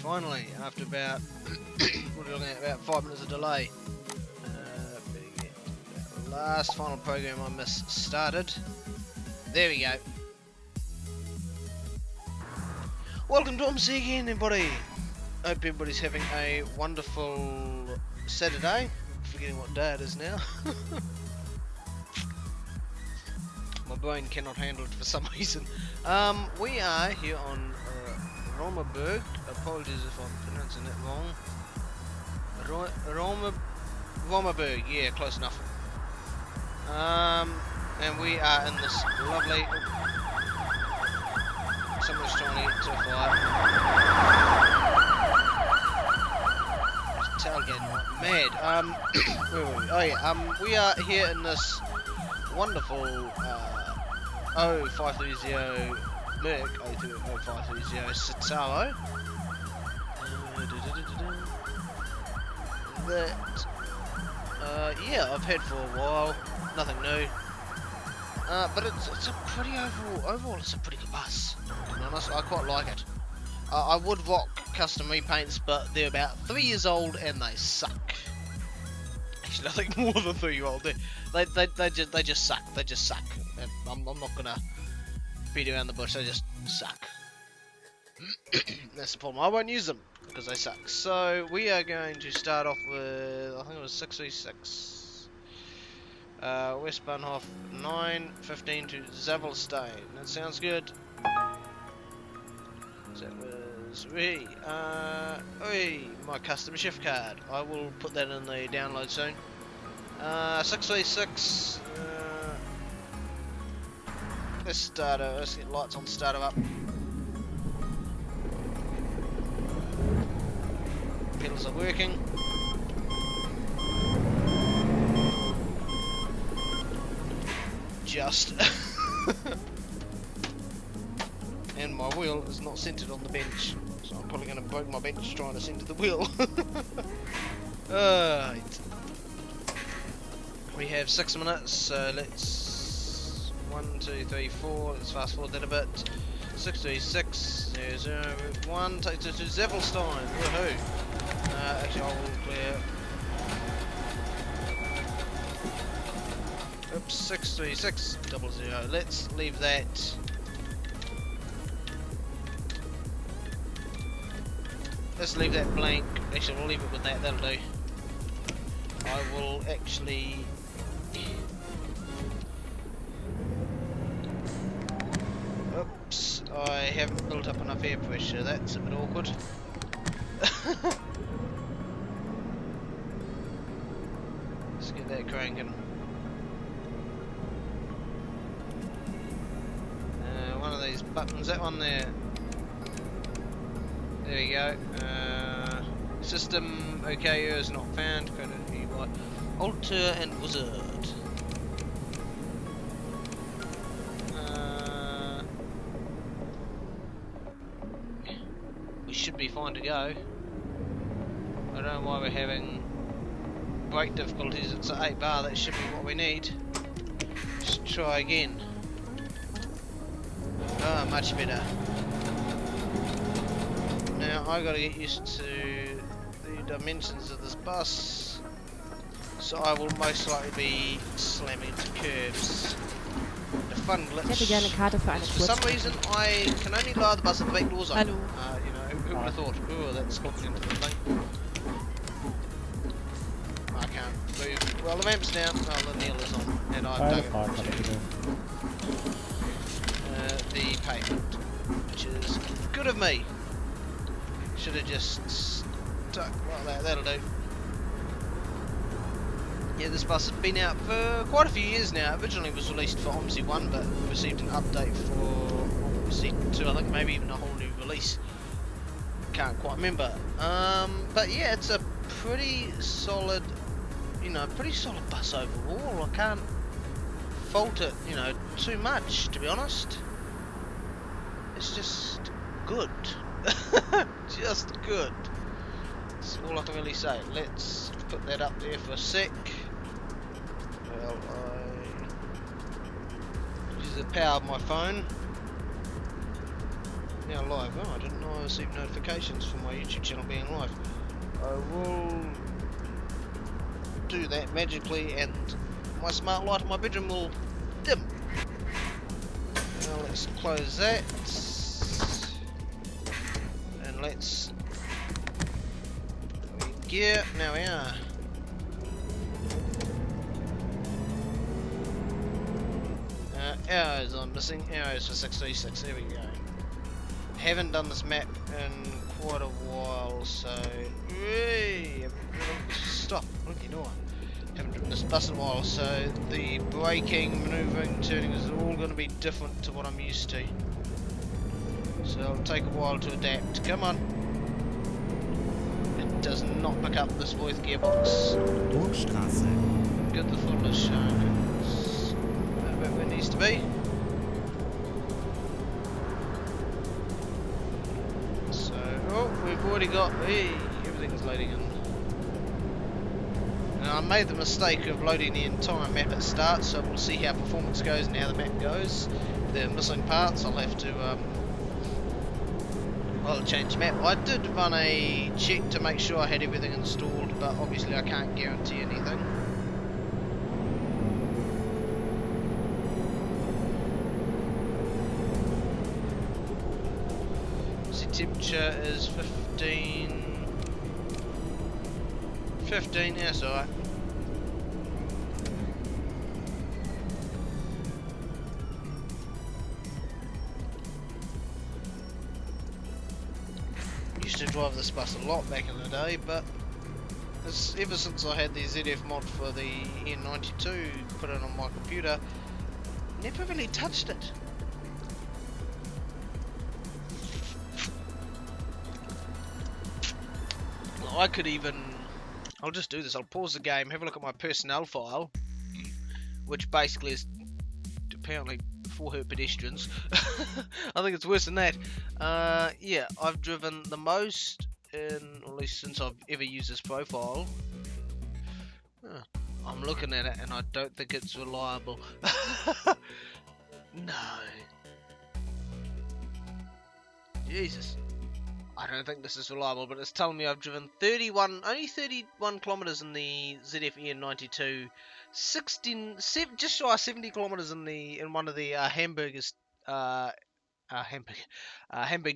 finally, after about, what are we looking at, about 5 minutes of delay. Better get the last final program I missed started. There we go. Welcome to OMSI again, everybody. Hope everybody's having a wonderful Saturday. Forgetting what day it is now. My brain cannot handle it for some reason. We are here on Roemerberg. Apologies if I'm pronouncing that wrong. Roemerberg, yeah, close enough. And we are in this lovely. Someone's trying to get to a fire. Just tailgating like mad. Where were we? Oh yeah. We are here in this wonderful 0530 Merc 0530 Citaro. That yeah, I've had for a while. Nothing new. But it's a pretty overall it's a pretty good bus. To be honest, I quite like it. I would rock custom repaints, but they're about 3 years old and they suck. Actually, I think more than 3 year old. They just suck. They just suck. And I'm not gonna beat around the bush. They just suck. That's the problem. I won't use them because they suck. So we are going to start off with, I think it was 636. West Bahnhof 9:15 to Zavelstein. That sounds good. That was my custom shift card. I will put that in the download soon. 636. Let's get lights on, starter up. Pedals are working. Just. And my wheel is not centered on the bench, so I'm probably going to break my bench trying to center the wheel. Right. We have 6 minutes, so let's 1, 2, 3, 4. Let's fast forward that a bit. 636 1 takes us to Zavelstein. Woohoo! Actually, I will clear. Oops, 63600. Let's leave that. Let's leave that blank. Actually, we'll leave it with that. That'll do. I will actually. Oops, I haven't built up enough air pressure. That's a bit awkward. Let's get that cranking. One of these buttons, that one there. There we go. System OK is not found. Alter and Wizard. We should be fine to go. I don't know why we're having brake difficulties. It's at 8 bar. That should be what we need. Let's try again. Oh, much better. Now I gotta get used to the dimensions of this bus, so I will most likely be slamming into curves. The fun glitch. Ich hätte gerne eine Karte für eine For some reason, I can only lower the bus if the back doors open. Hallo. You know, who would have thought? Oh, that's clogged into the thing. I can't move. Well, the ramp's down. Oh, the nail is on, and I've dug it. The pavement, which is good of me. Should have just stuck like that. That'll do. Yeah, this bus has been out for quite a few years now. Originally it was released for OMSI 1, but received an update for OMSI 2. I think maybe even a whole new release. Can't quite remember. But yeah, it's a pretty solid, pretty solid bus overall. I can't fault it, too much, to be honest. It's just good. Just good. That's all I can really say. Let's put that up there for a sec. Well, I use the power of my phone. now live. Oh, I didn't know I received notifications from my YouTube channel being live. I will do that magically and my smart light in my bedroom will dim. Now let's close that. And let's gear. Now we are. Arrows I'm missing. Arrows for 636. There we go. Haven't done this map in quite a while, so stop. What are you doing? Haven't driven this bus in a while, so the braking, manoeuvring, turning is all going to be different to what I'm used to. So it'll take a while to adapt. Come on. It does not pick up this fourth gearbox. Dorfstraße. Get the fullness shown. About where it needs to be. So, oh, we've already got, hey, everything's loading in. Now I made the mistake of loading the entire map at start, so we'll see how performance goes and how the map goes. If there are missing parts, I'll have to, I'll change the map. I did run a check to make sure I had everything installed, but obviously I can't guarantee anything. Temperature is 15, yeah, that's alright. Used to drive this bus a lot back in the day, but ever since I had the ZF mod for the N92 put it on my computer, never really touched it. I could even, I'll just do this, I'll pause the game, have a look at my personnel file, which basically is apparently for her pedestrians. I think it's worse than that. Yeah, I've driven the most, in, or at least since I've ever used this profile. I'm looking at it and I don't think it's reliable. No. Jesus. I don't think this is reliable, but it's telling me I've driven only 31 kilometers in the ZF EN92, just shy of 70 kilometers in one of the Hamburg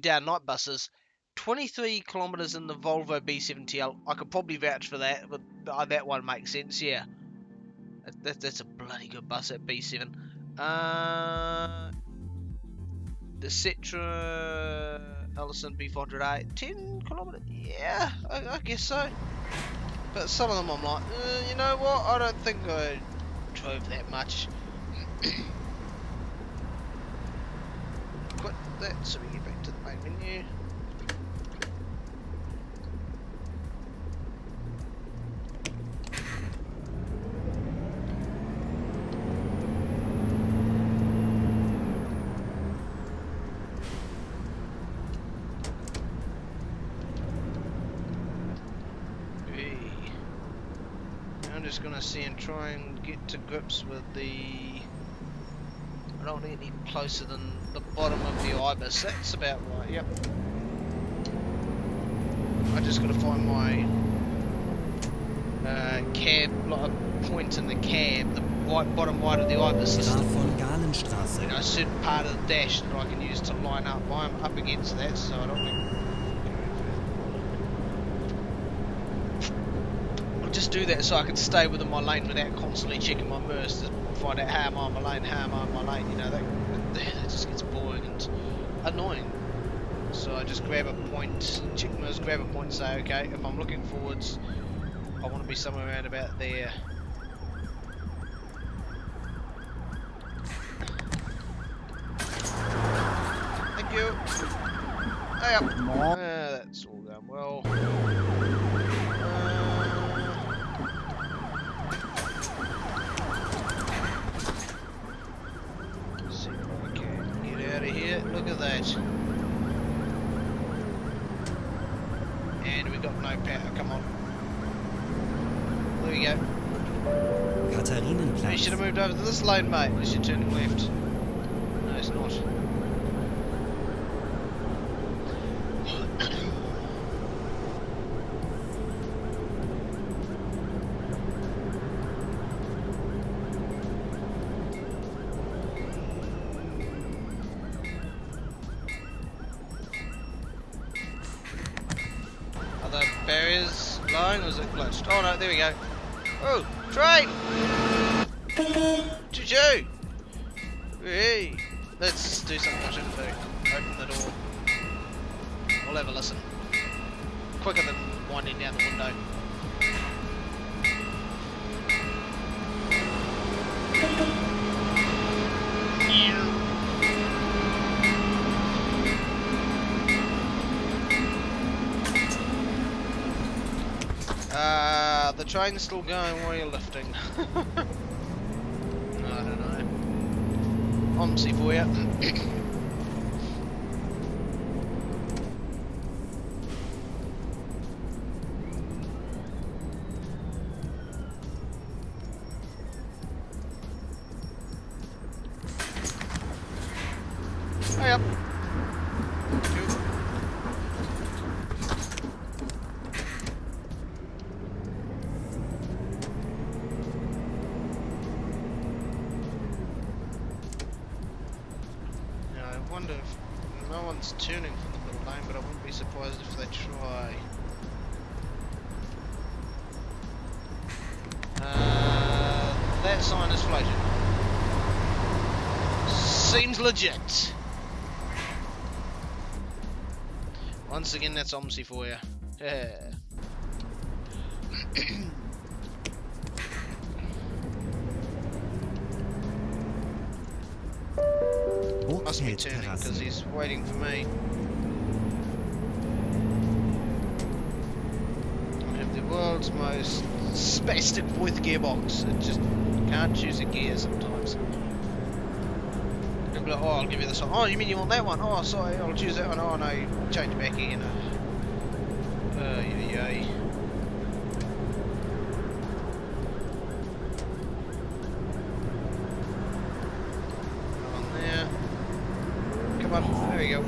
down night buses, 23 kilometers in the Volvo B7TL. I could probably vouch for that, but that one makes sense. Yeah, that's a bloody good bus, that B7. The Cetra Ellison B408, 10 kilometers, yeah, I guess so. But some of them I'm like, you know what, I don't think I drove that much. Quit that so we get back to the main menu. Just gonna see and try and get to grips with the. I don't need any closer than the bottom of the ibis. That's about right. Yep. I just gotta find my cab, like a point in the cab, the bottom right of the ibis. You know, a certain part of the dash that I can use to line up. I'm up against that, so I don't think. Just do that so I can stay within my lane without constantly checking my mirrors to find out how am I in my lane, how am I in my lane, you know, that just gets boring and annoying. So I just grab a point, check mirrors, grab a point and say, okay, if I'm looking forwards, I want to be somewhere around about there. Thank you. Hey up. That's all going well. Look at that. And we got no power, come on. There we go. You should have moved over to this lane, mate, unless you're turning left. No, it's not. is blowing, or is it glitched? Oh no, there we go. Oh, train! Choo-choo! Hey! Let's do something I shouldn't do. Open the door. We'll have a listen. Quicker than winding down the window. The train's still going while you're lifting. I don't know. OMSI for you. Hurry up. I wonder if no one's turning from the middle lane, but I wouldn't be surprised if they try. That sign is floating. Seems legit. Once again, that's OMSI for you. Yeah. Must be turning because he's waiting for me. I have the world's most spastic fourth gearbox. It just can't choose a gear sometimes. Like, oh, I'll give you this one. Oh, you mean you want that one? Oh, sorry, I'll choose that one. Oh no, change back again. Yay. On there. Come on, there we go.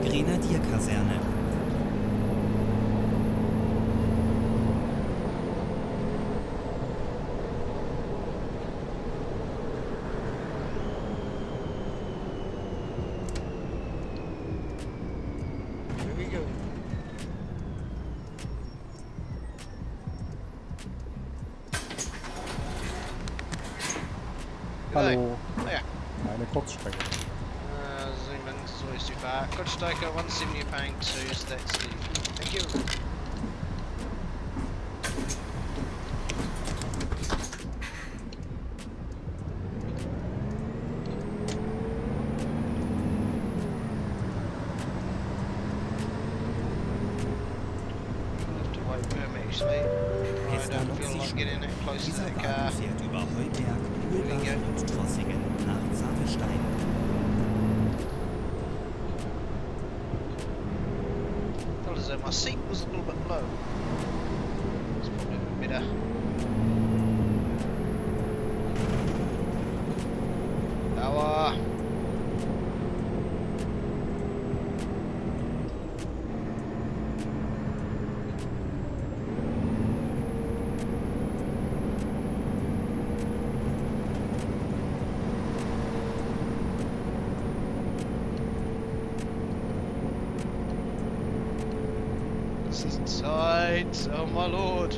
Grenadierkaserne. Here we go. Hallo, Yeah. eine Kurzstrecke. Zoom in, it's always too far. Got Stoker, 170 you're paying 2, so that's the. Thank you. I'll have to wait for him actually. I don't feel like getting that close to Dieser that Wagen car. fährt über Heuberg, Mühlbach und Trossingen nach Savestein. Felt as though my seat was a little bit low. It's probably a bit better. Power. Sides, oh my lord.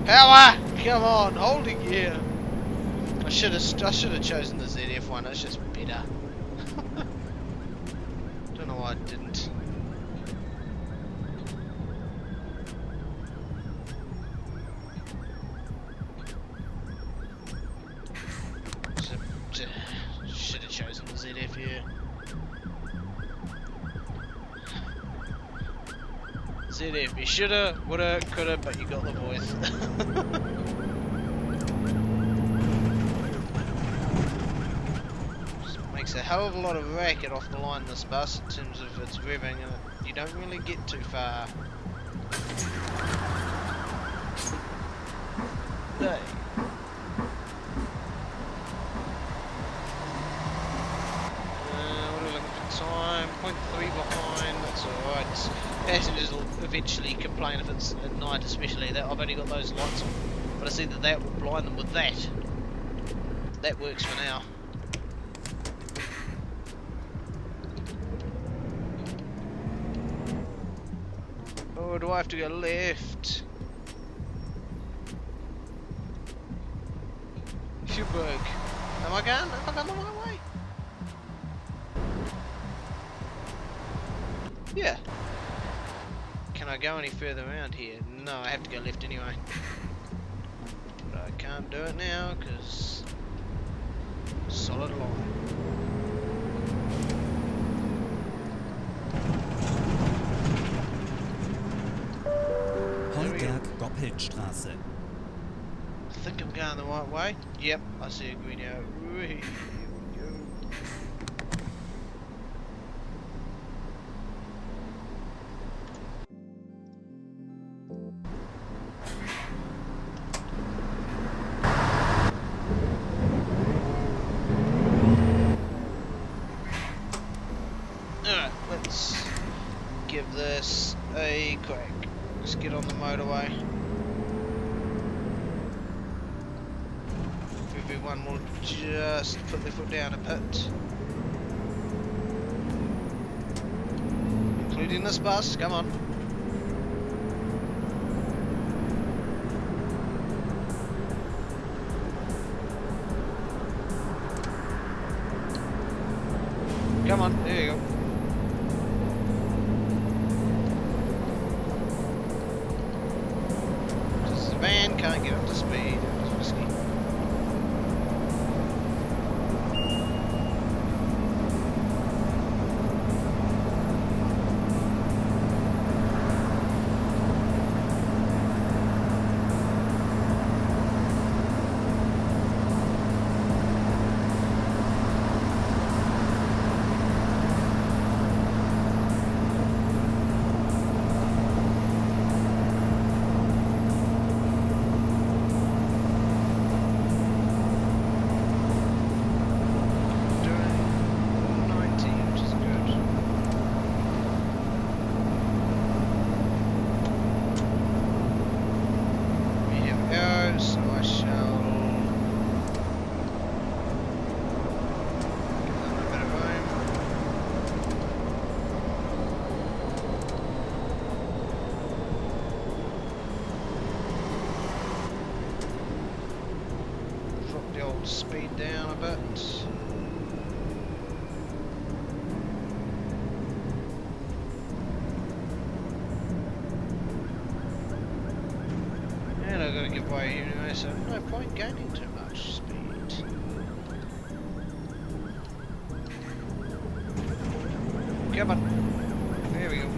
Power! Come on, holding gear. I should have chosen the ZF one. It's just better. Don't know why I didn't. Should have chosen the ZF here. ZF, you shoulda, woulda, coulda, but you got the voice. Just makes a hell of a lot of racket off the line, this bus, in terms of its revving, and you don't really get too far. No. What are we looking for time? 0.3 behind, that's alright. Passengers will eventually complain if it's at night, especially that I've only got those lights on. But I see that that will blind them with that. That works for now. Or do I have to go left? Fugberg. Am I going the right way? Yeah. Can I go any further around here? No, I have to go left anyway. But I can't do it now because solid line. Heuberg Doppelstraße. I think I'm going the right way. Yep, I see a green arrow. Here we go. Alright, let's give this a crack. Let's get on the motorway. Everyone will just put their foot down a bit. Including this bus, come on. Come on, there you go. This van can't get up to speed. It's risky. Speed down a bit. And I've got to give way anyway, so no point gaining too much speed. Come on. There we go.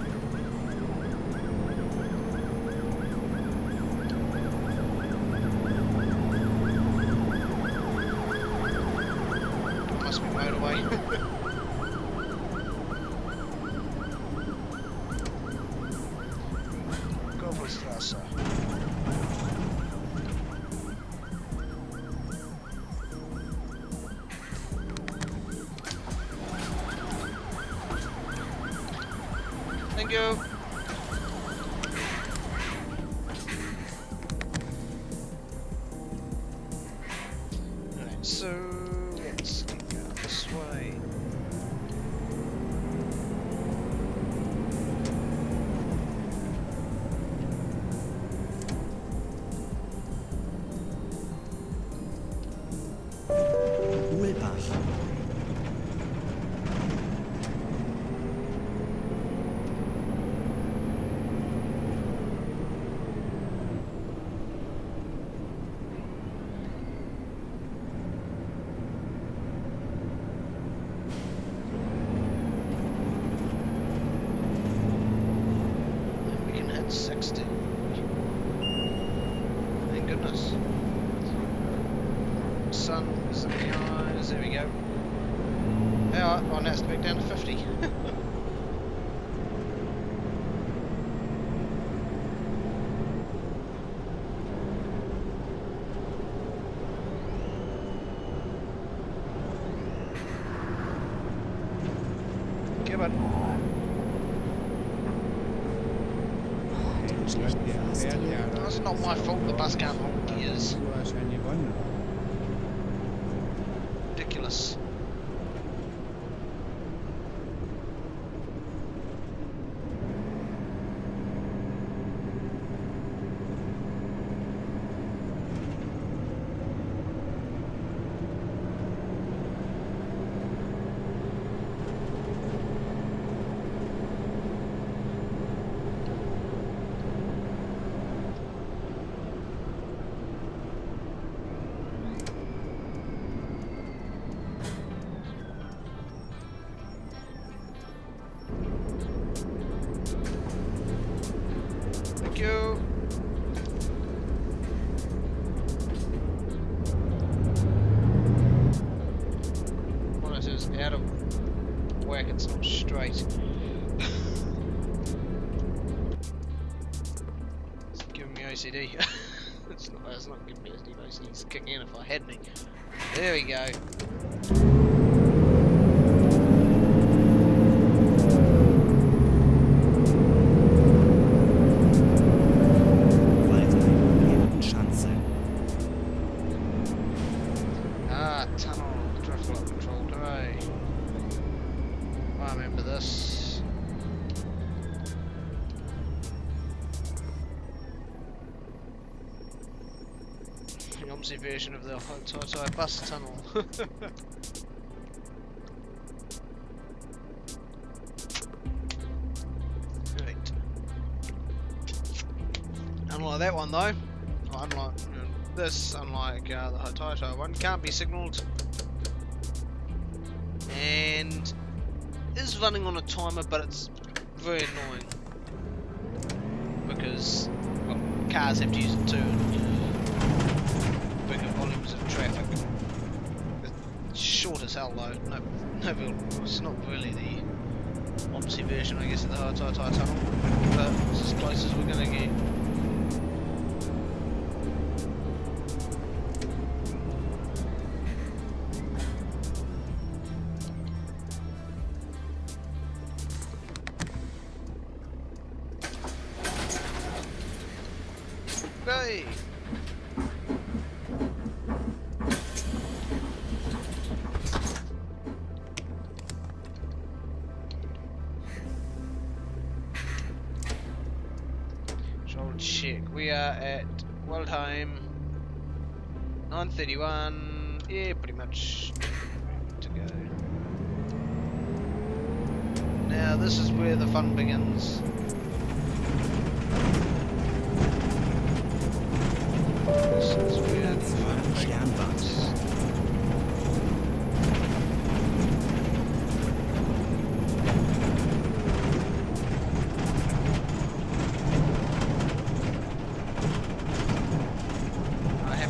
Must be motorway. Straße. Thank you. Alright, so let's get out this way. We can hit 60. Thank goodness. Sun is in the eyes. There we go. Alright, well now it's back down to 50. Come on. No, it's not my fault the bus can't hold gears. Ridiculous. is out of whack, it's not straight. It's giving me OCD. it's not giving me OCD, it's kicking in if I had any. There we go. OMSI version of the Hotai bus tunnel. Right. Unlike that one though, unlike this, unlike the Hotai one, can't be signalled and is running on a timer, but it's very annoying because well, cars have to use it too. Bigger volumes of traffic. It's short as hell though. No, it's not really the OMSI version, I guess, of the Hotai tunnel, but it's as close as we're gonna get. Hey. Check. We are at Waldheim 9:31. Yeah, pretty much to go. Now this is where the fun begins. This is where the fun begins.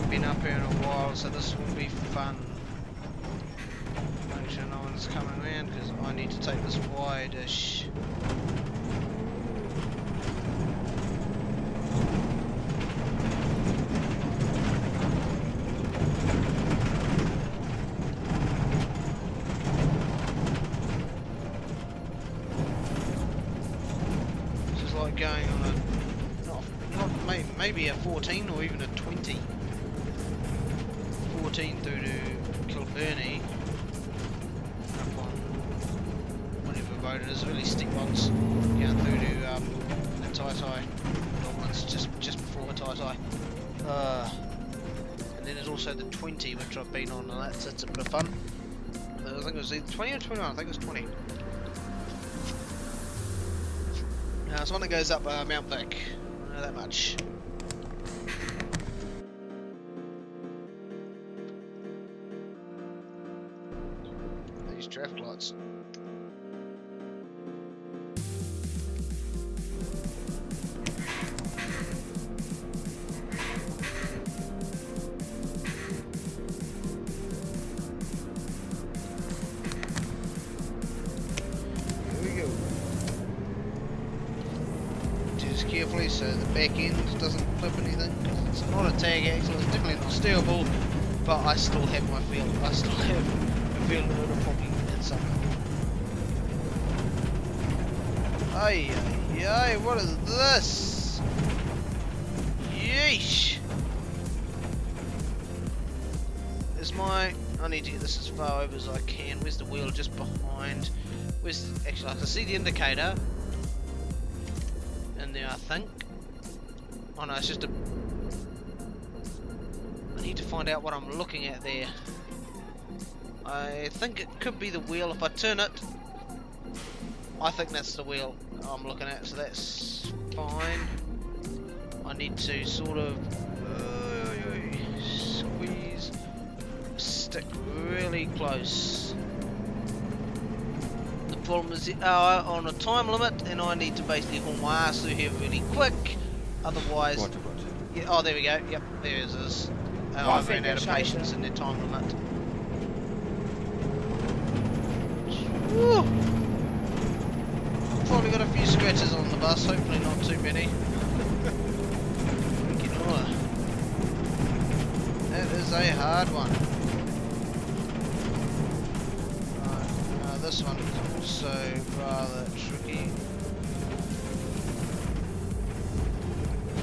Been up here in a while, so this will be fun. Make sure no one's coming around because I need to take this wide-ish. This is like going on a maybe a 14 or even a 20. 14 through to Kilburnie, up on whatever road it is, really steep ones, down through to the Tai, long ones just before the Tai. And then there's also the 20 which I've been on, and that's a bit of fun. I think it was either 20 or 21, I think it was 20. It's one that goes up Mount Vic, I know that much. Traffic lights. Here we go. Just carefully so the back end doesn't flip anything. It's not a tag axle, it's definitely not steerable, but I still have my feel. I still have a feeling that it'll probably something. Ay, what is this? Yeesh! I need to get this as far over as I can. Where's the wheel? Just behind. Actually, I can see the indicator in there, I think. Oh no, it's just a... I need to find out what I'm looking at there. I think it could be the wheel. If I turn it, I think that's the wheel I'm looking at, so that's fine. I need to sort of squeeze, stick really close. The problem is on a time limit, and I need to basically haul my ass through here really quick. Otherwise, yeah, oh there we go. Yep, there it is. I've run out of patience in their time limit. scratches on the bus, hopefully not too many. That is a hard one. Right, this one is also rather tricky.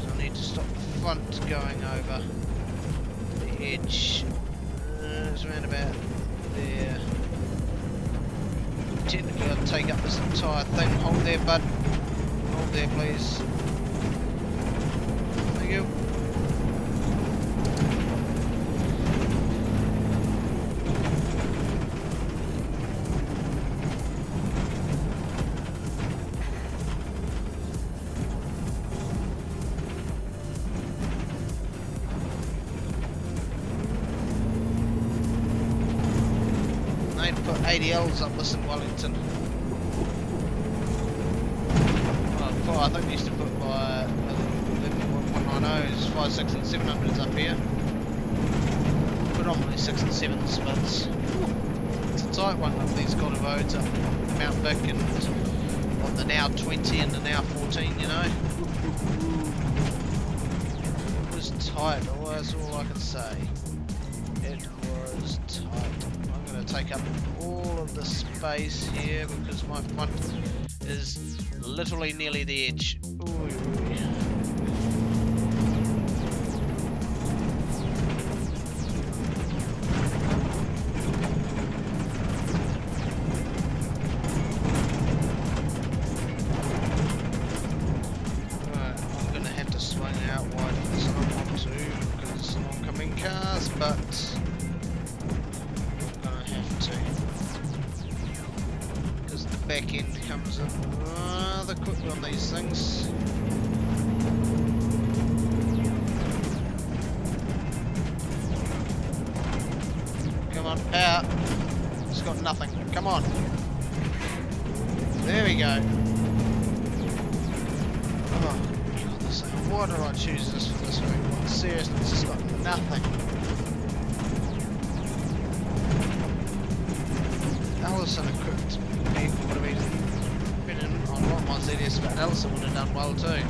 I need to stop the front going over the edge. It's around about there. Technically I'll take up this entire thing. Hold there, bud. Hold there, please. Thank you. I need to put ADLs up this in Wellington. Well, I think I used to put my 11.190s, 5, 6 and 700s up here. Predominantly 6 and 7s, but it's a tight one up these kind of roads up Mount Vic and on the now 20 and the now 14, you know. It was tight, that's all I can say. It was tight. I'm going to take up all of the space here because my front is literally nearly the edge. Ooh. Right, I'm going to have to swing out wide for this. I don't want to because of oncoming cars, but back end comes in rather quick on these things. Come on, power. It's got nothing. Come on. There we go. Oh, God, this thing. Why did I choose this for this week? Seriously, it's just got nothing. Allison equipped vehicle would have been in on a lot more ZS, but Allison would have done well too.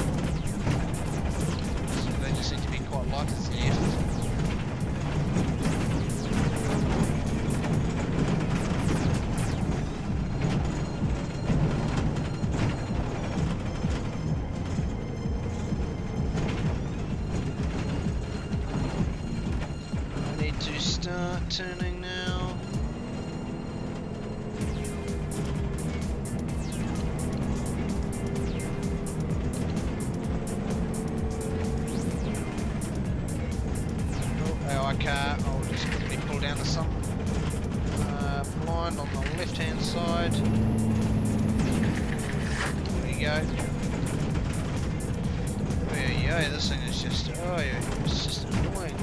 So they just seem to be quite light as ZS. I need to start turning now. Car, I'll just quickly pull down the sun blind on the left hand side. There you go. Yeah, this thing is just, oh yeah, it's just annoying.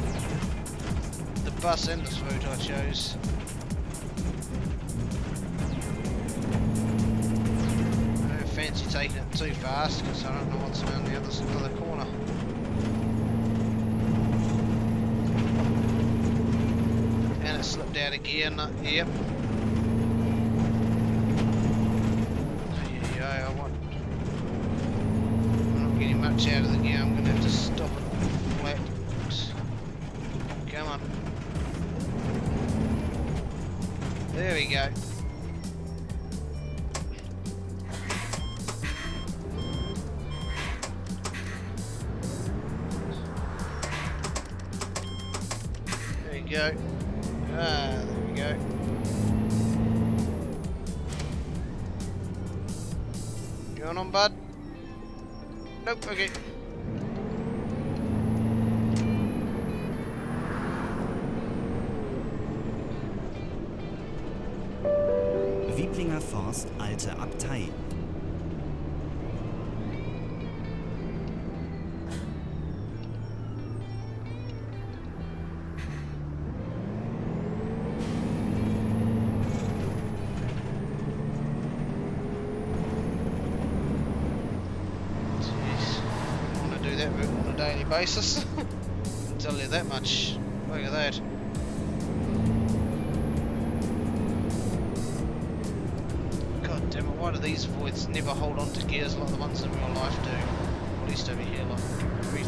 The bus and this route I chose. I don't fancy taking it too fast because I don't know what's around the other side of the corner. Slipped out of gear, yep. Yeah, I'm not getting much out of the gear, I'm going to have to stop it flat. Come on. There we go. There you go. There we go. Going on, bud? Nope, okay. Wieblinger Forst, Alte Abtei. On a daily basis. I'll tell you that much. Look at that. God damn it, why do these voids never hold on to gears like the ones in real life do? At least over here, like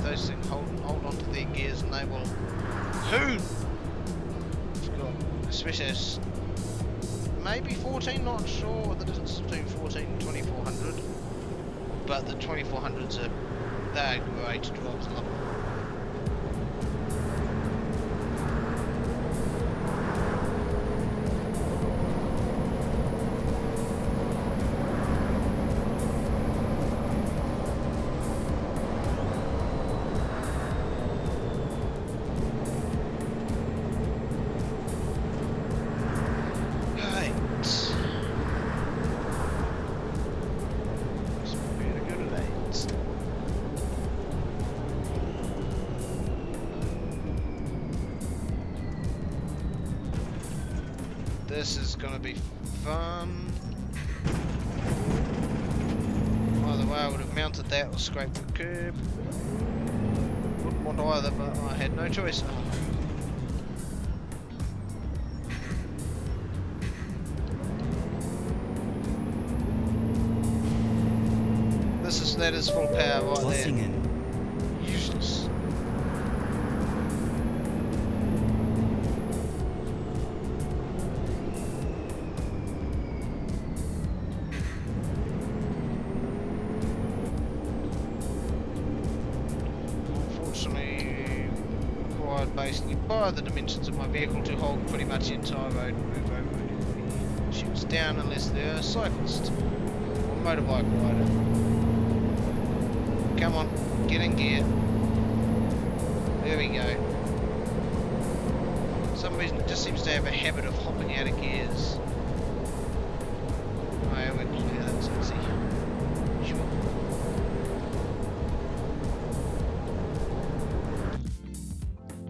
those things hold on to their gears and they will hoon. Especially as maybe 14, not sure what the distance between 14 and 2400. But the 2400s they're great drops. This is gonna be fun. Either way, I would have mounted that or scraped the curb. Wouldn't want either, but I had no choice. That is full power right there. Useless. Unfortunately, required basically by the dimensions of my vehicle to hold pretty much the entire road and move over shoots down unless they're a cyclist or motorbike rider. Come on, get in gear. There we go. For some reason it just seems to have a habit of hopping out of gears. Oh yeah, we're clear, that's easy. Sure.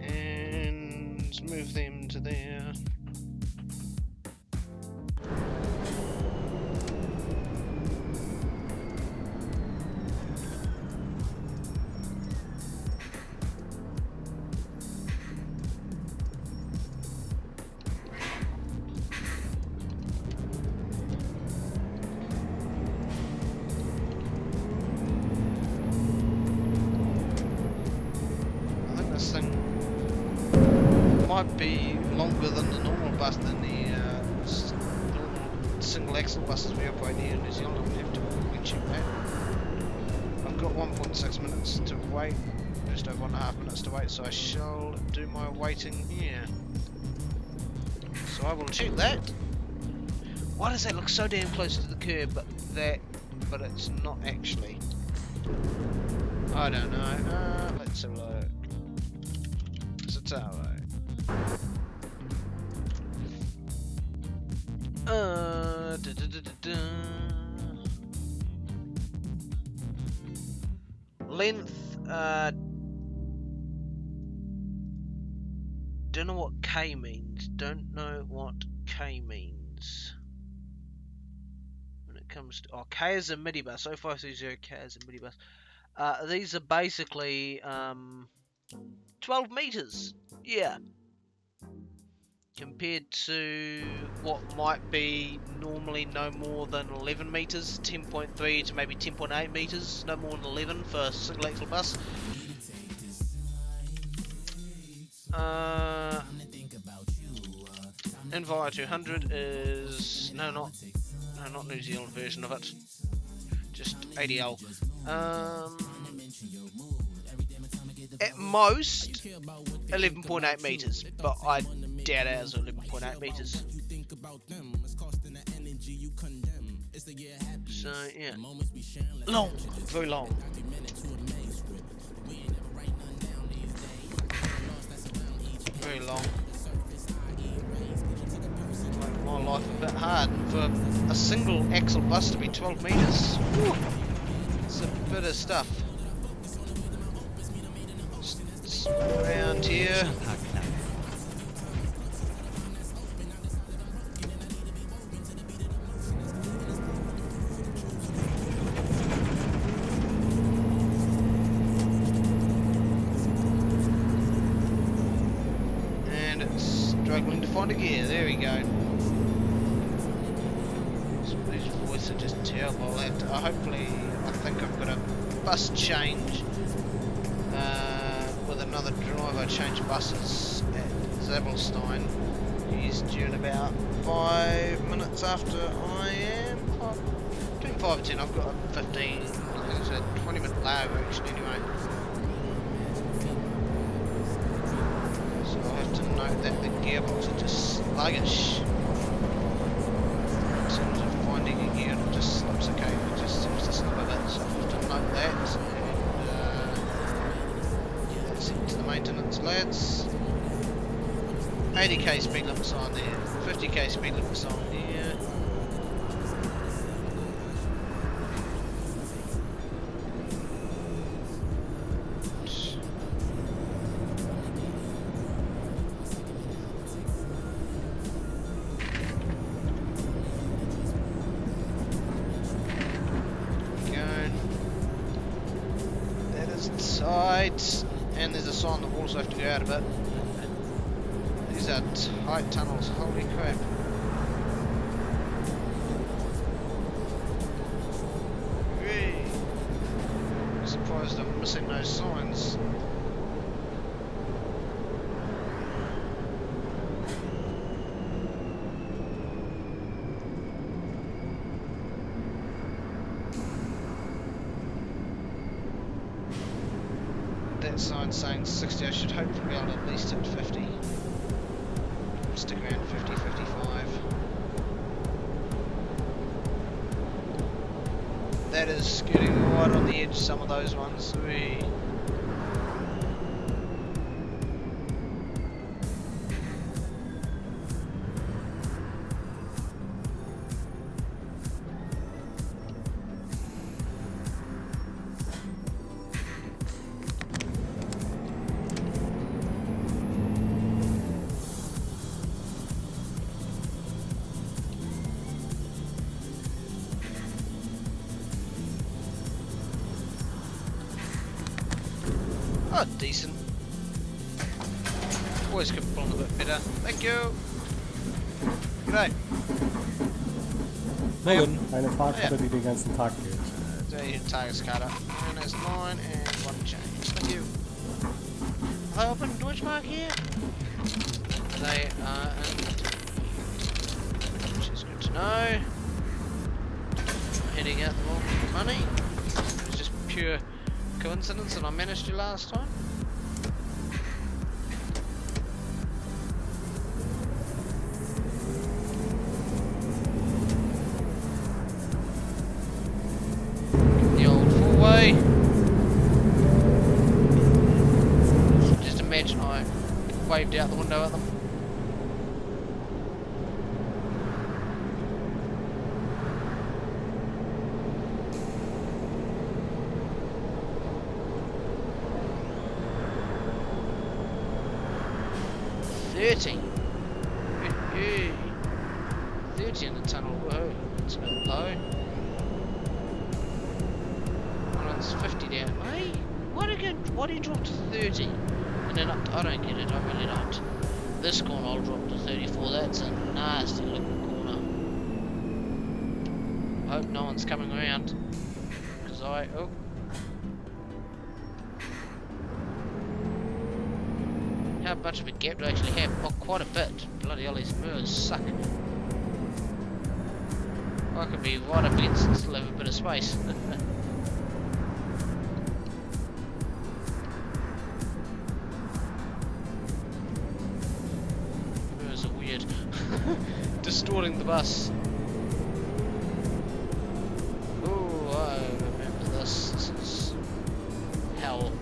And move them to there. Might be longer than the normal bus, than the normal single axle buses we operate here in New Zealand. We have to reach it back. I've got 1.6 minutes to wait, just over 1.5 minutes to wait, so I shall do my waiting here. So I will check that. Why does that look so damn close to the curb, but it's not actually? I don't know. Let's have a look. It's a tower. Length, don't know what K means. Don't know what K means. When it comes to, K is a minibus. 0530 K is a minibus. These are basically 12 meters. Yeah. Compared to what might be normally no more than 11 meters, 10.3 to maybe 10.8 meters, no more than 11 for a single axle bus. Enviro 200 is not New Zealand version of it, just ADL. At most 11.8 meters, but I doubt ours are 11.8 meters. So yeah, long, very long. Very long. Make my life a bit hard. For a single axle bus to be 12 meters, whew, it's a bit of stuff. Around here. And it's struggling to find a gear. There we go. Some of these voices gearbox are just terrible. Hopefully, I think I've got a bus change with another driver. Change buses at Zabelstein. He's due in about 5 minutes after I am. Between 5 and 10. I've got a 15. It's a 20-minute lag actually anyway. So I'll have to note that the gearbox are just sluggish. In terms of finding a gear, it just slips. Okay, it just seems to slip a bit. So I'll have to note that. And that's it to the maintenance lads. 80k speed limit sign there. 50k speed limit sign here. And there's a sign that walls have to go out a bit. These are tight tunnels, holy crap. I'm surprised I'm missing those signs. That sign saying 60, I should hopefully be able to at least hit 50. Stick around 50, 55. That is skirting right on the edge, some of those ones. Whee. Oh, decent. Always could pull on a bit better. Thank you. G'day. Morgen. Eine Fahrkarte, die den ganzen Tag geht. Die Tageskarte. And there's 9 and 1 change. Thank you. Are they open Deutschmark here? They are in. Which is good to know. Heading out the wrong money. It's just pure coincidence that I managed to last time. The old four-way. Just imagine I waved out the window at them. Hey, 30 in the tunnel, whoa, it's a bit low. Well, it's 50 down. Hey, why do you drop to 30? And then up to, I don't get it, I really don't. This corner I'll drop to 34, that's a nasty looking corner. I hope no one's coming around. Because oh. How much of a gap do I actually have? Oh, quite a bit. Bloody hell, these mirrors suck. I could be right up against and still have a bit of space. Mirrors are weird. Distorting the bus. Oh, I remember this. This is hell.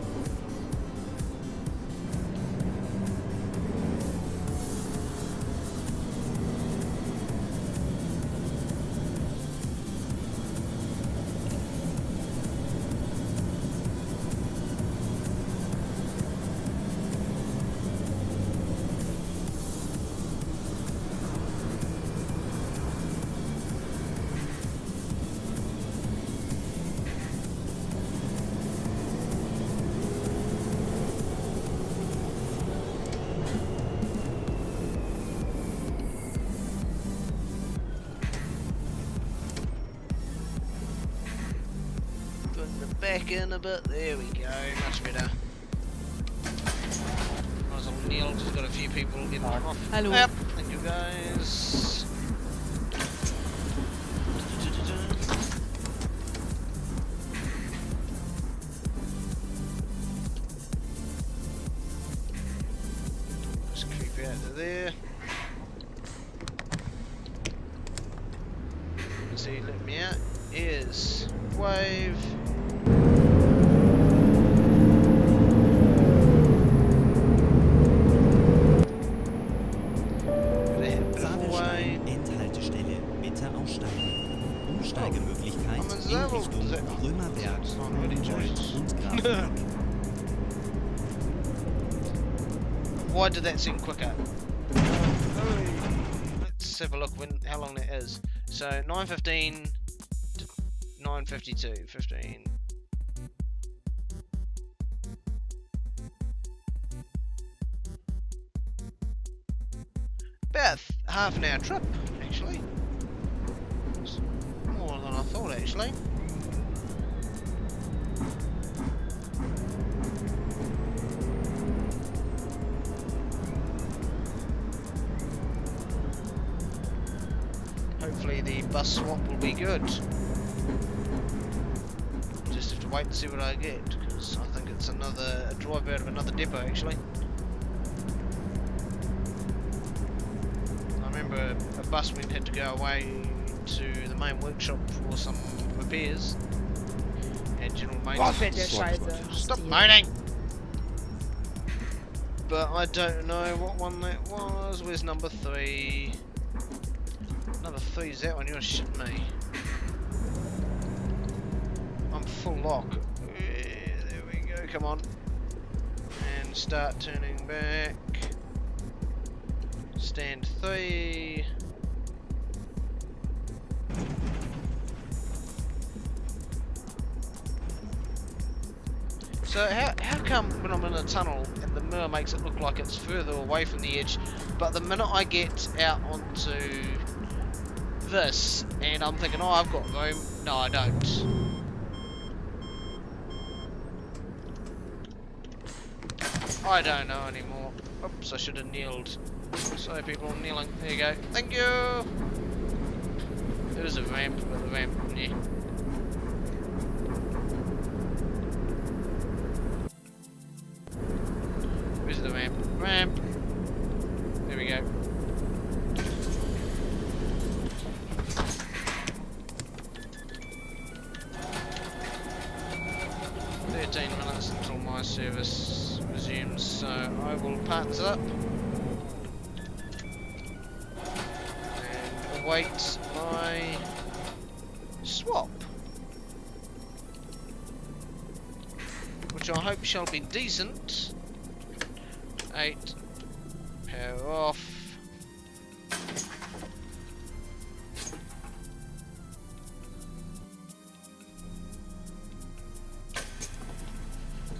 back in a bit. There we go, much better. Nice little Neil, just got a few people getting off. Hallo. Yep, thank you guys. Just creep out to there. See, let me out. Is wave. Zabelstein, Endhaltestelle, bitte aussteigen. Umsteigemöglichkeit in Richtung Roemerberg, Humboldt und Grafenberg. Why did that seem quicker? Let's have a look how long that is. So 9:15 to 9:52. 15. About half an hour trip, actually. It's more than I thought, actually. Hopefully the bus swap will be good. Just have to wait and see what I get, because I think it's a drive out of another depot, actually. I remember a bus went had to go away to the main workshop for some repairs and general Boah, fährt maintenance. der Scheiße. Stop Stil. moaning! But I don't know what one that was. Where's number 3? Number 3 is that one. You're shitting me. I'm full lock. There we go. Come on. And start turning back. Stand 3. So how come when I'm in a tunnel and the mirror makes it look like it's further away from the edge, but the minute I get out onto this and I'm thinking, oh, I've got room, no I don't. I don't know anymore. Oops, I should have kneeled. So people are kneeling. There you go. Thank you! There was a ramp, but the ramp, yeah. Where's the ramp? Ramp! There we go. Minutes until my service resumes, so I will park this up and await my swap, which I hope shall be decent. 8, power off.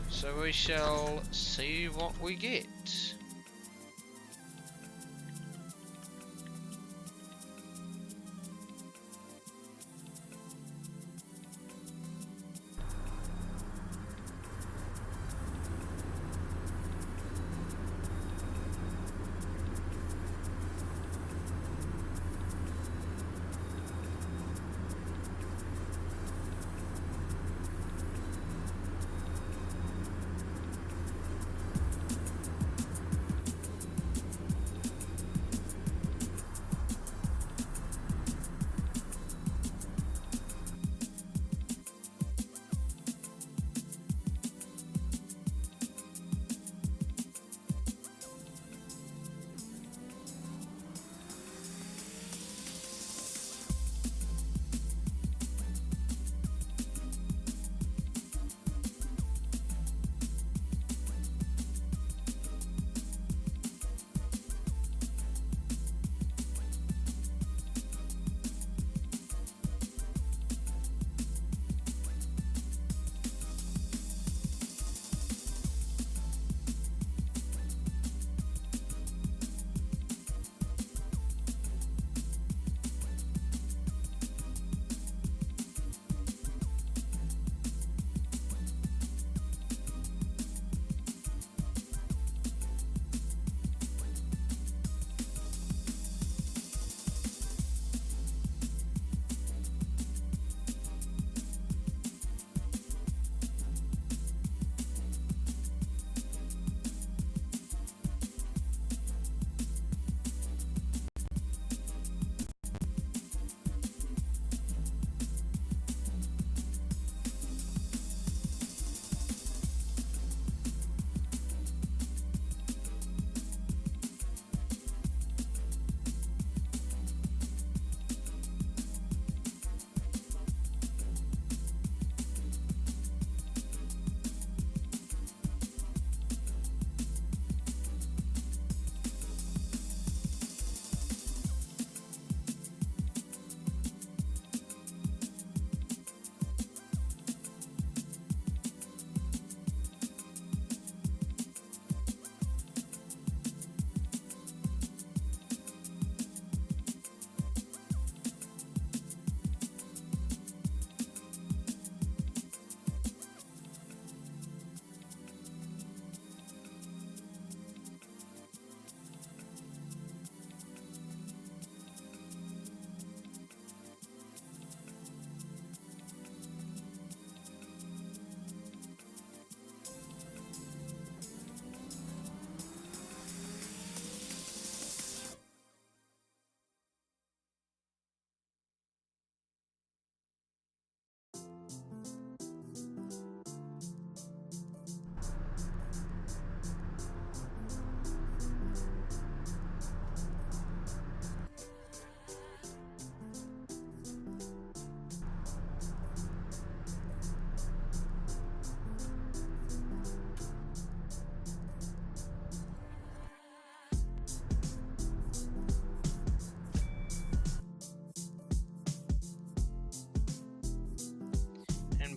So we shall see what we get.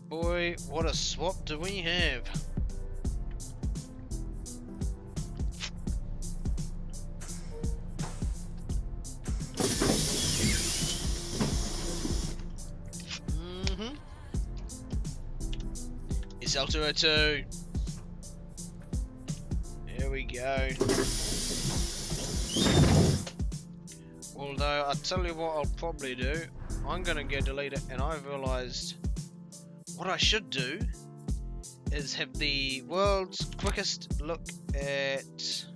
boy, what a swap do we have? SL202. There we go. Although, I'll tell you what I'll probably do. I'm gonna go delete it, and I've realised what I should do is have the world's quickest look at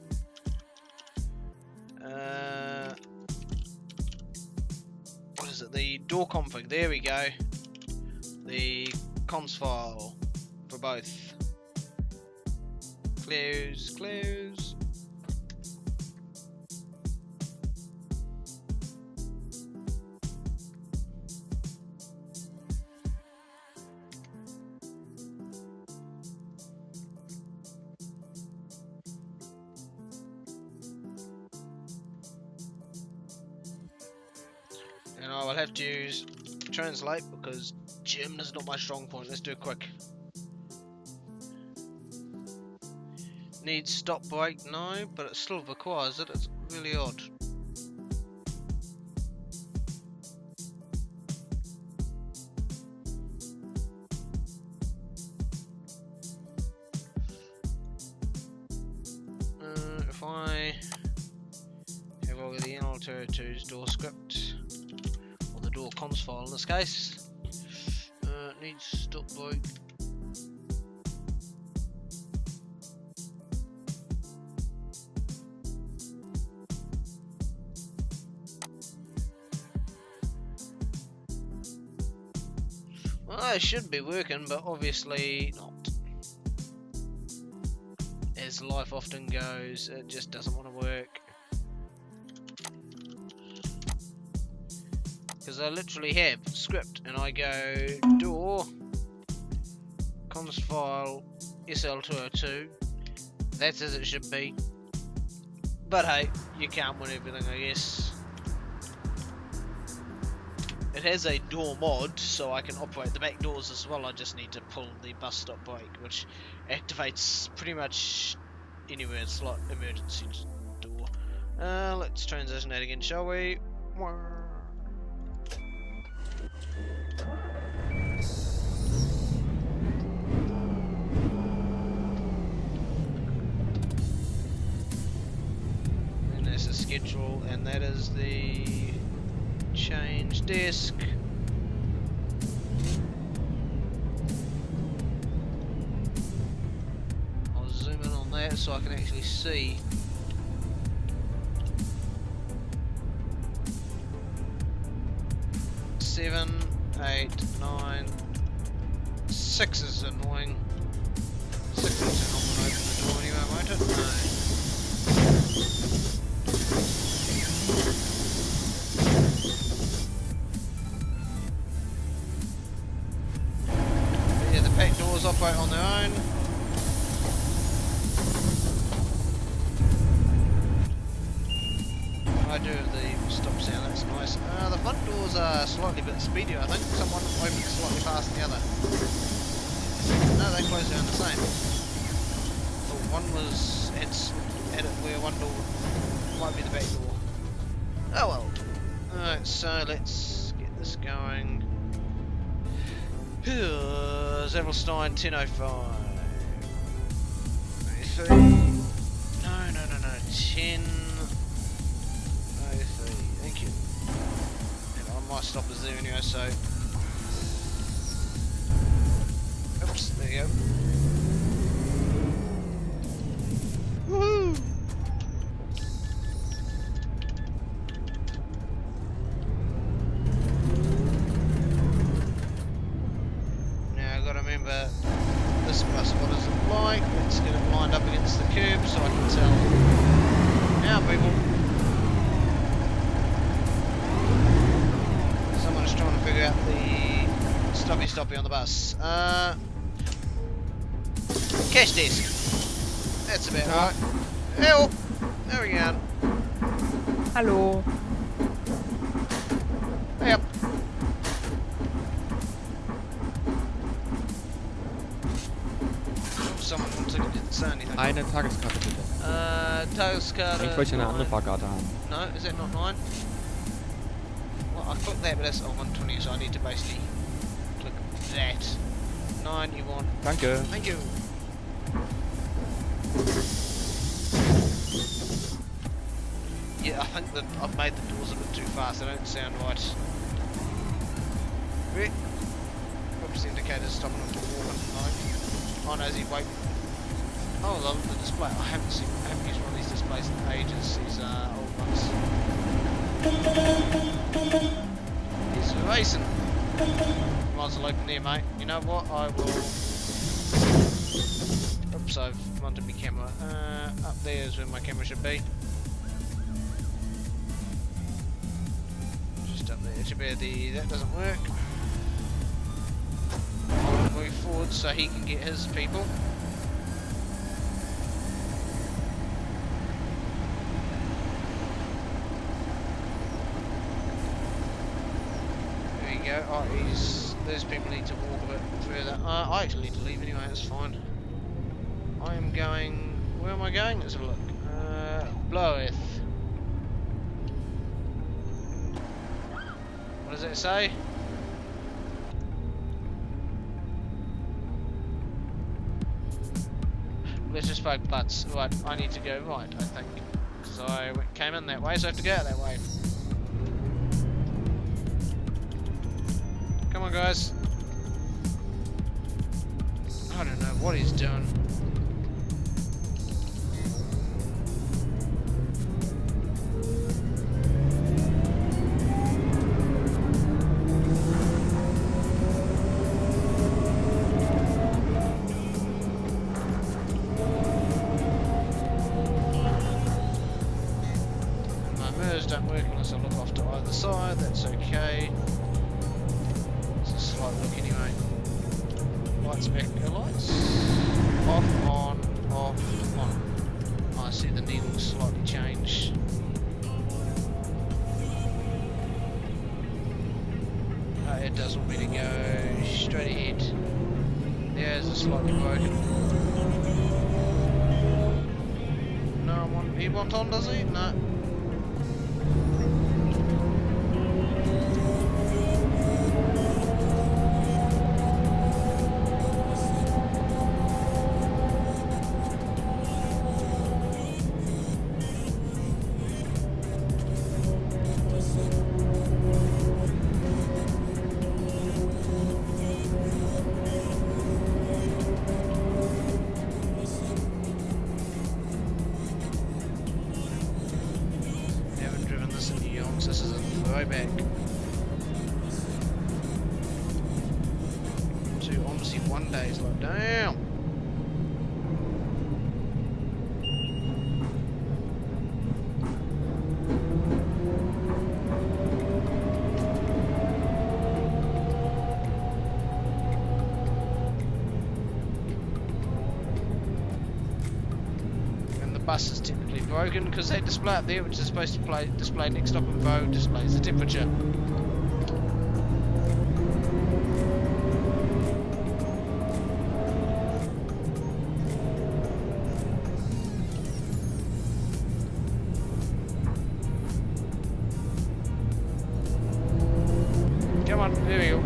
what is it? The door config. There we go. The comms file for both. Close. And I will have to use translate because German is not my strong point. Let's do it quick. Needs stop break? No, but it still requires it. It's really odd. If I have over the NL202's door script, or the door comms file in this case, needs stop break. Well, it should be working, but obviously not. As life often goes, it just doesn't want to work. Because I literally have script, and I go door, comms file, SL202. That's as it should be. But hey, you can't win everything, I guess. It has a door mod, so I can operate the back doors as well. I just need to pull the bus stop brake, which activates pretty much anywhere it's like emergency door. Let's transition that again, shall we? And there's the schedule, and that is the change disk. I'll zoom in on that so I can actually see. Seven, 8, 9, 6 is annoying. 6 is not going to open the door anyway, won't it? No. Doors operate on their own. I do have the stop sound, that's nice. The front doors are slightly bit speedier, I think. Someone opened slightly faster than the other. No, they close down the same. So one was at it where one door might be the back door. Oh well. Alright, so let's get this going. Zevelstein 1005. 03. No. 1003. Thank you. And my stop is there anyway, so. Oops, there you go. Woohoo! Remember this bus, what is it like? Let's get it lined up against the curb so I can tell. Now people, someone's trying to figure out the stoppy on the bus. Cash desk. That's about right. Help! There we go. Hallo. Hey up. someone didn't say anything. Eine Tageskarte bitte. Tageskarte. Eigentlich wollte ich eine 9. andere Fahrkarte haben. No, is it not 9? Well, I clicked that, but that's on 120, so I need to basically click that. 9 you want. Danke. Thank you. Yeah, I think that I've made the doors a bit too fast. They don't sound right. Wait. Oops, the indicator's stopping him from walking. Oh no, is he waiting? Oh, the display. I haven't used one of these displays in ages. These old ones. He's racing. Might as well open there, mate. You know what? I will. Oops, I've wanted my camera. Up there is where my camera should be. Just up there. It should be the. That doesn't work. I'll move forward so he can get his people. There you go. Oh, those people need to walk a bit further. I actually need to leave anyway. It's fine. I am going. Where am I going? Let's have a look. Bloweth. What does it say? Let's just spoke butts. Right, I need to go right, I think. Because I came in that way, so I have to go out that way. Come on, guys. I don't know what he's doing. Don't work unless I look off to either side, that's okay. It's a slight look anyway. Lights back, lights. Off, on, off, on. I see the needles slightly change. Oh, it does want me to go straight ahead. There's a slightly broken. No, he wants on, does he? No. This is a throwback to OMSI 1 days. Like, damn. And the bus is typically broken because they display up there, which is supposed to display next stop and go displays the temperature. Come on, there we go.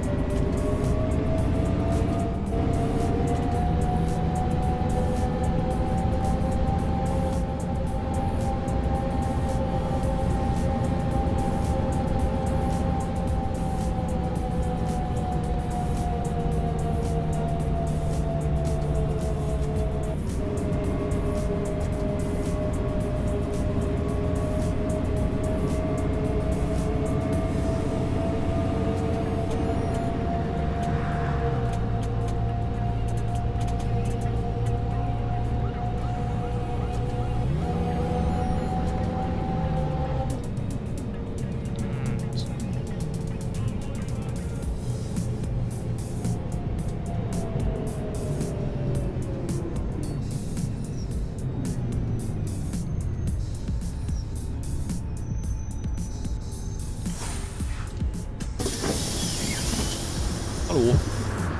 Hallo.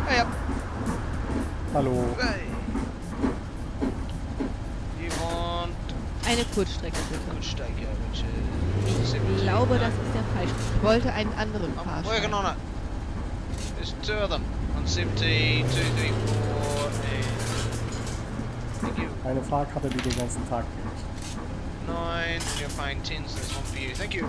Hey up. Hallo. Hey. Eine Kurzstrecke bitte. Kurzstrecke, which Ich is 17. glaube, No. das ist der falsche. Ich wollte einen anderen I'm Fahrschein. working on it. There's two of them. 170, 234, and... Thank you. Eine Fahrkarte, die den ganzen Tag gilt. 9, and you're paying 10, so there's one for you. Thank you.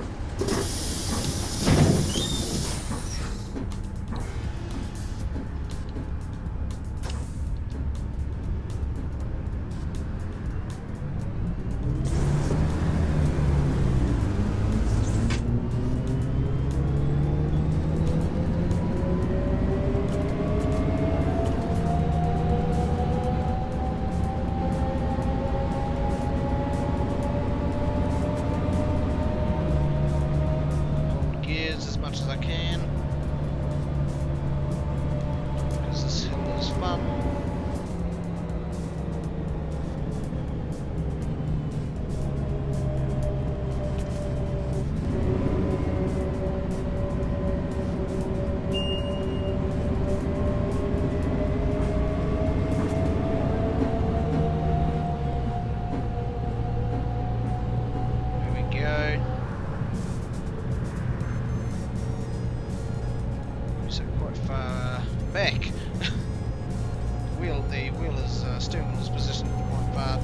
Hold gears as much as I can. Because this hill is fun. There we go. So quite far back. The steering wheel is positioned quite far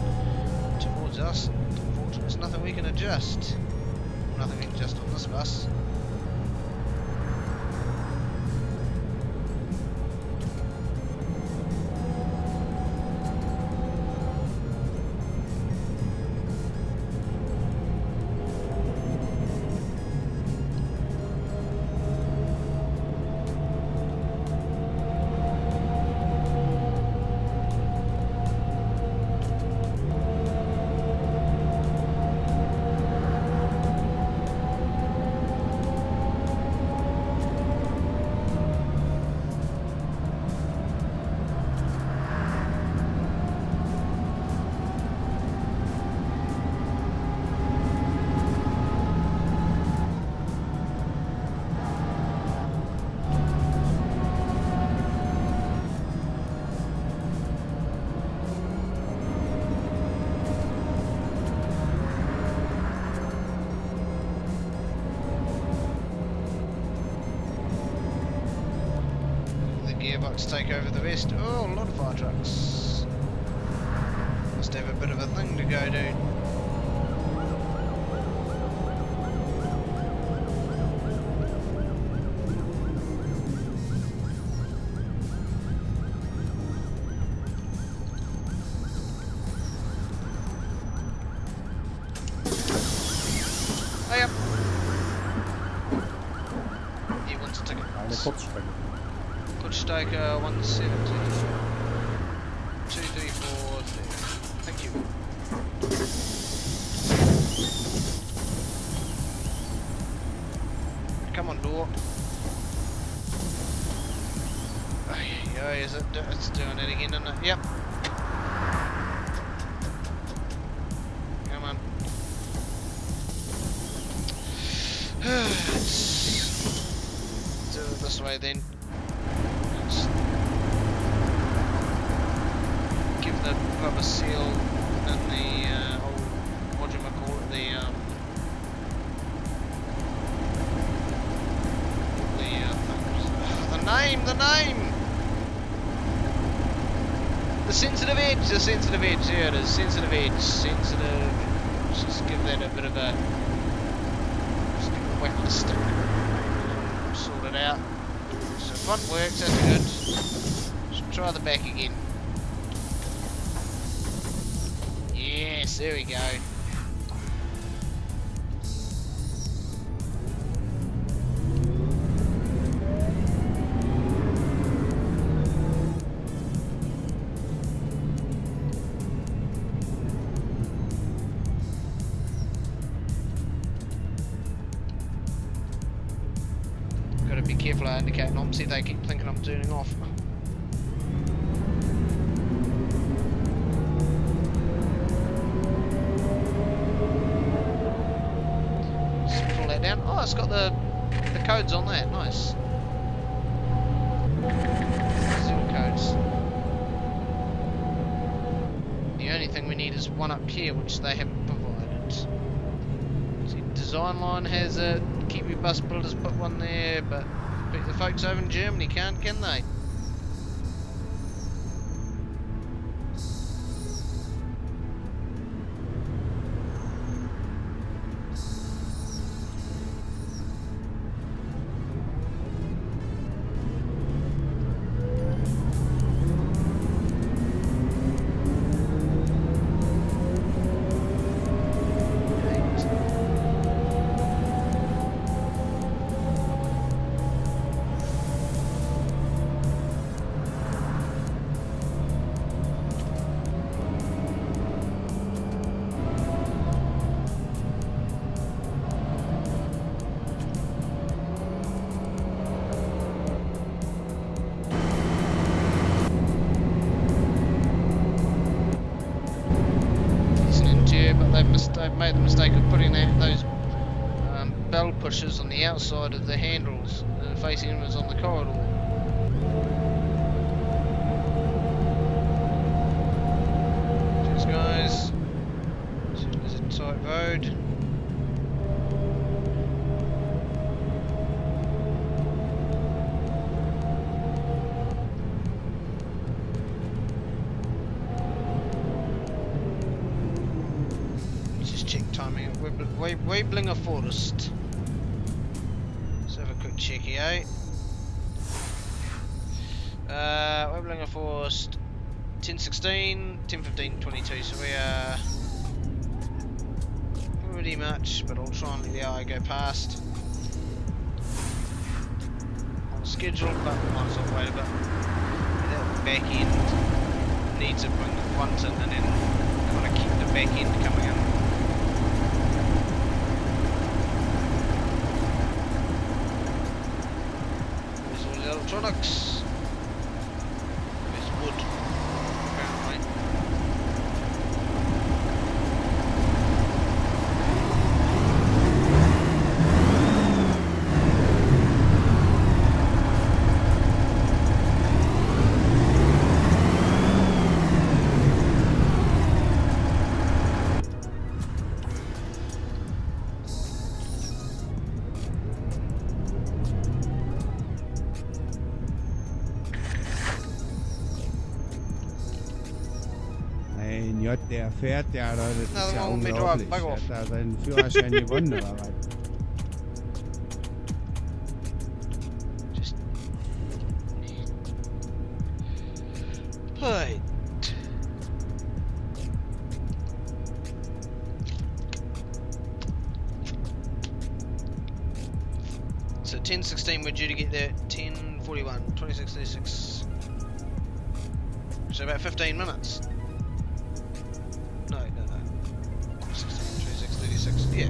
towards us. Unfortunately, there's nothing we can adjust. Nothing we can adjust on this bus. The gearbox take over the rest. Oh, a lot of fire trucks. Must have a bit of a thing to go do. Hey up. He wants a ticket. Eine Kurzstrecke. Kurzstrecke 170. 234. Thank you. Come on, door. Oh, is it? It's doing it again, isn't it? Yep. Come on. Let's do it this way then. Let's give the rubber seal in the old, what do you call it, the name! The sensitive edge, here it is, sensitive edge. Just give that a bit of a, just give it a whack with a stick. Sort it out. So front works, that's good. Should try the back again. Yes, there we go. Gotta be careful I indicate an OMSI, they keep thinking I'm turning off. Just pull that down. Oh, it's got the codes on that, nice. Zero codes. The only thing we need is one up here, which they haven't provided. design line has it. Kiwi bus builders put one there, but the folks over in Germany can't, can they? They've made the mistake of putting those bell pushers on the outside of the handles, facing inwards on the corridor. Cheers guys. There's a tight road. Weeblinger Forest. Let's have a quick checky out. Weeblinger Forest 10:16, 10:15, 22. So we are pretty much, but I'll try and let the eye go past on schedule, but we might as well wait a bit. That back end needs to bring the front in and then kind of keep the back end coming in. Electronics. There's wood, apparently. Der fährt ja, das ist Na, ja mit unglaublich. Bug off. Der hat da seinen Führerschein gewonnen, oder was? Just right. So 10:16, we're due to get there at 10:41, 26:36. So about 15 minutes. No. 16, 26, 36, yeah.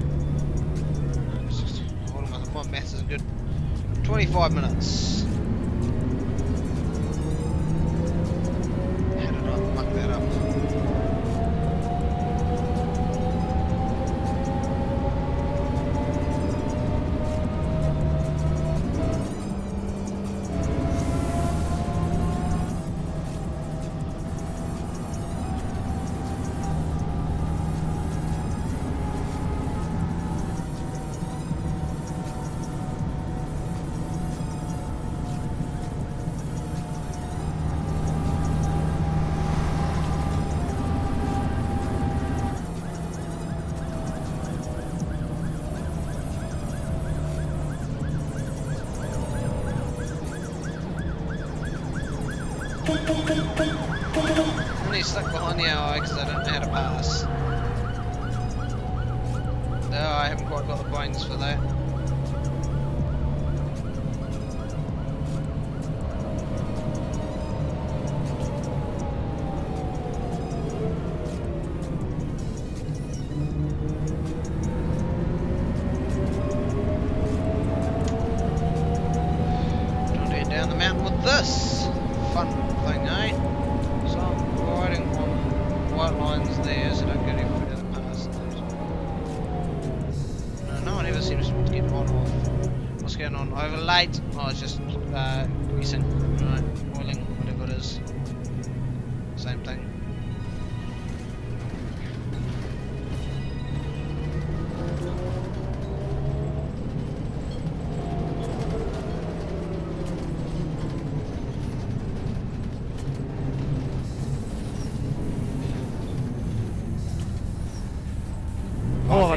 No, 16. Hold on, my maths isn't good. 25 minutes. How did I muck that up? I'm only stuck behind the hour because I don't know how to pass. No, I haven't quite got the brains for that. Don't head down the mountain with this fun thing, eh? So I'm riding on white lines there, so don't go any further past those. No one ever seems to get on or off. What's going on? Over late? Oh, it's just greasing, right? Oiling, whatever it is. Same thing.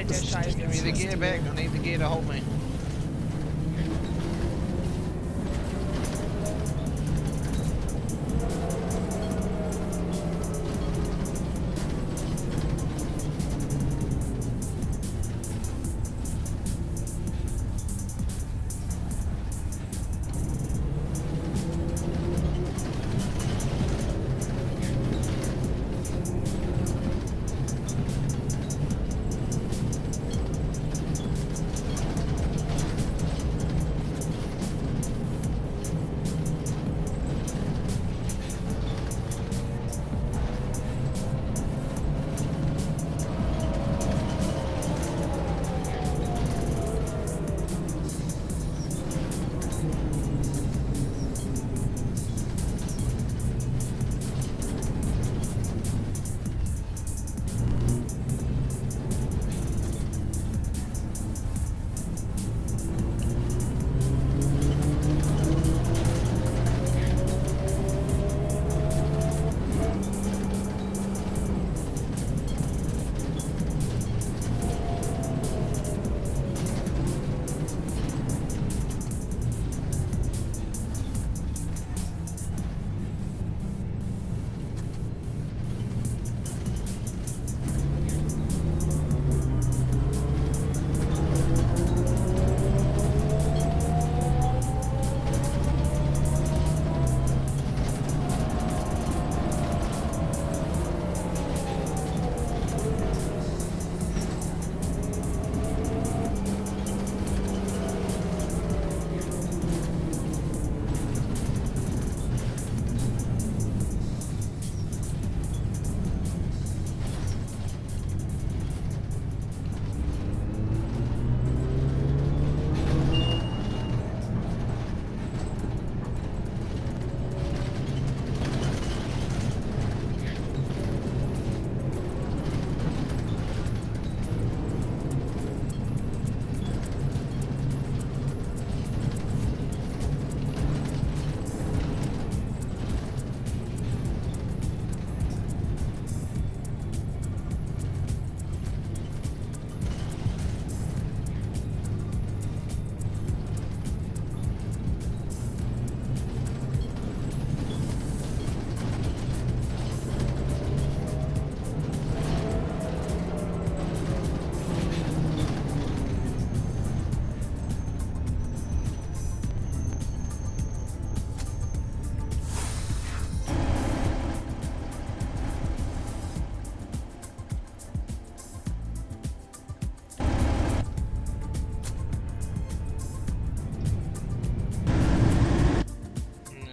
der Scheiße. Give me the gear back. I need the gear to hold me.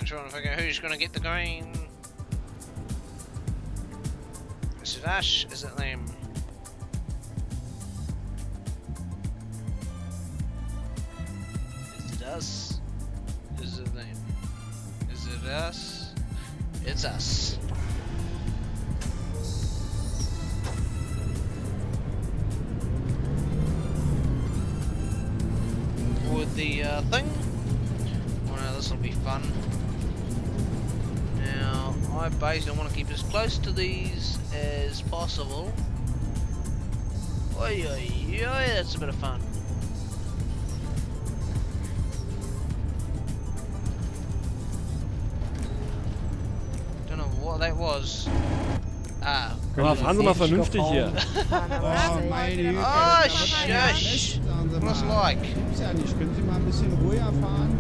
Trying to figure out who's going to get the green. Is it Ash? Is it them? Is it us? Is it them? Is it us? It's us. With the thing. Oh no, this will be fun. Now, I basically want to keep as close to these as possible. Oi, oi, oi, that's a bit of fun. Don't know what that was. Ah. Aber fahren Sie mal vernünftig hier. Oh, meine Güte. Oh, das ist shush. sagen Sie What's mal. like? Gibt's ja nicht. Können Sie mal ein bisschen ruhiger fahren?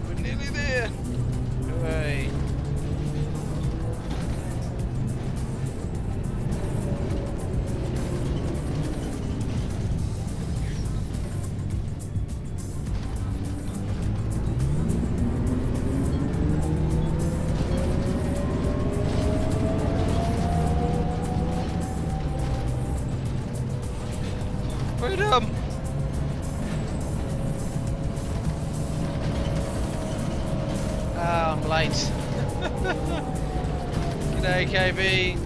We're nearly there. Hooray. Freedom! Ah, I'm late. G'day, KB.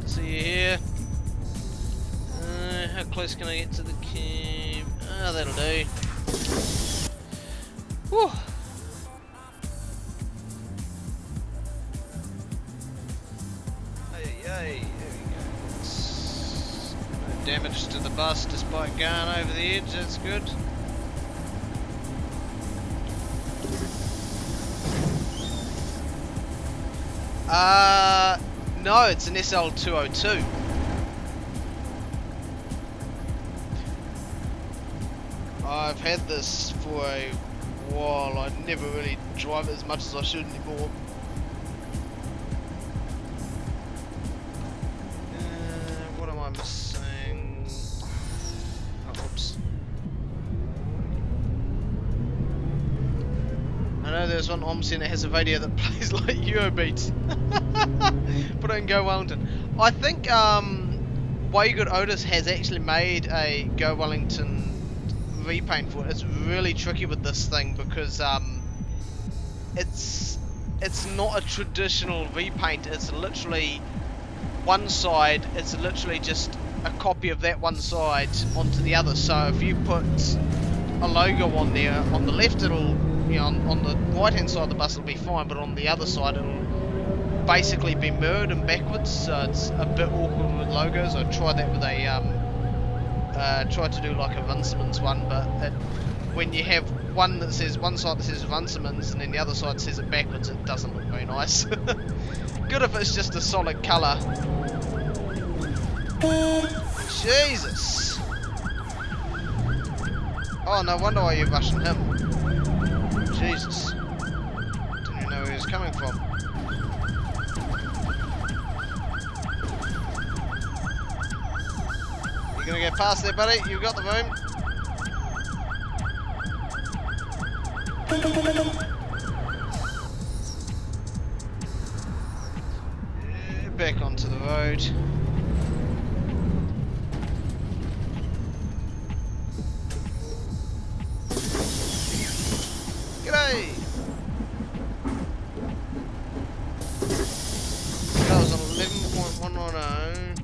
See you here. How close can I get to the camp? Ah, that'll do. Whew. Hey, there we go. No damage to the bus despite going over the edge, that's good. No, it's an SL202. I've had this for a while. I never really drive it as much as I should anymore. What am I missing? Oh, oops. I know there's one OMSI that has a radio that plays like Eurobeats. Put it in Go Wellington. I think Way Good Otis has actually made a Go Wellington repaint for it. It's really tricky with this thing because it's not a traditional repaint. It's literally one side. It's literally just a copy of that one side onto the other. So if you put a logo on there, on the left it'll, you know, on the right hand side of the bus it'll be fine, but on the other side it'll basically be mirrored and backwards, so it's a bit awkward with logos. I tried that with a tried to do like a Runciman's one, but when you have one that says one side that says Runciman's and then the other side says it backwards, it doesn't look very nice. Good if it's just a solid colour. Jesus! Oh, no wonder why you're rushing him. Jesus. Didn't even know where he was coming from. You gonna get past there, buddy? You've got the room. Yeah, back onto the road. G'day! That was on 11.110.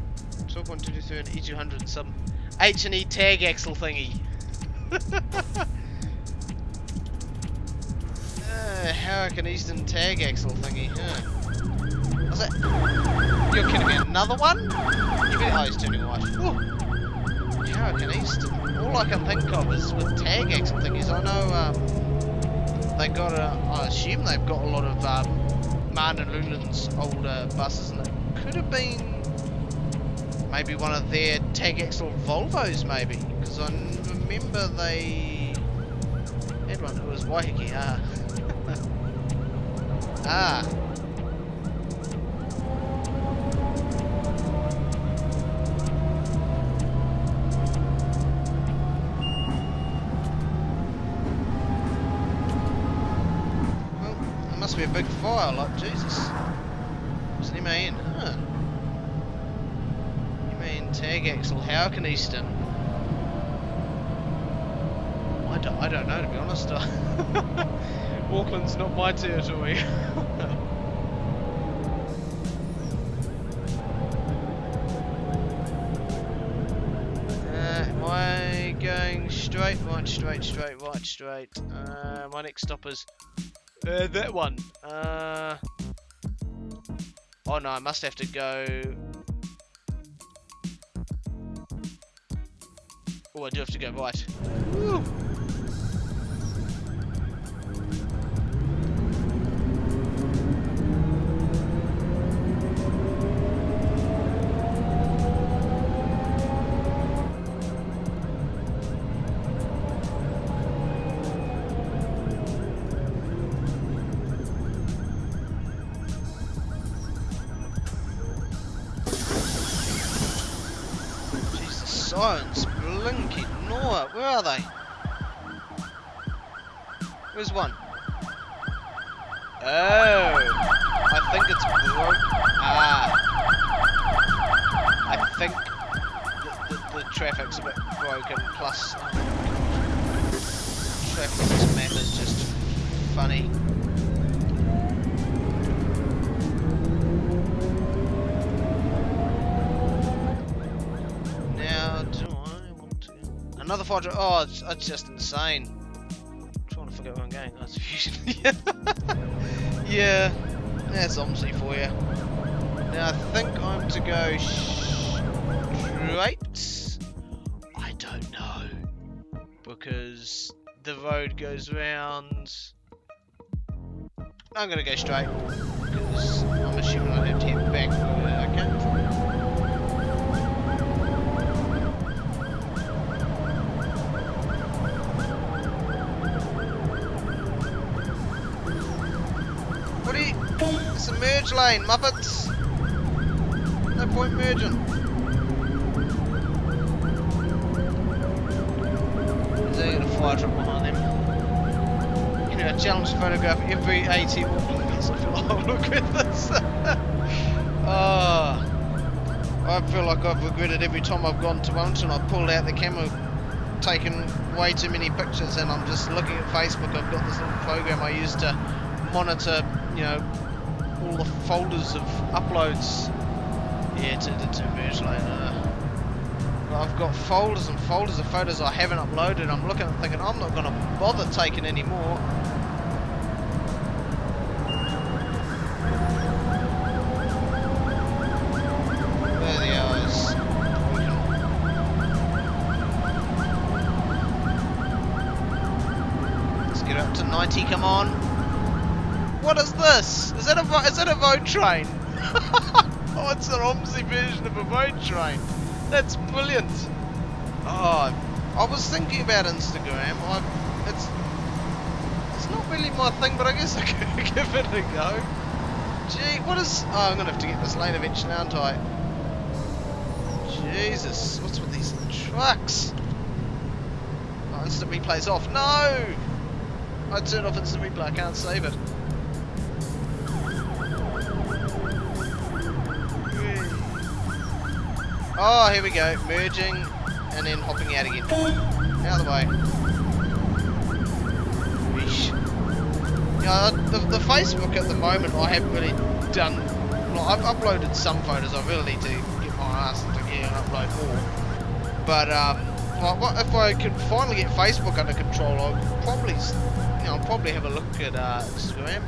12.223 and E200 some H&E tag axle thingy. Hurricane Eastern tag axle thingy, huh? What's that? You're kidding me, another one? You better, oh, he's turning white. Hurricane Eastern. All I can think of is with tag axle thingies. I know they got I assume they've got a lot of Martin and Lulin's older buses, and it could have been maybe one of their tag axle Volvos, maybe, because I remember they had one. It was Waiheke. Ah. Well, there must be a big fire, like Jesus. It's an MAN, huh? MAN tag axle, Hurricane Eastern. I don't know, to be honest. Auckland's not my territory. Am I going straight? Right, straight. My next stop is that one. Oh no, I must have to go. Oh, I do have to go right. Woo. Sirens, blinky Nora, where are they? Where's one? Oh, I think it's broke. Ah, I think the traffic's a bit broken, plus traffic on this map is just funny. Now, do I want to... Another fire truck? Oh, it's just insane. I'm trying to figure out where I'm going. Oh, it's Fusion. Yeah, that's OMSI for you. Now, I think I'm to go straight. I don't know. Because the road goes round. I'm gonna go straight. Because I'm assuming I have to head back where I came from. What are you? It's a merge lane, Muppets! No point merging. They got a fire truck behind them. You know, challenge to photograph every AT walking pace. I feel like, oh, look at this! Oh, I feel like I've regretted every time I've gone to Wellington. I've pulled out the camera, taken way too many pictures, and I'm just looking at Facebook. I've got this little program I use to monitor, you know, all the folders of uploads. Yeah, to merge lane. I've got folders and folders of photos I haven't uploaded. I'm looking and thinking I'm not going to bother taking any more. There the arrows. Let's get up to 90. Come on. What is this? Is that a road train? Oh, it's an OMSI version of a road train. That's brilliant. Oh, I was thinking about Instagram. It's not really my thing, but I guess I could give it a go. Gee, what is... Oh, I'm going to have to get this lane eventually, aren't I? Jesus, what's with these trucks? Oh, instant replay's off. No! I turned off instant replay, I can't save it. Oh, here we go, merging and then hopping out again. Out of the way. Weesh. Yeah, the Facebook at the moment I haven't really done. Well, I've uploaded some photos. I really need to get my ass into gear and upload more. But well, if I could finally get Facebook under control, I'll probably have a look at Instagram.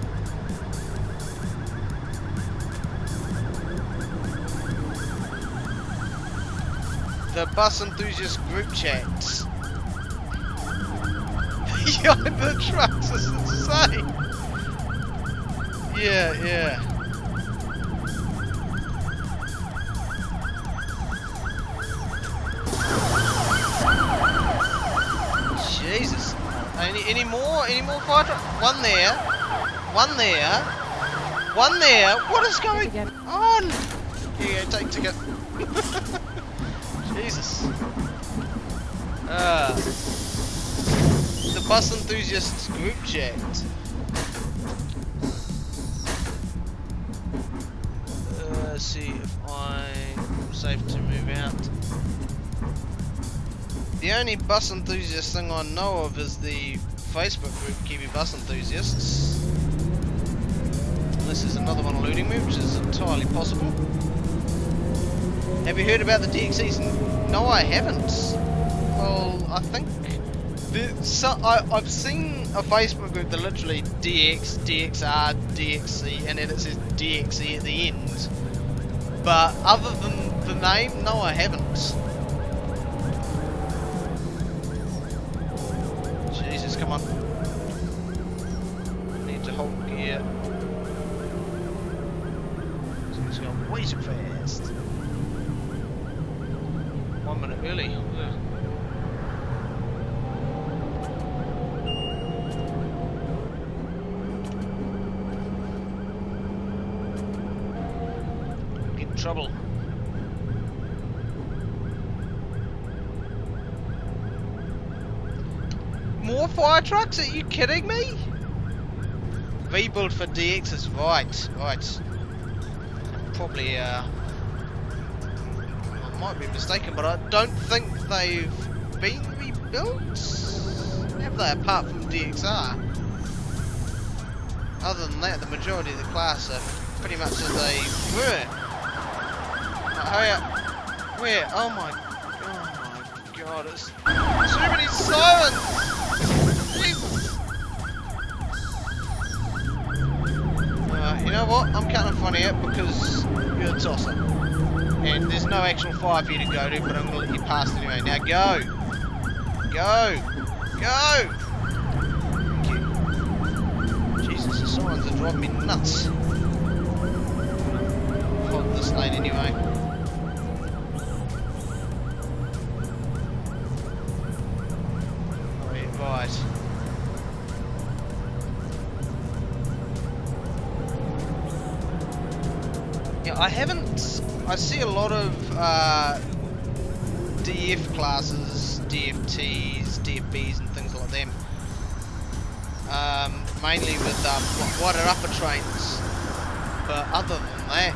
The bus enthusiast group chats. Yeah, the trucks is insane. Yeah. Jesus. Any more fire trucks? One there. What is going on? Here you go, take ticket. Jesus. The bus enthusiasts group chat. Let's see if I'm safe to move out. The only bus enthusiast thing I know of is the Facebook group Kiwi Bus Enthusiasts. Unless there's another one eluding me, which is entirely possible. Have you heard about the DXEs? No, I haven't. Well, I think I've seen a Facebook group that literally DX, DXR, DXC, and then it says DXE at the end. But other than the name, no, I haven't. Jesus, come on. I need to hold gear. It's going way too fast. 1 minute early. Ugh. Get in trouble. More fire trucks? Are you kidding me? Rebuild for DX is right. Probably might be mistaken, but I don't think they've been rebuilt, have they, apart from DXR? Other than that, the majority of the class are pretty much as they were. Hurry up. Where? Oh my god, it's too many sirens! Jesus! You know what? I'm cutting a funny out because you're a tosser. And there's no actual fire for you to go to, but I'm going to let you pass anyway. Now go! Go! Go! Thank you. Jesus, the sirens are driving me nuts. Hold this lane anyway. Right. Yeah, I see a lot of DF classes, DFTs, DFBs and things like them. Mainly with wider upper trains. But other than that,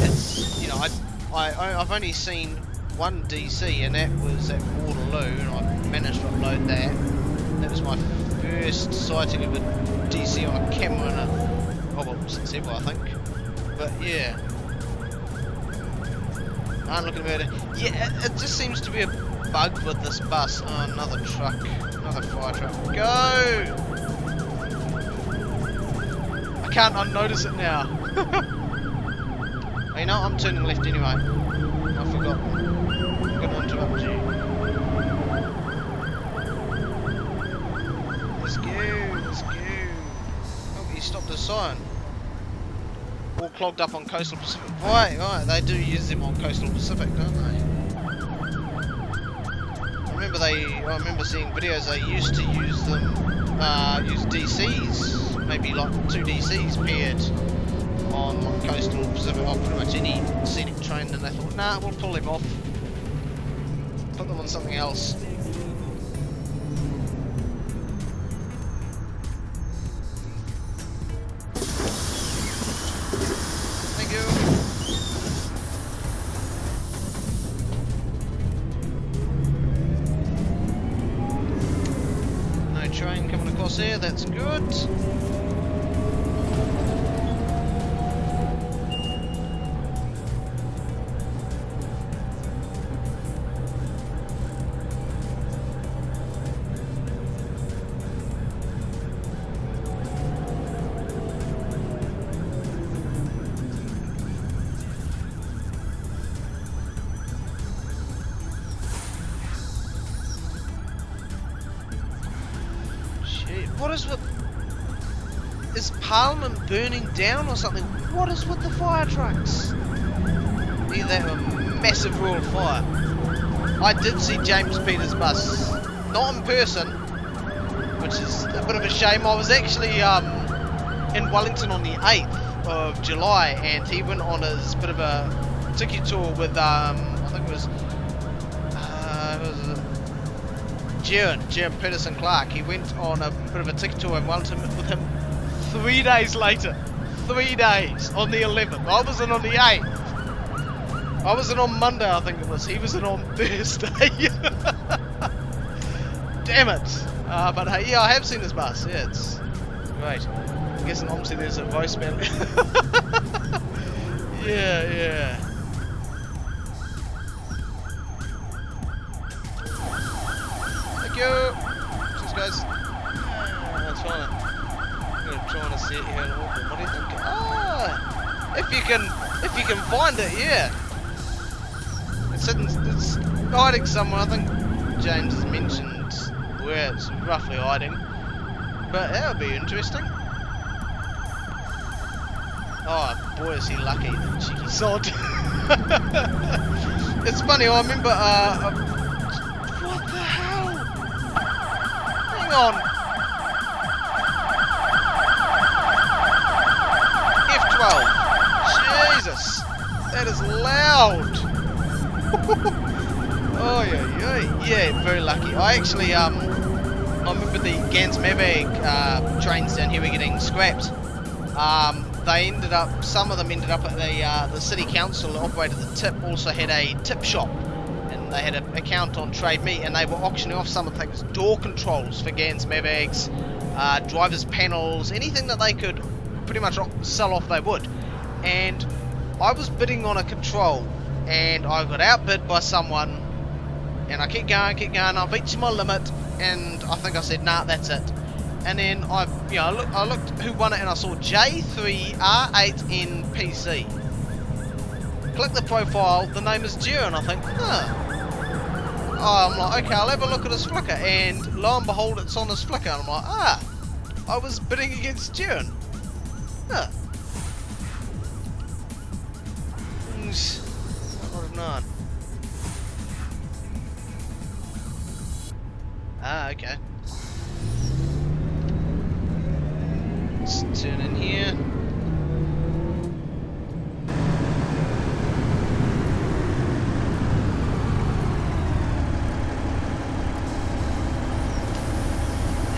it's, you know, I've only seen one DC, and that was at Waterloo, and I managed to upload that. That was my first sighting of a DC on a camera, and well, since ever, I think. But yeah, I'm looking at it. Yeah, it just seems to be a bug with this bus. Oh, another truck, another fire truck. Go! I can't unnotice it now. You know, I'm turning left anyway. I forgot. I'm gonna interrupt you. Let's go, let's go. Oh, he stopped a sign. All clogged up on Coastal Pacific. Right, they do use them on Coastal Pacific, don't they? I remember seeing videos they used to use them, use DCs, maybe like 2 DCs paired on Coastal Pacific, or pretty much any scenic train, and they thought, nah, we'll pull them off. Put them on something else. Thank you. No train coming across here, that's good. What is with... Is Parliament burning down or something? What is with the fire trucks? Either they were massive rural fire. I did see James Peters' bus. Not in person, which is a bit of a shame. I was actually in Wellington on the 8th of July, and he went on his bit of a tiki tour with, I think it was Jim Peterson Clark. He went on a bit of a ticket tour in Wellington with him 3 days later. 3 days on the 11th. I wasn't on the 8th. I wasn't on Monday, I think it was. He wasn't on Thursday. Damn it. But yeah, I have seen this bus. Yeah, it's great. I guess in OMSI there's a voicemail. Yeah. Thank you. Cheers, guys. I'm trying to see it here and walk. What do you think? Ah, if you can find it, yeah. It's hiding somewhere. I think James has mentioned where it's roughly hiding, but that would be interesting. Oh boy, is he lucky, the cheeky sod. It's funny. I remember. What the hell? Hang on. F12. Jesus, that is loud. Oh yeah, very lucky. I actually I remember the Gans Mavag trains down here were getting scrapped. they ended up, some of them ended up at the city council that operated the tip, also had a tip shop, and they had an account on Trade Me, and they were auctioning off some of the things, door controls for Gans Mavics, drivers panels, anything that they could pretty much sell off they would. And I was bidding on a control, and I got outbid by someone, and I kept going, I reached my limit, and I think I said, nah, that's it. And then I looked who won it, and I saw J3R8NPC. Click the profile, the name is Dur, and I think, huh. Oh, I'm like, okay, I'll have a look at his flicker, and lo and behold, it's on his flicker, and I'm like, I was bidding against Dur. Huh. I would have known. Okay. Let's turn in here.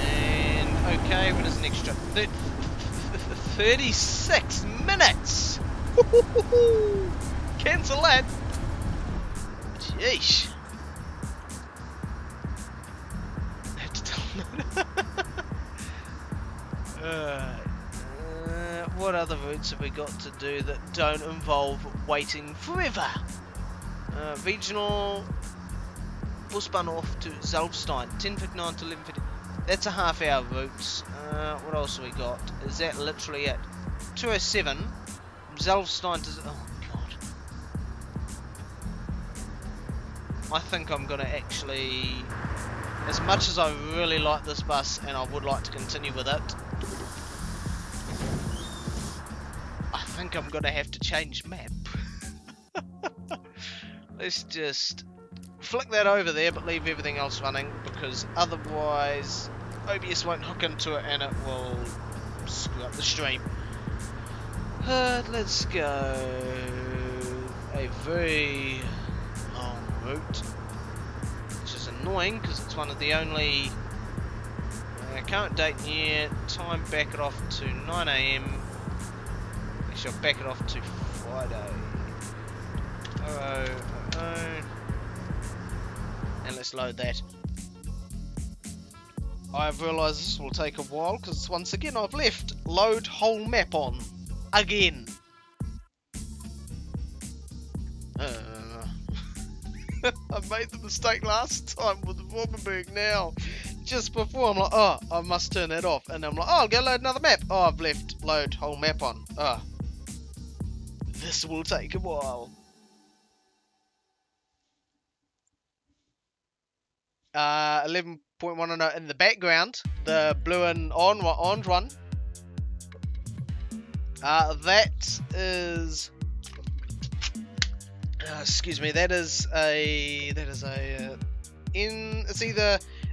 And okay, when is the next trip? 36 minutes! Cancel that! Jeesh. I have to tell what other routes have we got to do that don't involve waiting forever? Regional Busbahn off to Zelfstein, 10:59 to 11:50. That's a half-hour route. What else have we got? Is that literally it? 207 from Zelfstein to... Oh god. I think I'm gonna actually... As much as I really like this bus and I would like to continue with it, I think I'm gonna have to change map. Let's just flick that over there but leave everything else running, because otherwise OBS won't hook into it and it will screw up the stream. Let's go a very long route, which is annoying because it's one of the only current date and year, time back it off to 9 AM. Actually I'll back it off to Friday. And let's load that. I've realised this will take a while because once again I've left load whole map on. Again. I made the mistake last time with the Roemerberg now. Just before I'm like, oh, I must turn that off. And I'm like, oh, I'll go load another map. Oh, I've left load whole map on. Oh. This will take a while. 11.1 in the background, the blue and orange one. That is, excuse me.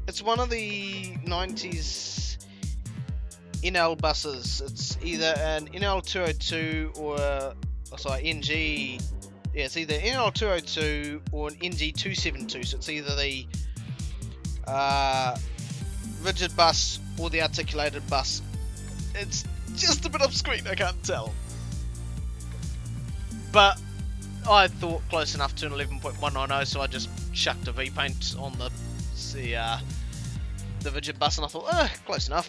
It's one of the 90s NL buses. It's either an NL202 or NG. Yeah, it's either NL202 or an NG272. So it's either the rigid bus or the articulated bus. It's just a bit off screen, I can't tell. But I thought close enough to an 11.190, so I just chucked a V-paint on the rigid bus, and I thought, close enough.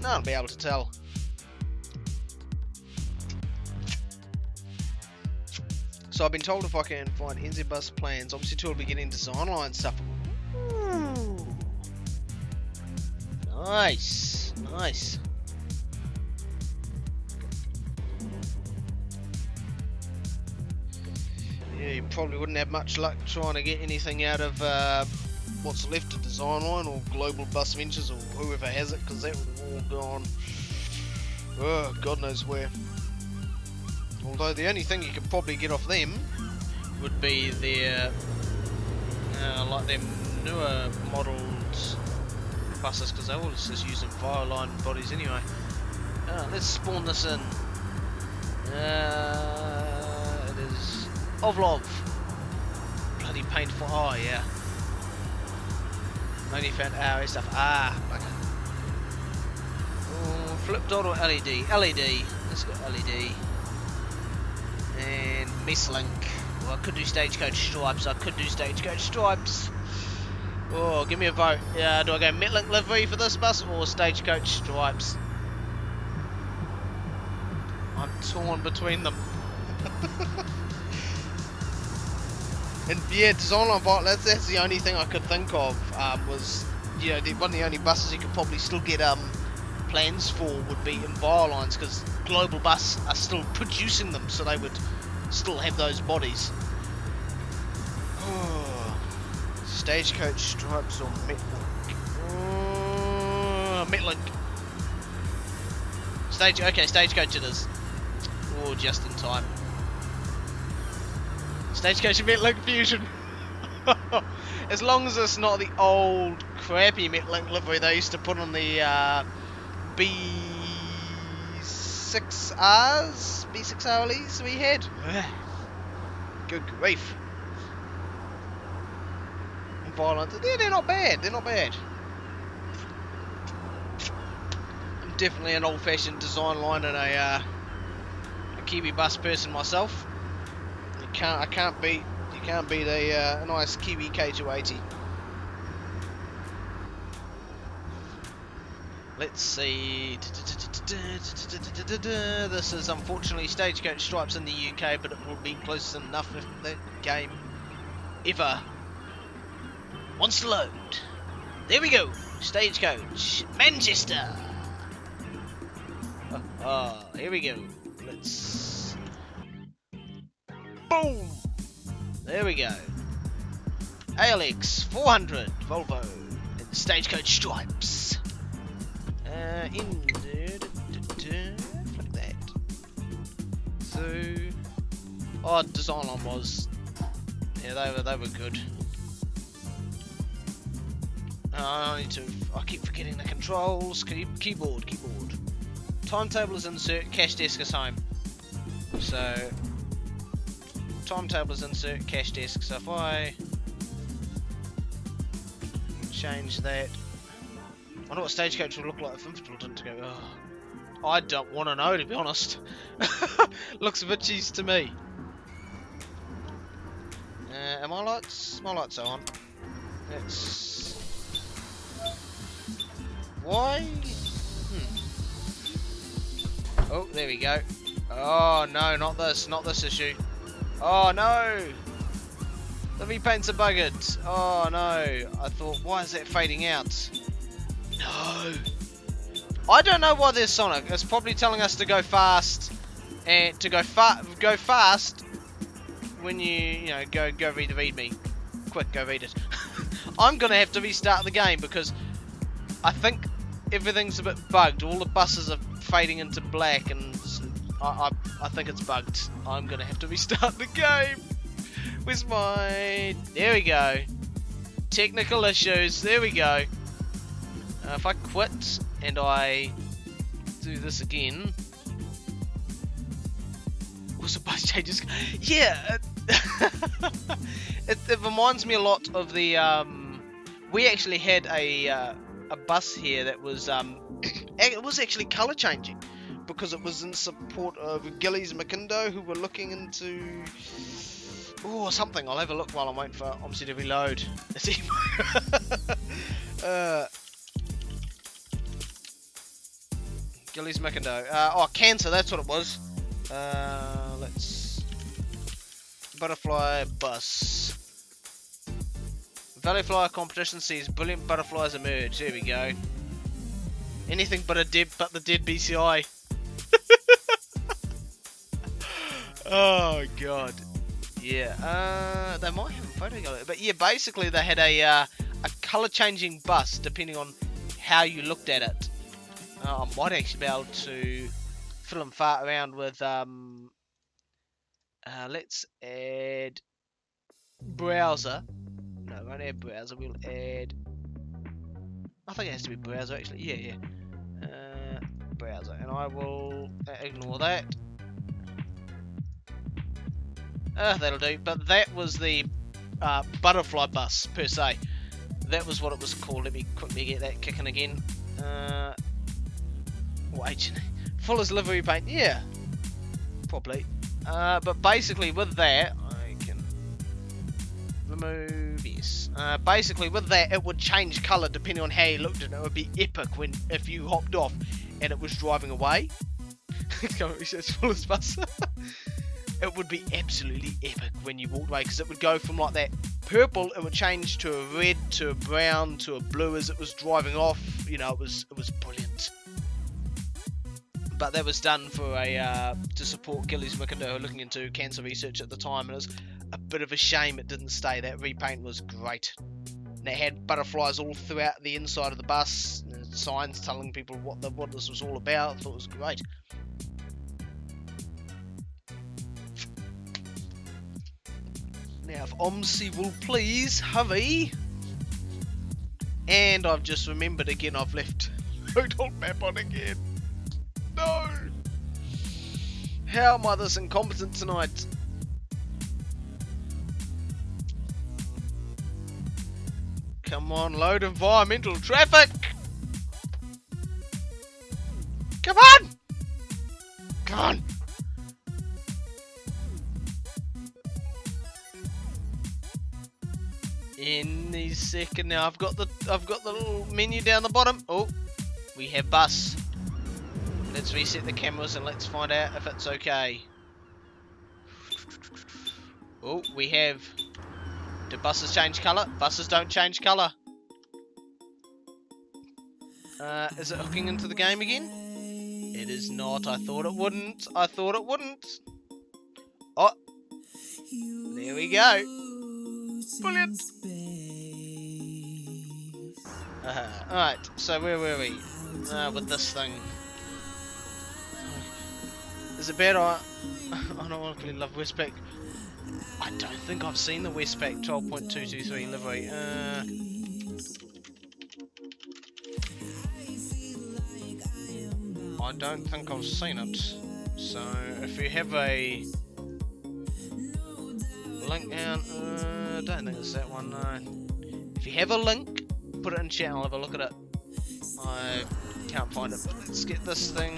No, I'll be able to tell. So I've been told if I can find NZ bus plans, obviously too will be getting design line stuff. Ooh. Nice, nice. Yeah, you probably wouldn't have much luck trying to get anything out of what's left of design line or Global Bus Ventures or whoever has it, because that would have all gone, oh, God knows where. Although the only thing you could probably get off them would be their, like them newer modelled buses, because they're all just using Vireline bodies anyway. Let's spawn this in. It is Ovlov. Bloody painful. Oh yeah. Only found RA stuff. Ah, bugger. Oh, Flip dot or LED? LED. Let's go LED. And Misslink. Well, I could do Stagecoach Stripes. Oh, give me a vote. Yeah, do I go Metlink livery for this bus or Stagecoach Stripes? I'm torn between them. And yeah, design line vinyl, that's the only thing I could think of, was, you know, one of the only buses you could probably still get plans for would be in Violines, because Global Bus are still producing them, so they would still have those bodies. Oh, Stagecoach Stripes or Metlink? Metlink. Okay, Stagecoach it is. Oh, just in time. Stagecoach and Metlink fusion. As long as it's not the old crappy Metlink livery they used to put on the B6Rs we had. Good grief. And Violent. Yeah, they're not bad. I'm definitely an old-fashioned design line and a Kiwi bus person myself. You can't beat a nice Kiwi K280. Let's see. This is unfortunately Stagecoach Stripes in the UK, but it will be close enough if the game ever wants to load. There we go. Stagecoach Manchester. Here we go. Let's. Boom. There we go. ALX 400 Volvo in Stagecoach Stripes. Like that. So, design line was, yeah, they were good. I keep forgetting the controls. Keyboard. Timetable is insert. Cash desk is home. So, timetable is insert. Cash desk. So if I change that. I wonder what Stagecoach will look like if Infantry didn't go. Oh, I don't want to know, to be honest. Looks a bit cheese to me. Are my lights? My lights are on. Let's. Why? Oh, there we go. Oh no, not this issue. Oh no! The repaints are buggered. Oh no! I thought, why is that fading out? No. I don't know why there's Sonic. It's probably telling us to go fast, and to go fast when you know go read the README. Quick, go read it. I'm gonna have to restart the game because I think everything's a bit bugged. All the buses are fading into black, and I think it's bugged. I'm gonna have to restart the game. Where's my? There we go. Technical issues. There we go. If I quit and I do this again, what's the bus changes? Yeah, it reminds me a lot of the. We actually had a bus here that was it was actually colour changing because it was in support of Gillies McIndo, who were looking into something. I'll have a look while I'm waiting for OMSI to reload. Gillies McIndo. Cancer, that's what it was. Let's. Butterfly bus. Valley Flyer competition sees brilliant butterflies emerge. There we go. Anything but the dead BCI. Oh god. Yeah. They might have a photo of it, but yeah, basically they had a colour changing bus depending on how you looked at it. I might actually be able to fill and fart around with let's add browser. No, we won't add browser, we'll add, I think it has to be browser actually, yeah. Browser, and I will ignore that. That'll do, but that was the butterfly bus per se. That was what it was called. Let me quickly get that kicking again. Or H&E. Fuller's livery paint, yeah. Probably. But basically with that, I can remove, yes. Basically with that, it would change colour depending on how you looked at it. It would be epic if you hopped off and it was driving away. It's Fuller's bus. It would be absolutely epic when you walked away, because it would go from like that purple, it would change to a red, to a brown, to a blue as it was driving off. You know, it was brilliant. But that was done for to support Gillies McIntyre, who were looking into cancer research at the time, and it was a bit of a shame it didn't stay. That repaint was great. And it had butterflies all throughout the inside of the bus, and signs telling people what this was all about. I thought it was great. Now, if OMSI will please hurry. And I've just remembered again, I've left Load map on again. No! How am I this incompetent tonight? Come on, load environmental traffic! Come on! Come on! Any second now. I've got the little menu down the bottom. Oh, we have bus. Let's reset the cameras and let's find out if it's okay. Oh, we have. Do buses change colour? Buses don't change colour. Is it hooking into the game again? It is not. I thought it wouldn't. I thought it wouldn't. Oh, there we go. Brilliant. Alright, so where were we? With this thing. Is it bad? I don't really love Westpac. I don't think I've seen the Westpac 12.223 livery. I don't think I've seen it. So if you have a link down, I don't think it's that one. No. If you have a link, put it in chat. I'll have a look at it. I can't find it. But let's get this thing.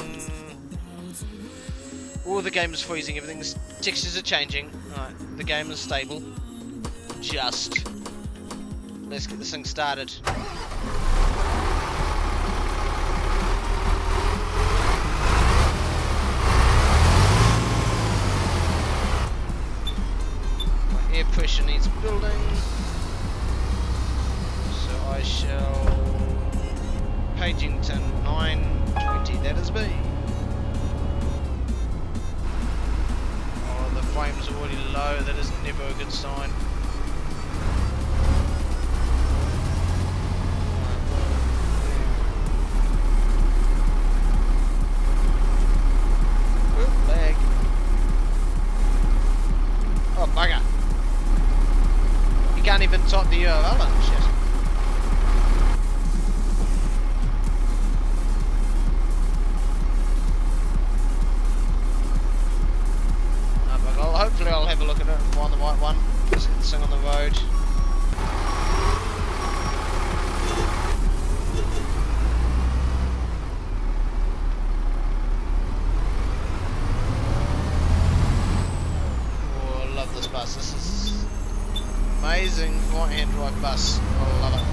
Oh, the game is freezing. Everything's textures are changing. Alright, the game is stable. Just let's get this thing started. Air pressure needs building, so I shall Pagington 920, that is B. Oh, the frame's already low, that is never a good sign. Oop, lag. Oh, bugger. Can't even type the URL and shit. But hopefully I'll have a look at it and find the right one. Let's get this thing on the road. Oh, I love this bus. This is amazing right-hand drive bus. I love it.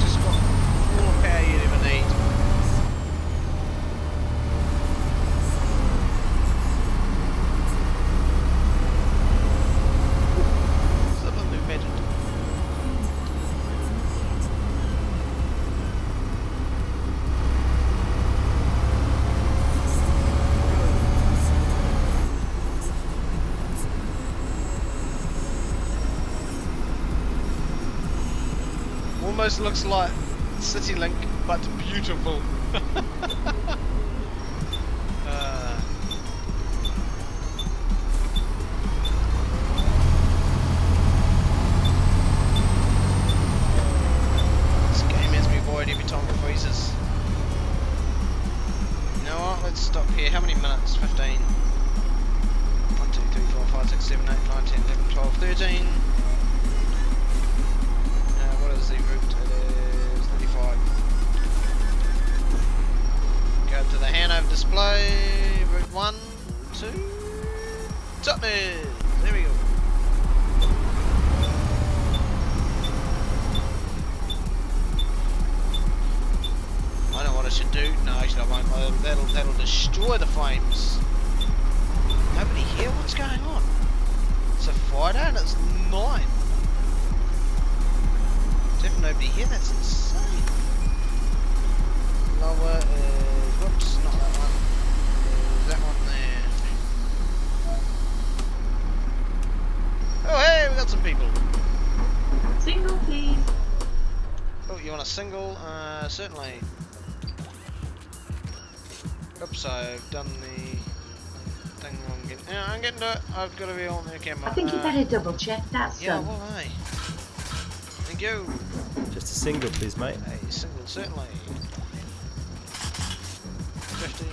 Just got all the power you'd ever need. Almost looks like CityLink, but beautiful. 13. What is the route? It is 35. Go to the Hanover display. Route 1, 2. Totnes. There we go. I know what I should do. No, actually I won't. That'll destroy the frames. Nobody here? What's going on? It's a Friday and it's 9. There's nobody here? That's insane. Lower is... whoops, not that one. There's that one there. Oh hey, we got some people. Single, please. Oh, you want a single? Certainly. Oops, I've done the thing wrong again. Yeah, I'm getting to it. I've got to be on the camera. I think you better double check that, son. Yeah, well, hey. Thank you. Just a single, please, mate. Hey, single, certainly. 15.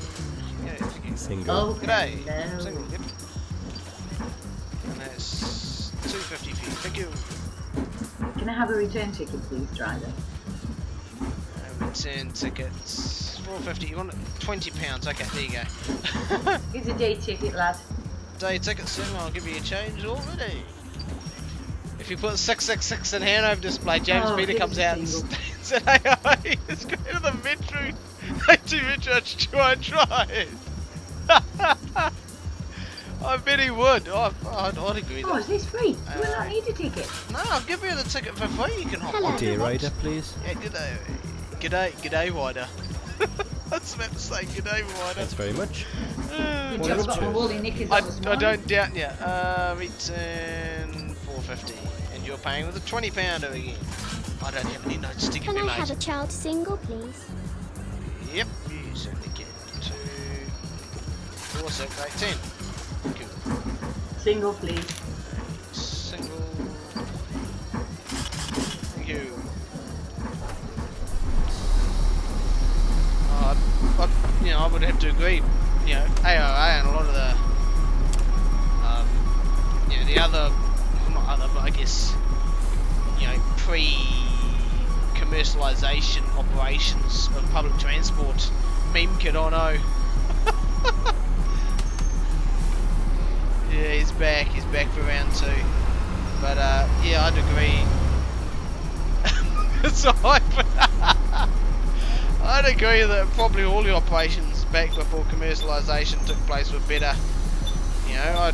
Yeah, thank you. Single. Oh, G'day. hello. Single, yep. And that's 250 for you. Thank you. Can I have a return ticket, please, driver? Return tickets. 450. You want £20? Okay, there you go. Here's a day ticket, lad. Day ticket, certainly. I'll give you a change already. If you put 666 in Hanover display, James Peter here's comes a out and single. states that AI is going to the Metro. A2 Metro I tried. I bet he would. I'd agree Oh, that. is this free? You will not need a ticket. No, I'll give you the ticket for free. You can hop on. Day rider, please. Yeah, g'day, Wider. I was about to say g'day, Wider. Thanks very much. Good job, I've got my woolly knickers on this I morning. don't doubt you. Return 450, and you're paying with a £20 again. I don't have any notes to give Can you, I mate. have a child single, please? Yep, you certainly can. 2, 4, 6, 8, 10. Good. Single, please. Single. Thank you. I would have to agree. AOA and a lot of the, the other, well, not other, but I guess, pre-commercialisation operations of public transport. Meme kid, oh no. Yeah, he's back for round 2. But yeah, I'd agree. It's alright. I'd agree that probably all the operations back before commercialisation took place were better. I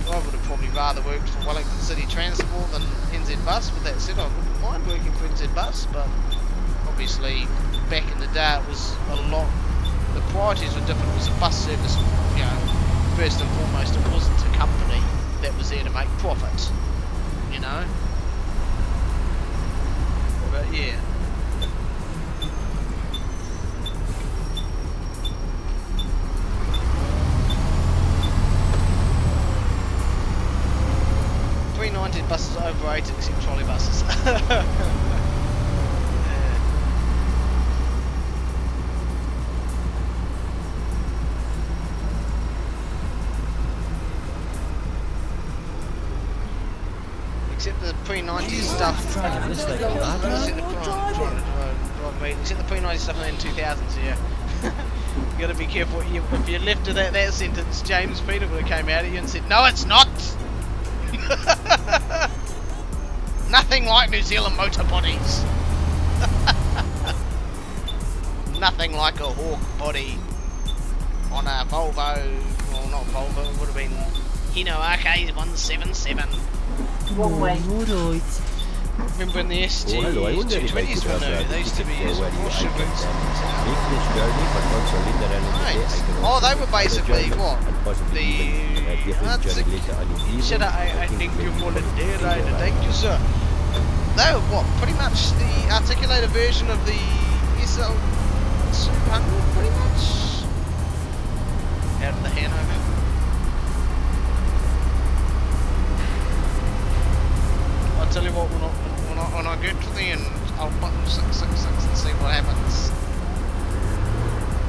would have probably rather worked for Wellington City Transport than NZ Bus. With that said, I wouldn't mind working for NZ Bus, but obviously back in the day it was a lot. The priorities were different. It was a bus service. First and foremost, it wasn't a company that was there to make profit. But yeah. Pre-19 buses are overrated except trolley buses. Except the pre-90s stuff. Except the pre-90s stuff in the 2000s, yeah. You gotta be careful. If you left to that sentence, James Peter would have came out at you and said, "No, it's not." Nothing like New Zealand motor bodies. Nothing like a Hawk body on a Volvo. Well, not Volvo. It would have been Hino RK177. One way. Remember when the SG Oh, hello, I wonder if I 220s could were have new? a They used to be ticket used for for where sugar I boots. can make this journey, but once you're in there and in the day, I Right. can Oh, also they were do the basically journey what? and possibly even a different That's journey later on in the evening. Shit, I think you want to dare to thank you, sir. They were what? Pretty much the articulated version of the SL 200, pretty much. Out of the Hanover. I'll tell you what, when I get to the end, I'll button 666 and see what happens.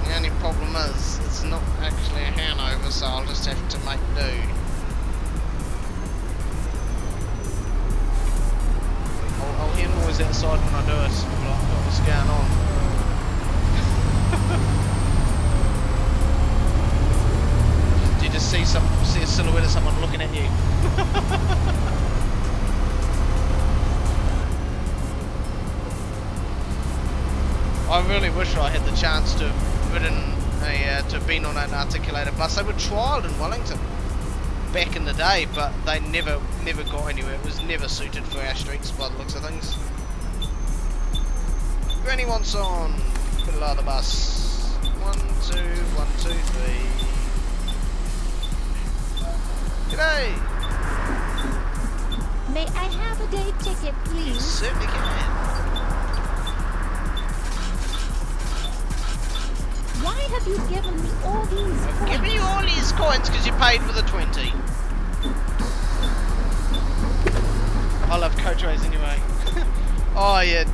The only problem is, it's not actually a Hanover, so I'll just have to make do. side when I do it. I'm like, what's going on? Do you just see a silhouette of someone looking at you? I really wish I had the chance to have ridden to have been on an articulated bus. They were trialled in Wellington back in the day, but they never got anywhere. It was never suited for our streets by the looks of things. Granny wants on. Put a lot of the bus. 1, 2, 1, 2, 3. G'day! May I have a day ticket, You please? certainly can. Why have you given me all these I've points? given you all these coins because you paid for the 20. I love coachways anyway. Oh yeah,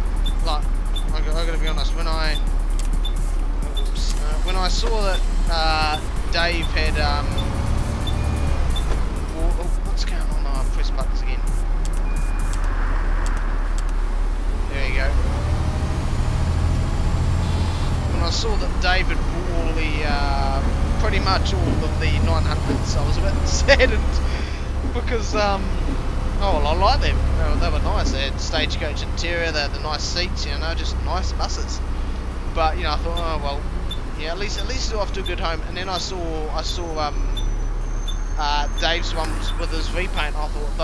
like I gotta be honest. When I saw that Dave had what's going on? Oh, I've pressed buttons again. There you go. When I saw that David bought all the pretty much all of the 900s, I was a bit saddened because oh well, I like them. They were nice. They had stagecoach interior. They had the nice seats. You know, just nice buses. But you know, I thought, oh well, yeah, at least it'll off to a good home. And then I saw Dave's ones with his repaint. I thought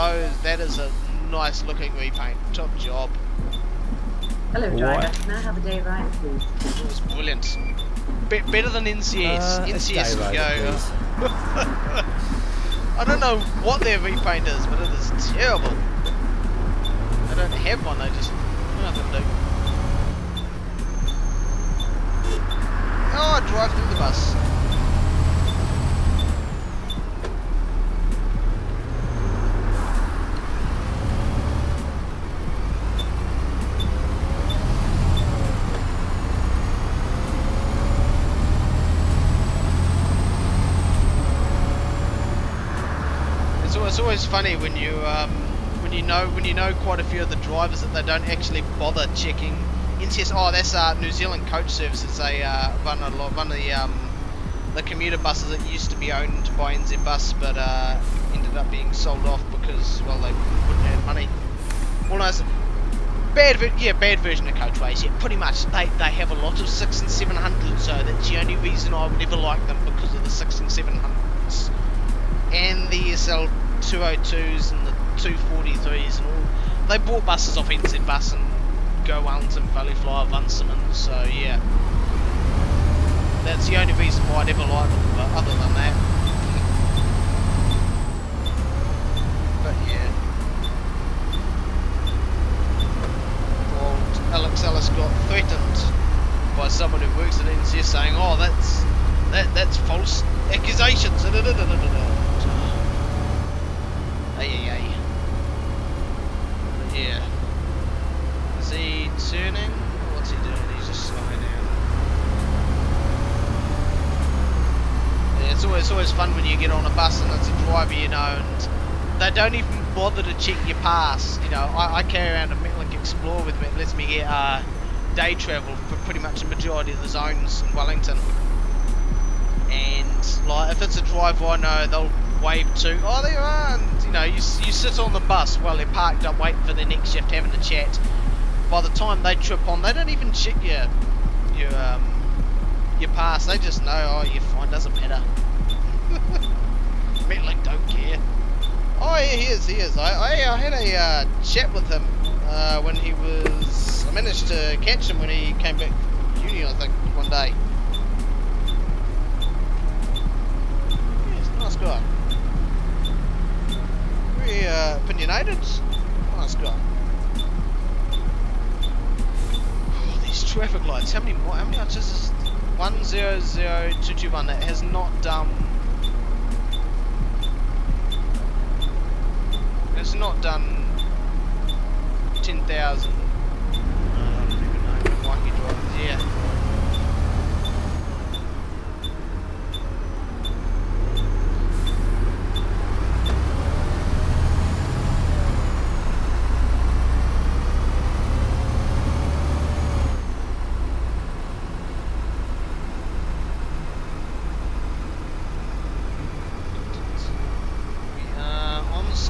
that is a nice looking repaint. Top job. Hello, driver. Can I have a day ride, please? It was brilliant. Better than NCS. NCS would go. I don't know what their repaint is, but it is terrible. They don't have one. They just nothing to do. Oh, I drive through the bus. It's always funny when you know quite a few of the drivers that they don't actually bother checking. NCS, oh, that's New Zealand Coach Services. They run of the commuter buses that used to be owned by NZ Bus, but ended up being sold off because well they wouldn't have money. Well, no, it's bad version of Coachways. Yeah, pretty much. They have a lot of 6 and 700s, so that's the only reason I would ever like them because of the 6 and 700s. And the ESL 202s and the 243s and all. They bought buses off NZ Bus and Go Wellington, Valley Flyer, Van Simmons, so yeah. That's the only reason why I'd ever like them, but other than that. But yeah. Old Alex Ellis got threatened by someone who works at NCS saying, oh, that's false accusations. Ay. But yeah. Is he turning? What's he doing? He's just slowing down. Yeah, it's always fun when you get on a bus and it's a driver, you know, and they don't even bother to check your pass. You know, I carry around a Metlink Explorer with me. It lets me get day travel for pretty much the majority of the zones in Wellington. And like, if it's a driver I know, they'll wave to, oh there you are, and you know, you sit on the bus while they're parked up waiting for their next shift, having a chat. By the time they trip on, they don't even check your pass. They just know, oh, you're fine, doesn't matter. Metlink don't care. Oh yeah, he is. I had a chat with him when he was. I managed to catch him when he came back from uni, I think, one day. Yeah, he's a nice guy. Very opinionated. Nice guy. Oh, these traffic lights. How many lights is this? 100221. That has not done. It's not done 10,000. I don't even know. Mikey drivers. Yeah.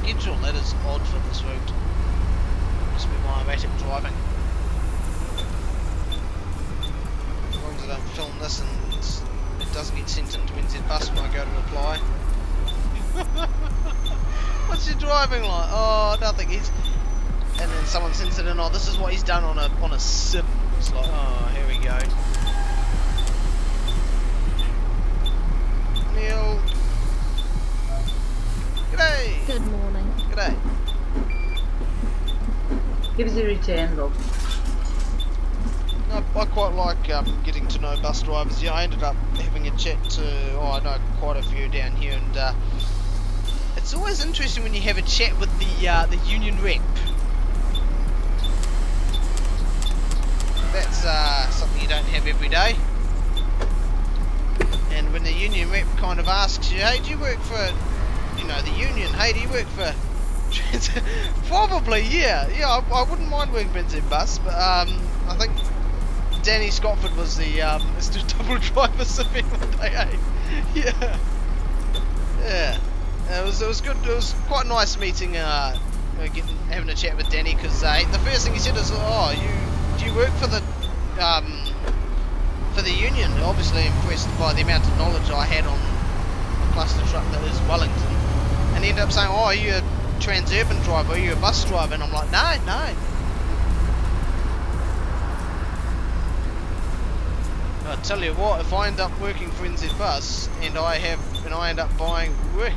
schedule. That is odd for this route. Must be my erratic driving. As long as I don't film this and it doesn't get sent into NZ Bus when I go to reply. What's your driving like? Oh, nothing. And then someone sends it in. Oh, this is what he's done on a sim. It's like, oh, here we go. Neil. G'day. Good morning. G'day. Give us a return, Bob. No, I quite like getting to know bus drivers. Yeah, I ended up having a chat to, I know quite a few down here, and it's always interesting when you have a chat with the union rep. That's something you don't have every day. And when the union rep kind of asks you, hey, do you work for, the union? Hey, do you work for Probably, yeah. I wouldn't mind working for NZ Bus, but I think Danny Scotford was the Mr. Double Driver Civic one day, eh? Yeah. It was good. It was quite nice meeting, having a chat with Danny, because the first thing he said is, "Oh, do you work for the union?" Obviously impressed by the amount of knowledge I had on a cluster truck that is Wellington, and he ended up saying, "Oh, are you a Transurban driver? Are you a bus driver?" And I'm like, "No." I tell you what, if I end up working for NZ Bus and I end up buying, I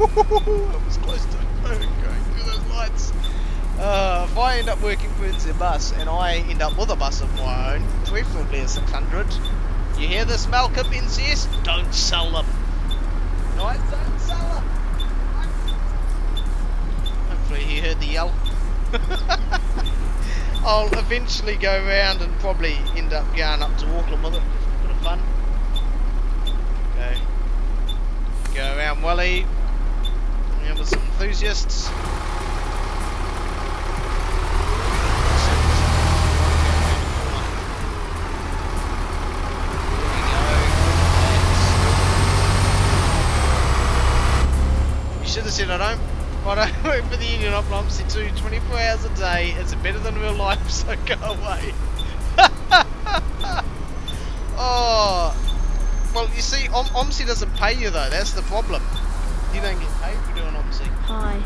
was close to going through those lights. If I end up working for NZ Bus and I end up with a bus of my own, preferably a 600, you hear this, Malcolm, NCS? Don't sell them. Right? Don't sell them. Hopefully he heard the yell. I'll eventually go around and probably end up going up to Auckland with it. Bit of fun. Go around Welly with some enthusiasts. You should have said I don't work for the union up OMSI 2 24 hours a day. It's better than real life, so go away. Oh, well, you see, OMSI doesn't pay you though. That's the problem. You don't get paid for doing OMSI. Hi.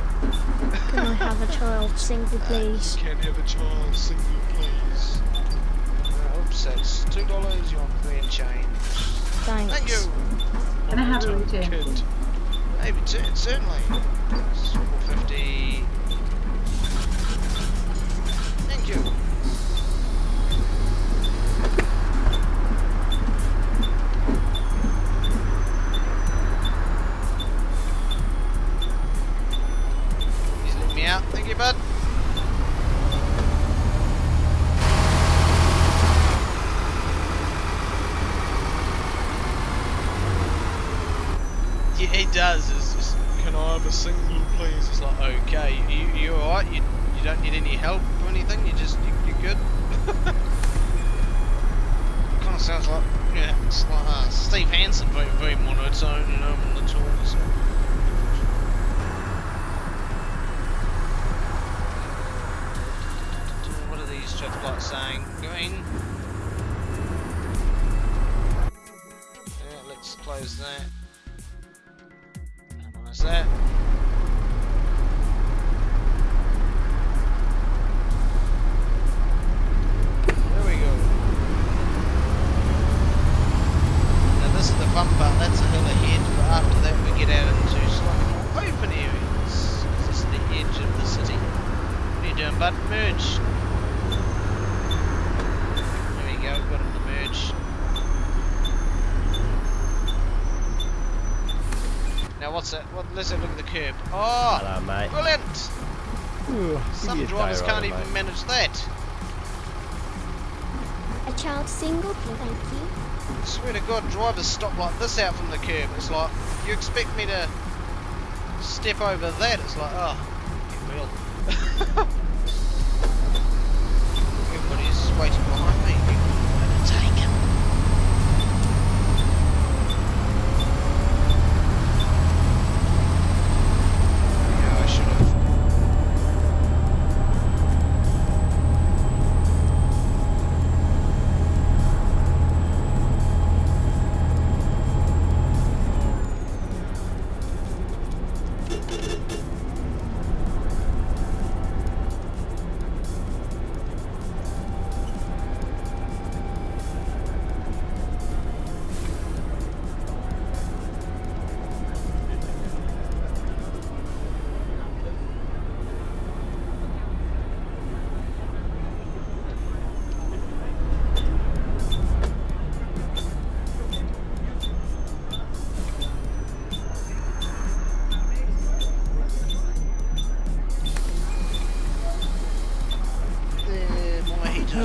Can I have a child single, please? Can have a child single, please. Oops, that's $2. You want 3 and change. Thanks. Thank you. Can I have a return, Kid. please? Maybe certainly. It's $4.50. Thank you. He's let me out. Thank you, bud. Yeah, he does. It's just, can I have a single, please? It's like, okay, you alright? You don't need any help or anything? You're good? Kind of sounds like, it's like Steve Hansen, very, very monotone, on the talk. So. What are these traffic lights saying? Green. Yeah, let's close that. That. There we go. Now this is the fun part, that's a hill ahead, but after that we get out into slightly more open areas. This is the edge of the city. What are you doing, bud? Merge. There we go, got him to merge. Now what's that? Let's have a look at the curb. Oh, Hello, mate. brilliant! Ooh, Some drivers can't even manage that. A child single, please. Thank you. I swear to God, drivers stop like this out from the curb. It's like, you expect me to step over that? It's like, oh, get real. Everybody's waiting behind me. Overtake him.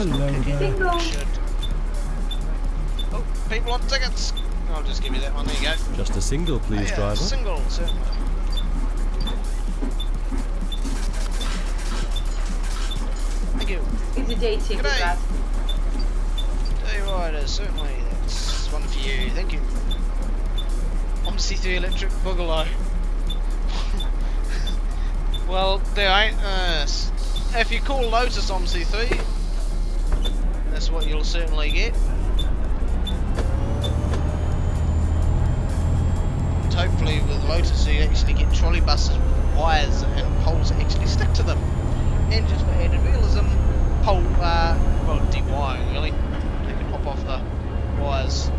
Hello there. Single. Should. Oh, people on tickets. I'll just give you that one. There you go. Just a single, please, Yeah, driver. single, certainly. Thank you. It's a day ticket, G'day. lad. Day rider, certainly. That's one for you. Thank you. OMSI 3 electric boogaloo. Well, there ain't. If you call Lotus OMSI 3, that's what you'll certainly get. And hopefully with Lotus you actually get trolley buses with wires and poles that actually stick to them. And just for added realism, pole, well, de-wiring really. You can hop off the wires.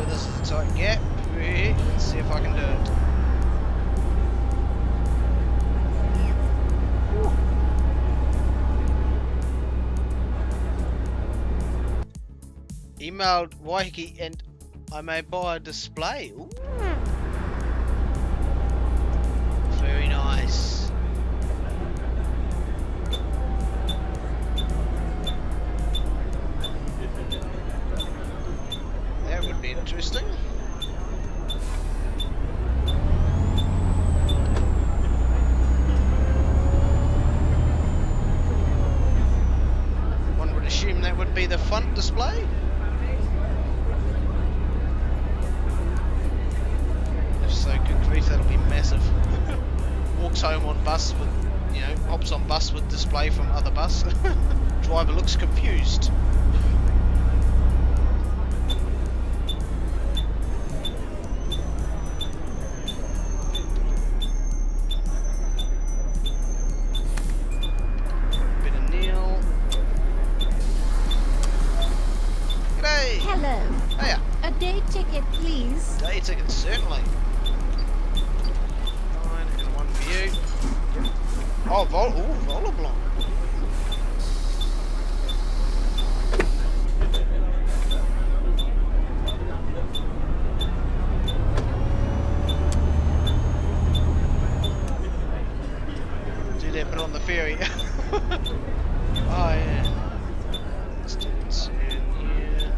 This is a tight gap. Let's see if I can do it. Emailed Waiheke and I may buy a display. Ooh. Very nice. That would be interesting. One would assume that would be the front display. If so, good grief, that'll be massive. Walks home on bus with, you know, hops on bus with display from other bus. Driver looks confused. Bit of Neil. G'day! Hello. Hiya! A day ticket, please. Day tickets, certainly. Fine, and one for you. Oh, Volleyball. Do that, put on the ferry. Oh, yeah. Let's do this in here.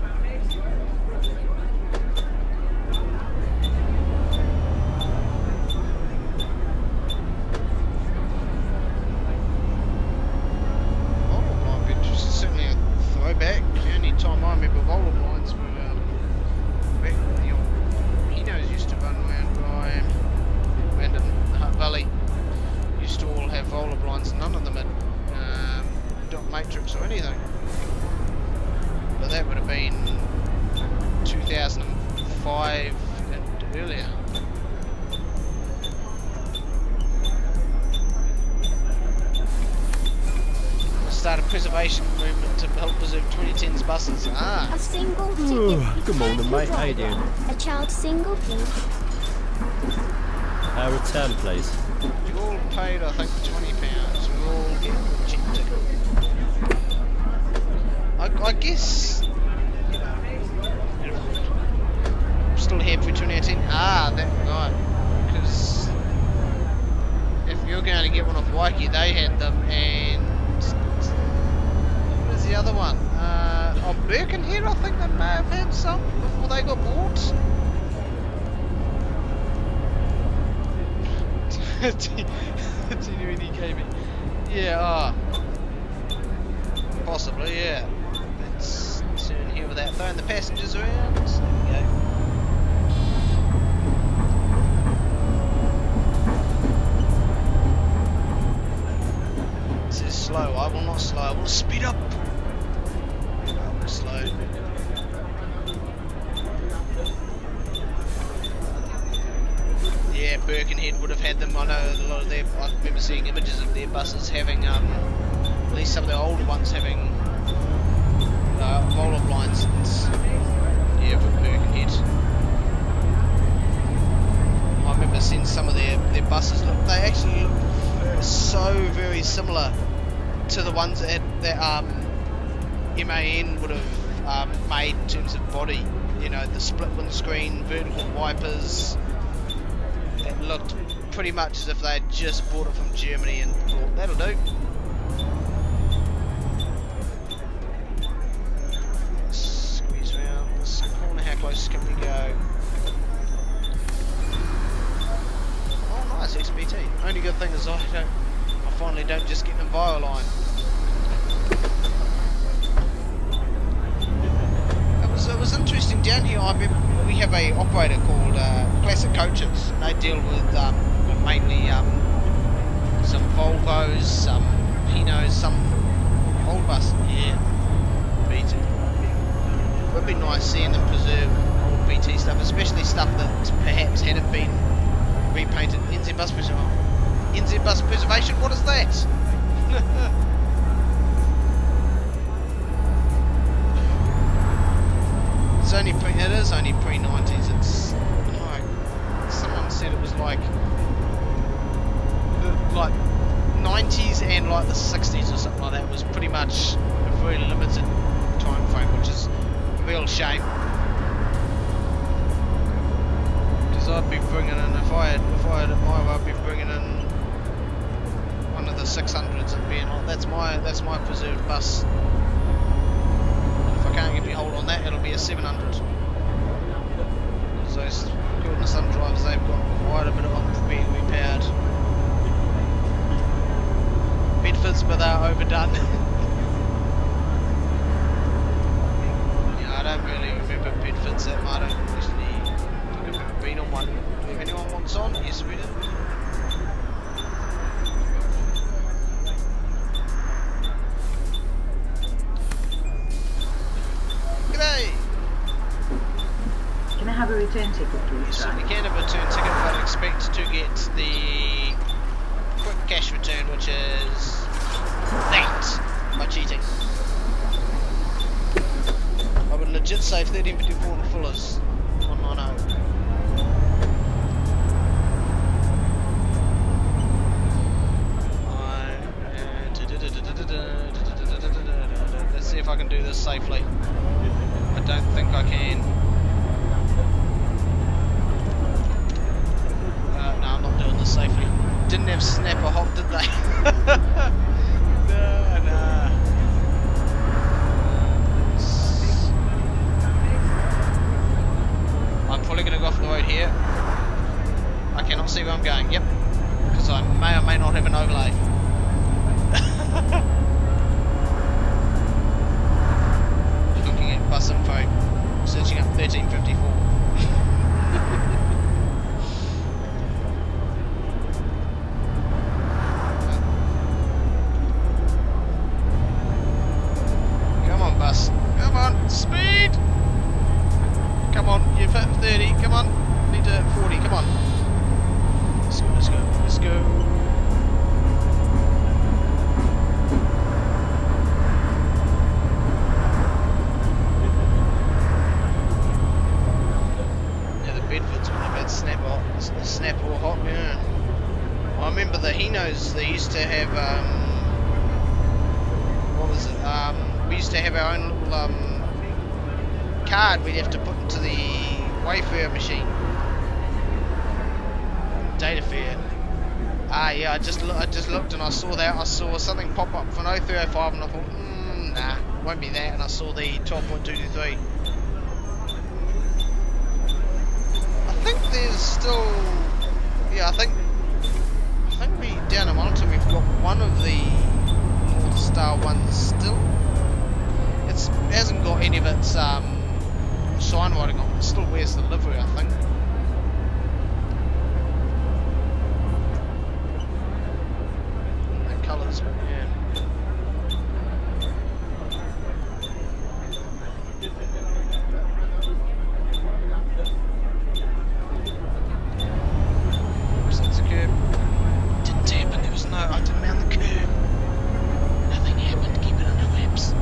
Volleyball bit is certainly a throwback. The only time I remember volleyball were back when the old Hinos used to run around by around in the Hutt Valley. Used to all have roller blinds, none of them had dot matrix or anything. But that would have been 2005 and earlier. Start a preservation movement to help preserve 2010's buses. Ah, A single Ooh, ticket. good morning, Thank you, mate. How you driver. doing? A child single, please. Return, please. you all paid, I think, £20. We all get a cheap ticket. I guess, you know, I'm still here for 2018. Ah, that right. Because if you're going to get one off Waikiki, they had them, and what was the other one? Birkenhead, I think they may have had some before they got bought. Yeah, possibly, yeah. Let's turn here without throwing the passengers around. There we go. This is slow. I will not slow. I will speed up. I will slow. Yeah, Birkenhead would have had them. I know a lot of their. I remember seeing images of their buses having, at least some of the older ones having roller blinds. Yeah, for Birkenhead. I remember seeing some of their buses. Look, they actually look so very similar to the ones that MAN would have made in terms of body. You know, the split windscreen, vertical wipers. It looked pretty much as if they had just bought it from Germany and thought, that'll do. Squeeze around this corner, how close can we go? Oh nice, XBT. Only good thing is I finally don't just get an enviro line. It was interesting down here. We have a operator called Classic Coaches, and they deal with mainly some Volvos, some Pinos, some old bus. Yeah, BT. It would be nice seeing them preserve old BT stuff, especially stuff that perhaps hadn't been repainted. NZ bus preservation. NZ bus preservation. What is that? It is only pre-90s. It's like someone said it was like 90s and like the 60s or something like that. It was pretty much a very limited time frame, which is a real shame. Because I'd be bringing in, if I had it my way, I'd be bringing in one of the 600s and being like, that's my preserved bus. Can't get me hold on that, it'll be a 700. Because those Gordon Sun drivers, they've got quite a bit of them being repowered. Bedfords, but they're overdone. Yeah, I don't really remember Bedfords that much. I don't actually think I've ever been on one. If anyone wants on, yes we do. Can I have a return ticket, please? You certainly can have a return ticket, but expect to get the quick cash return, which is that by cheating. I would legit say 1354 and Fuller's 190. Let's see if I can do this safely. I don't think I can. No, I'm not doing this safely. Didn't have snap or hop, did they? No. I'm probably going to go off the road here. I cannot see where I'm going. Yep. Because I may or may not have an overlay. Looking at bus info. Searching up 1354. Come on, speed! Come on, you've hit 30, come on. Need to hit 40, come on. Let's go, let's go, let's go. Yeah, the Bedfords would have had snap or hop, yeah. I remember the Hinos, they used to have, what was it, we used to have our own little card we'd have to put into the Wayfair machine. Data fare. Yeah, I just looked and I saw that. I saw something pop up for an 0305 and I thought, nah, won't be that. And I saw the 12.223. I think there's still, yeah, I think we down in Wellington we've got one of the North Star ones still. It hasn't got any of its sign writing on it. It still wears the livery, I think. And colours, yeah. Since the curb didn't happen, there was no. I didn't mount the curb. Nothing happened. Keep it under wraps.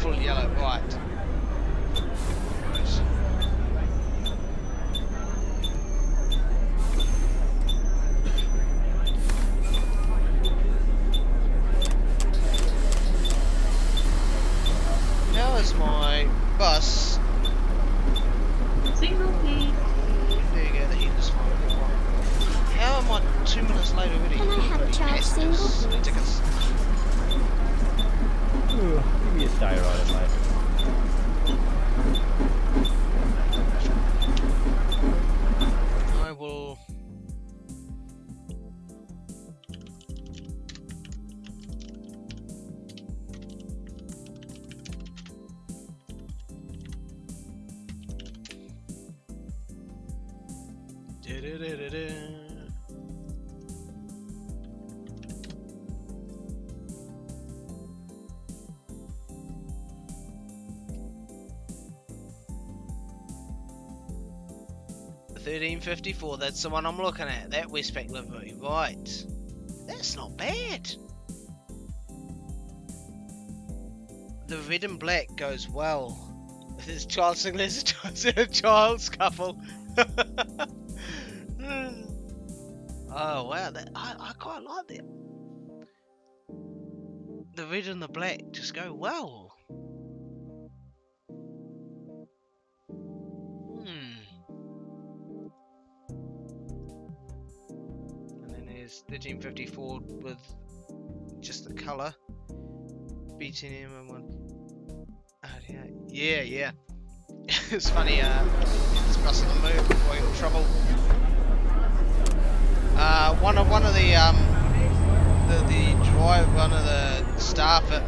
Full yellow, right. is my bus. Single peak. There you go, the heat is fine. How am I 2 minutes late already? Can I have a child single, Silly please? tickets. Ooh, give me a day rider, mate. I will. Da-da-da-da-da. 1354, that's the one I'm looking at. That Westpac livery, right. That's not bad. The red and black goes well. If there's child signal, there's a child scuffle. Oh wow, that I quite like that. The red and the black just go well. And then there's 1354 with just the colour. BTM and one. Yeah. It's funny, this bus on the move before I get in trouble. One of the staff at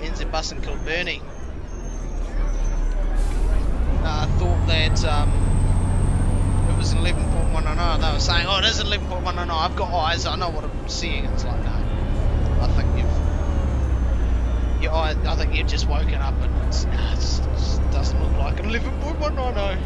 NZ Bus in Kilburnie thought that it was 11.109. They were saying, "Oh, it is 11.109. I've got eyes. I know what I'm seeing." It's like, no, I think I think you've just woken up and it doesn't look like 11.190.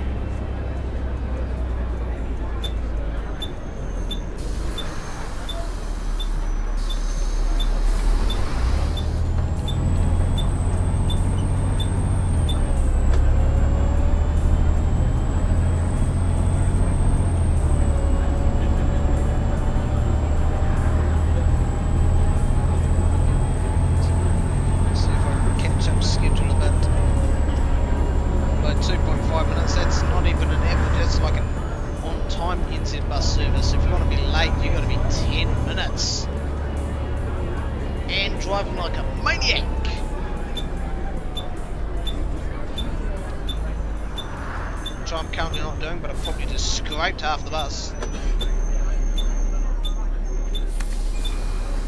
Half the bus.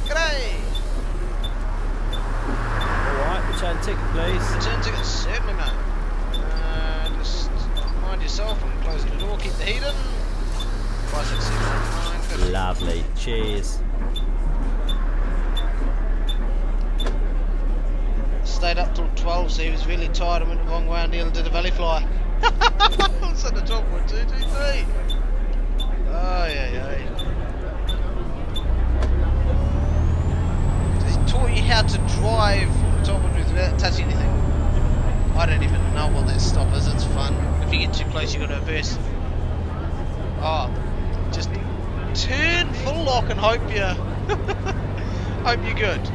G'day! Alright, return ticket, please. Return ticket, certainly, mate. Just mind yourself and close the door, keep the heat in. 5, 6, 7, 8, 9, 10. Lovely, cheers. Stayed up till 12, so he was really tired and went the wrong way and nearly did a valley fly. It's at the top, 1, 2, 2, 3. Oh, yeah. He taught you how to drive top of it without touching anything. I don't even know what that stop is, it's fun. If you get too close, you got to reverse. Oh, just turn full lock and hope you're good.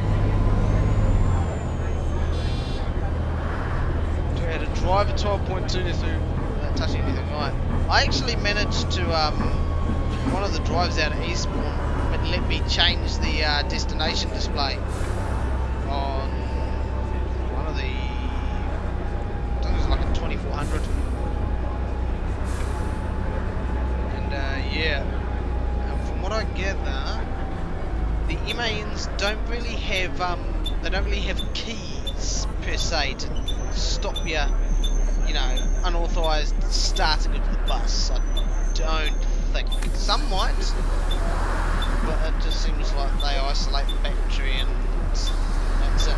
So we had to drive a 12.2 through without touching anything. Right. I actually managed to one of the drives out of Eastbourne, it let me change the destination display on one of the, I think it was like a 2400. And yeah, from what I gather, the MANs don't really have keys per se to stop you know, unauthorised starting of the bus. I don't think. Some might, but it just seems like they isolate the battery and that's it.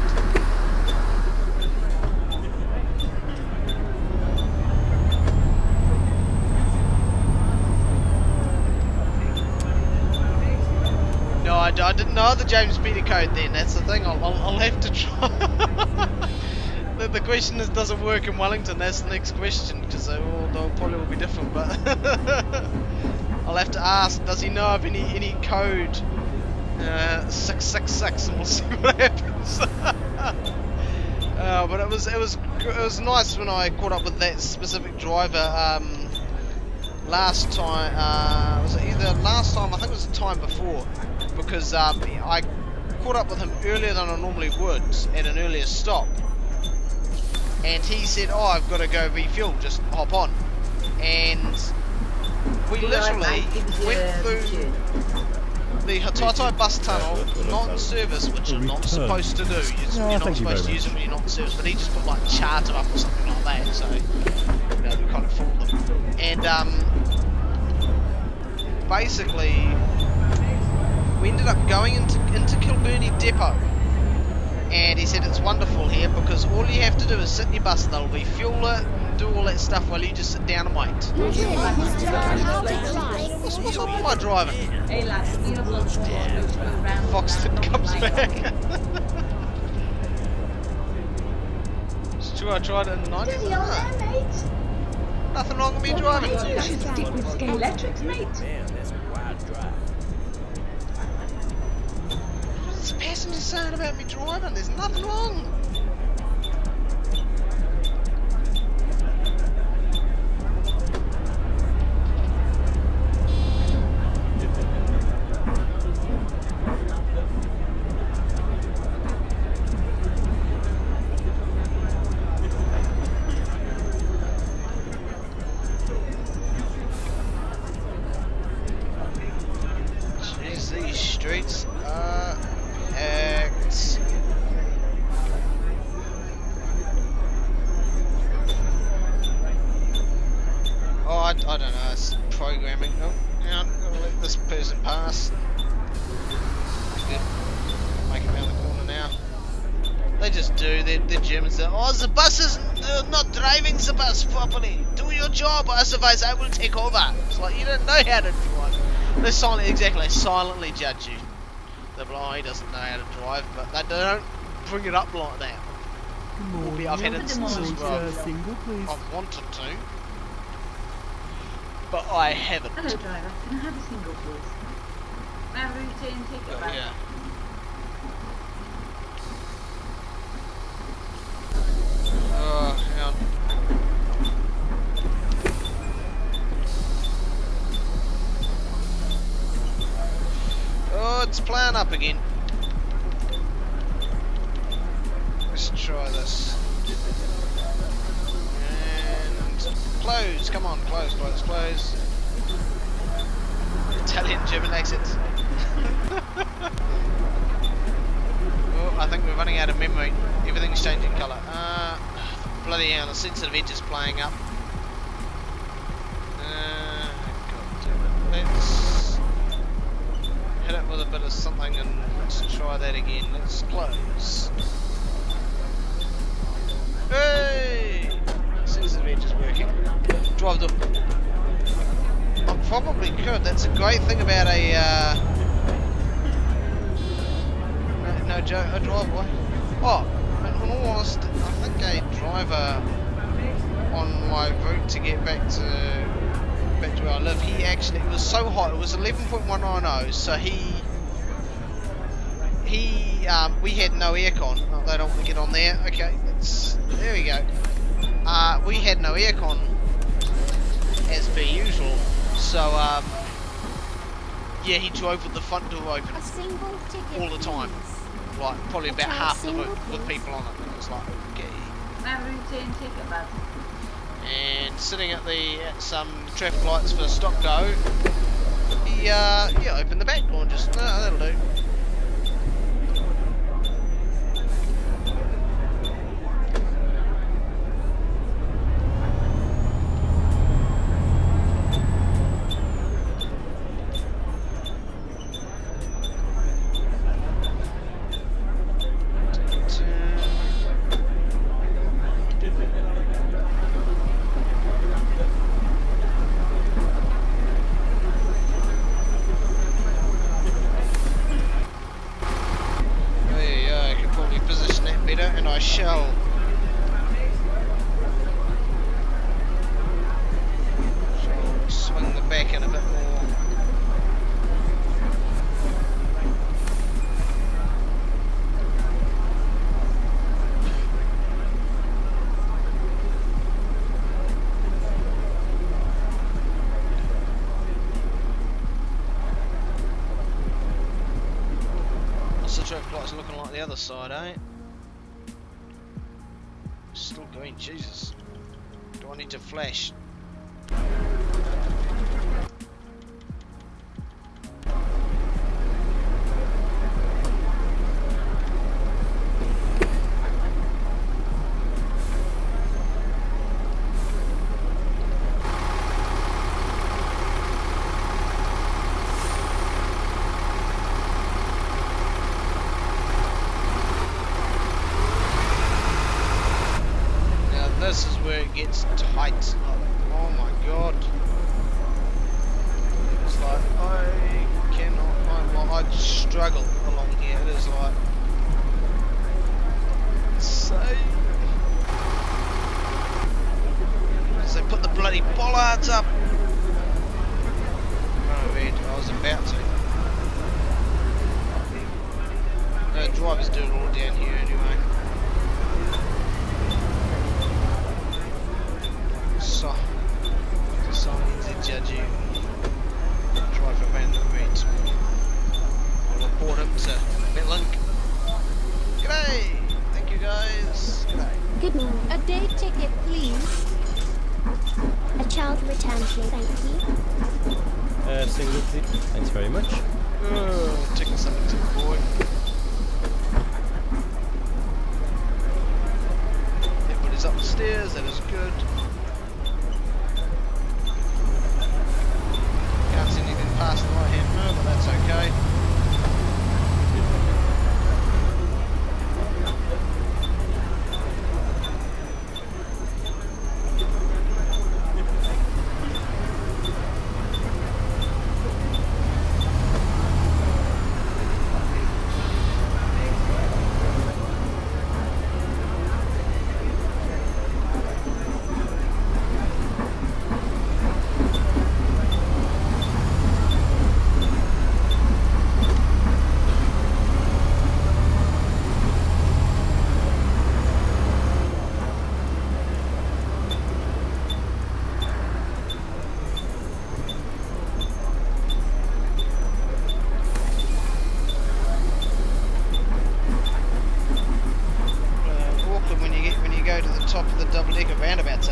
No, I didn't know the James Peter code then, that's the thing, I'll have to try. The question is, does it work in Wellington? That's the next question, because they'll probably will be different, but I'll have to ask, does he know of any code 666, and we'll see what happens. No, but it was nice when I caught up with that specific driver. Last time, was it either last time? I think it was the time before, because I caught up with him earlier than I normally would at an earlier stop, and he said, "Oh, I've got to go refuel. Just hop on." And we literally went through the Hatatai bus tunnel, not in service, which you're not supposed to do. You're not supposed to use it when you're not in service, but he just put like charter up or something like that, so we kind of fooled them. And basically, we ended up going into Kilburnie Depot, and he said it's wonderful here because all you have to do is sit in your bus, they'll refuel it, do all that stuff while you just sit down and wait. What's up with my driving? Hey lads, you have lots of around. Foxton comes back. Should I try it in 90? Nothing wrong with me driving. Electrics, mate. Man, that's a wild drive. What's the passenger saying about me driving? There's nothing wrong. These streets are packed. Oh, I don't know, it's programming. Oh, hang on, gotta let this person pass. Good. Make it around the corner now. They just do, they're Germans. Oh, the bus is not driving the bus properly. Do your job, otherwise I will take over. It's like, you don't know how to drive. They silently judge you. They're like, oh, he doesn't know how to drive, but they don't bring it up like that. I've had instances where I've wanted to, but I haven't. Hello driver, can I have a single please? May I have a return ticket back? Yeah. Oh, hang on. Oh, it's playing up again. Let's try this. And close, come on, close. Italian German accents. Oh, I think we're running out of memory. Everything's changing colour. Bloody hell, the sensitive edge is playing up. God damn it. Let's hit it with a bit of something and let's try that again. Let's close. Hey! Sensitive edge is working. Drive them. I probably could. That's a great thing about a no joke, a driveway. Oh, in all honesty, I think a driver on my route to get back to where I live, he actually, it was so hot, it was 11.190, so we had no aircon. Oh, they don't want to get on there. Okay, there we go. We had no aircon as per usual, so yeah, he drove with the front door open all the time, like probably about half the route with people on it. And it was like, okay. May I have a return ticket back? And sitting at some traffic lights for stop go, he opened the back door and just, no, that'll do. And I shall. Swing the back in a bit more. the other side, eh? Still going, Jesus. Do I need to flash? This is where it gets tight. Oh my god. It's like I cannot, I struggle along here. It is like so put the bloody bollards up. Oh man, I was about to. The drivers do it all down here anyway. So, deciding to judge you. Driver van the meet. I'll report him to Metlink. G'day! Thank you guys. G'day. Good morning. A day ticket, please. A child returned here, thank you. Single seat. Thanks very much. Taking something to the boy. Everybody's up the stairs, that is good. Can't see anything past the right hand mirror, but that's okay.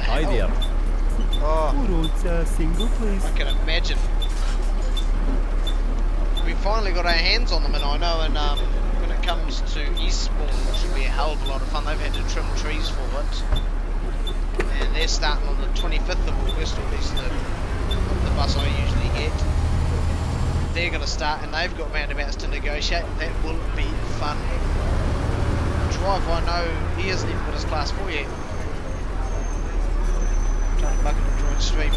Hi there. Oh, single, please. I can imagine. We finally got our hands on them, and I know, and when it comes to Eastbourne, it should be a hell of a lot of fun. They've had to trim trees for it, and they're starting on the 25th of August, or at least the bus I usually get. They're going to start, and they've got roundabouts to negotiate. That will be fun. Driver, I know he hasn't even got his class 4 yet. Trying to bucket to join stream.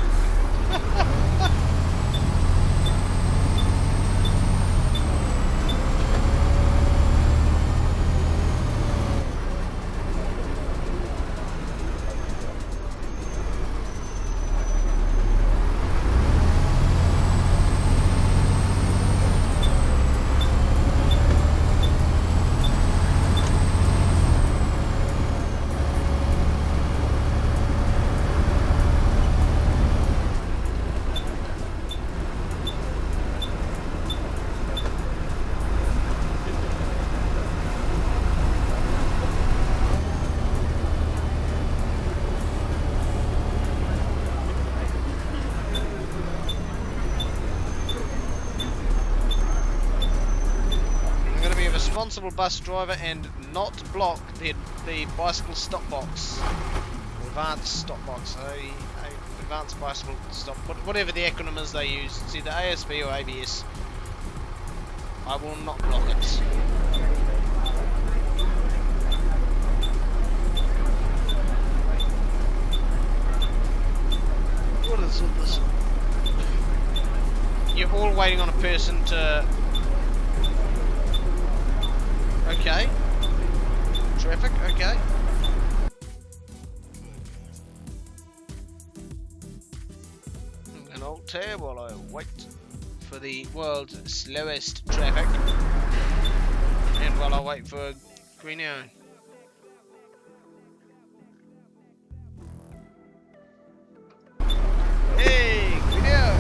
Responsible bus driver and not block the bicycle stop box, advanced stop box, advanced bicycle stop, whatever the acronym is they use. It's either ASB or ABS. I will not block it. What is this? You're all waiting on a person to. Okay. Traffic, okay. An old tab while I wait for the world's slowest traffic. And while I wait for a green arrow. Hey, green arrow!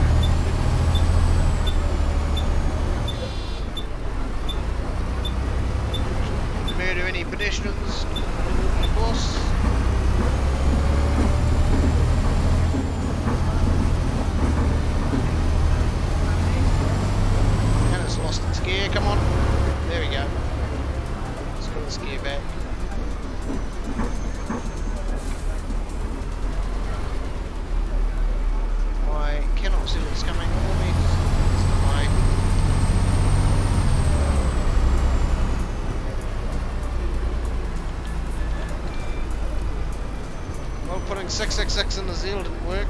putting 666 in the zeal didn't work.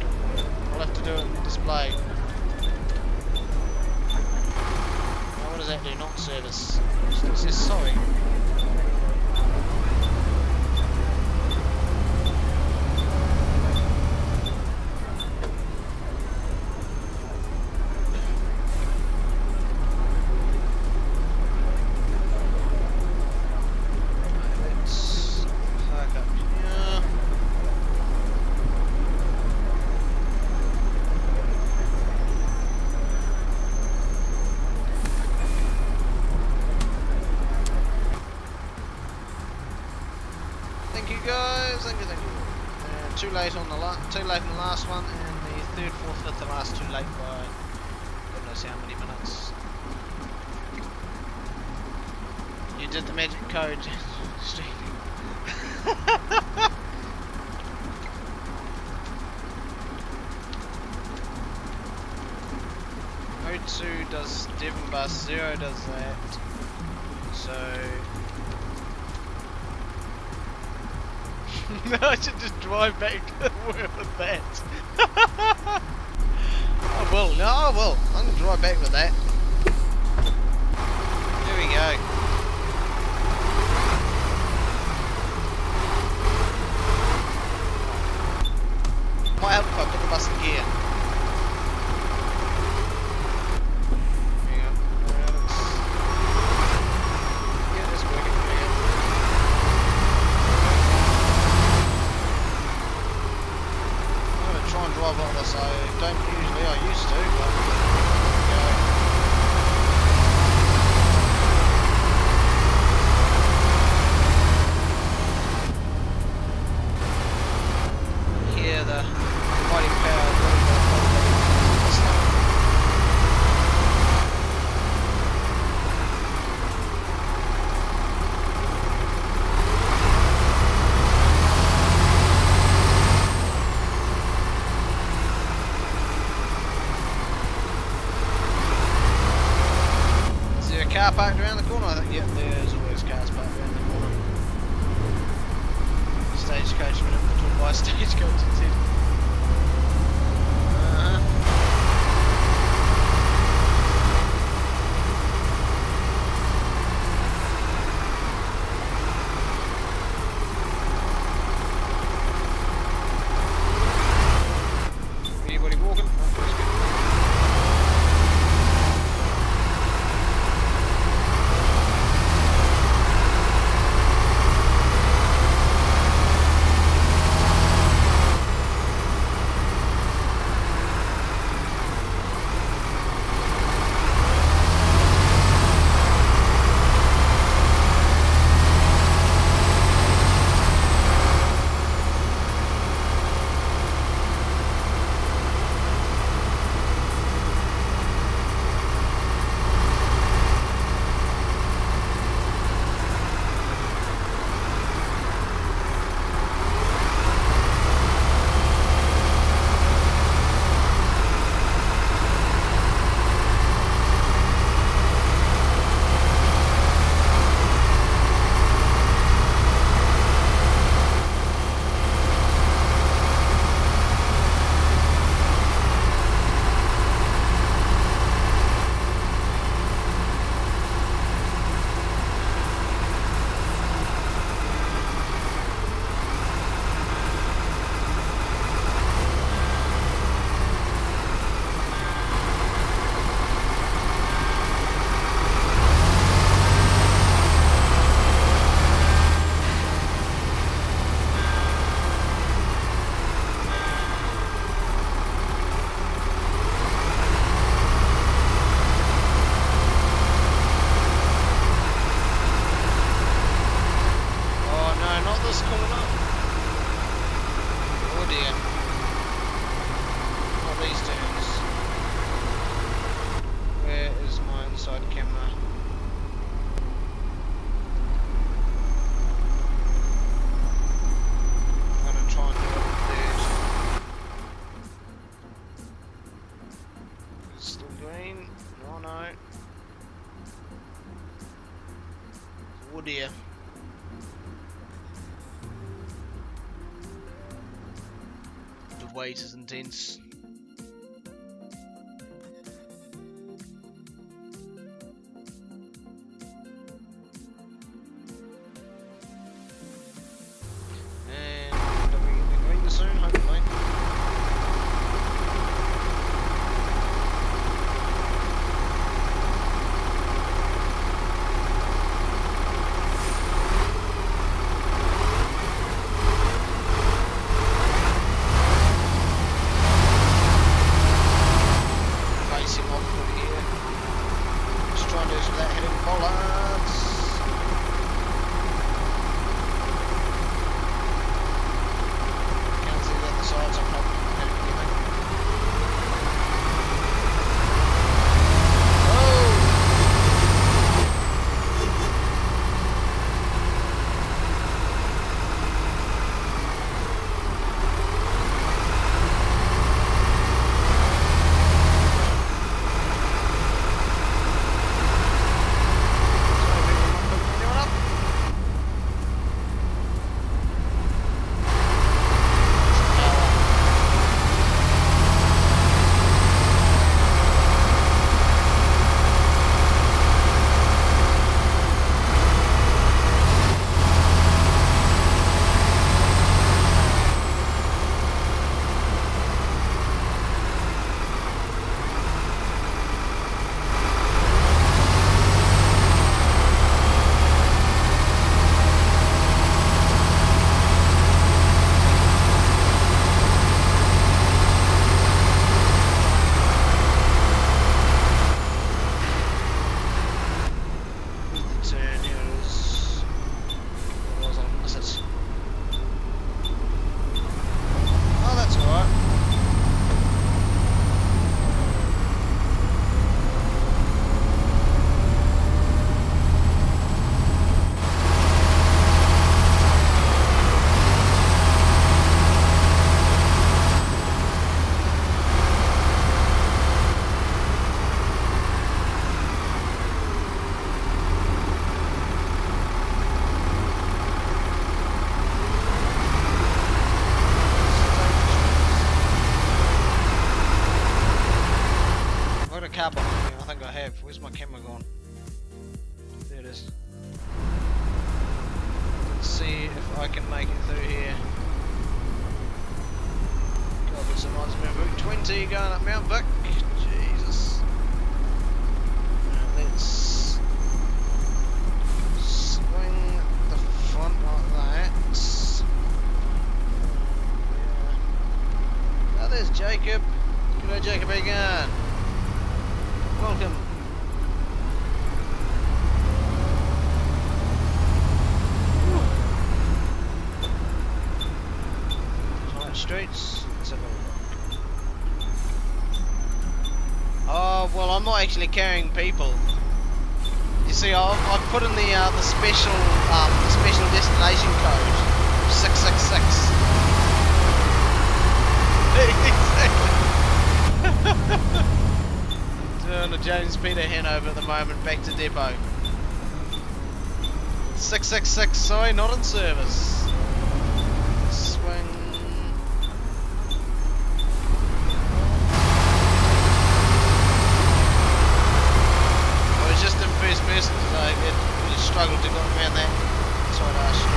I'll have to do it in display. Now what does that do? Not service. Still says sorry. Too late on the last one, and the third, fourth, fifth, the last too late by God knows how many minutes. You did the magic code, Steve. O2 does Devon bus, 0 does that. So no, I should just drive back to work with that. I will, no I will. I'm going to drive back with that. There we go. Might help if I put the bus in gear. Hang on. Yeah, it's working. There we go. Try and drive like this. I don't usually, I used to, but there we go. Hear the mighty power of the car parked around the corner, I think. Yep, there's always cars parked around the corner. Stagecoach, but I'm talking by stagecoach instead. Anybody walking? Oh, that's good. Oh dear. wait is intense. And are we getting green soon, hopefully? Facing off through here. Just trying to do some of that hitting bollards. Can't see the other side, so I'm hoping I'm not hitting anything. Anyone up? Turn here's. What was I miss it? Oh, that's alright. I've got a car behind me, I think I have. Where's my camera gone? There it is. Let's see if I can make it through here. God, this reminds me of Route 20 going up Mount Vic. Jesus. Now let's swing the front like that. Yeah. Oh, there's Jacob. G'day, Jacob, how you going? Welcome. Tight streets. Let's have a look. Oh well, I'm not actually carrying people. You see, I've put in the special destination code 666. Exactly. Doing a James Peter Hanover at the moment, back to depot. 666, sorry, not in service. Swing. I was just in first person, so I really struggled to get around that. That's what I asked.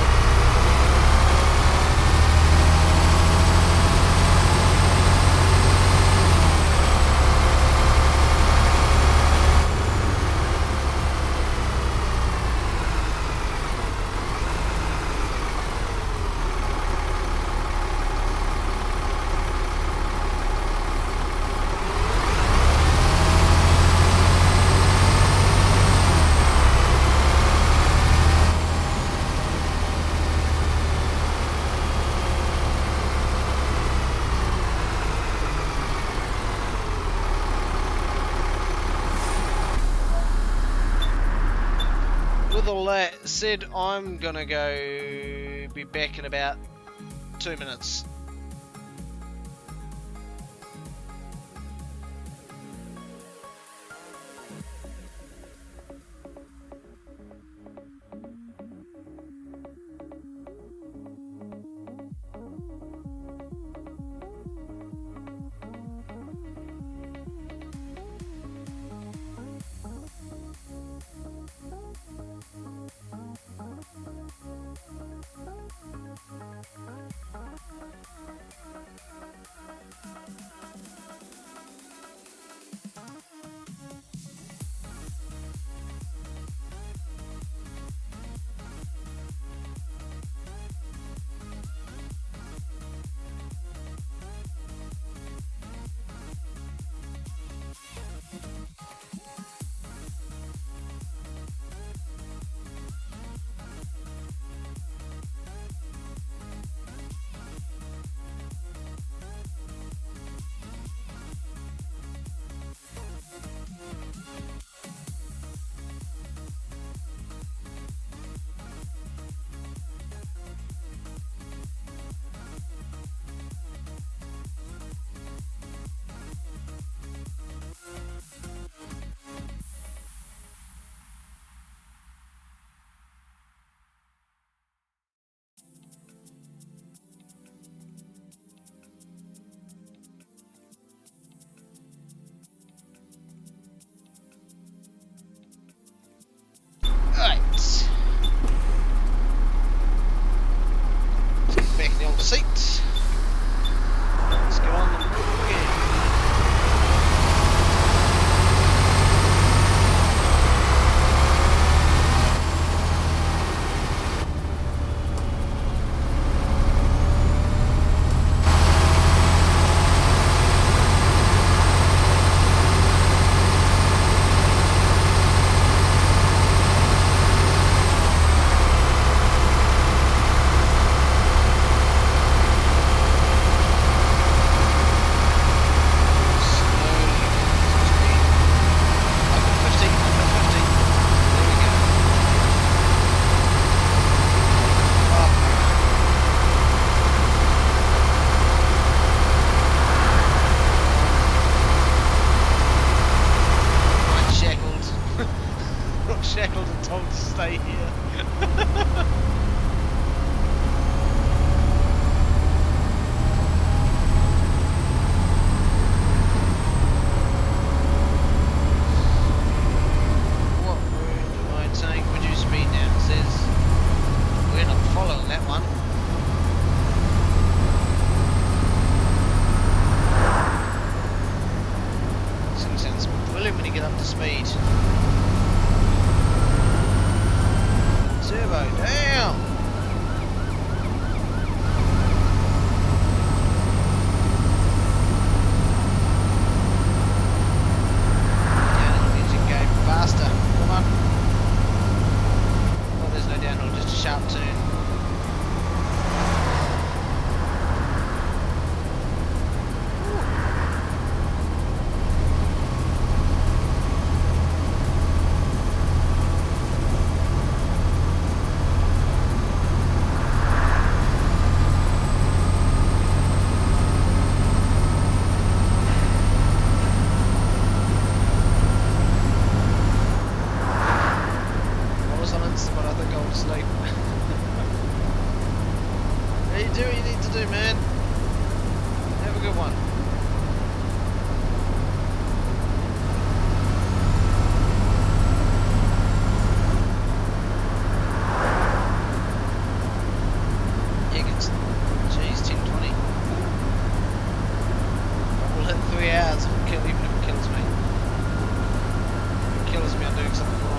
With all that said, I'm gonna go be back in about 2 minutes. seat. Let's get on the move again. Shackled and told to stay here. What route am I saying? Reduce speed now? It says we're not following that one. This thing sounds brilliant when you get up to speed. Turbo down! Downhill engine going faster. Come on. Oh, there's no downhill, just a sharp turn. But I think I'll sleep. Yeah, you do what you need to do, man. Have a good one. Jeez, 10:20. We'll hit 3 hours if it even if it kills me. If it kills me, I'm doing something wrong.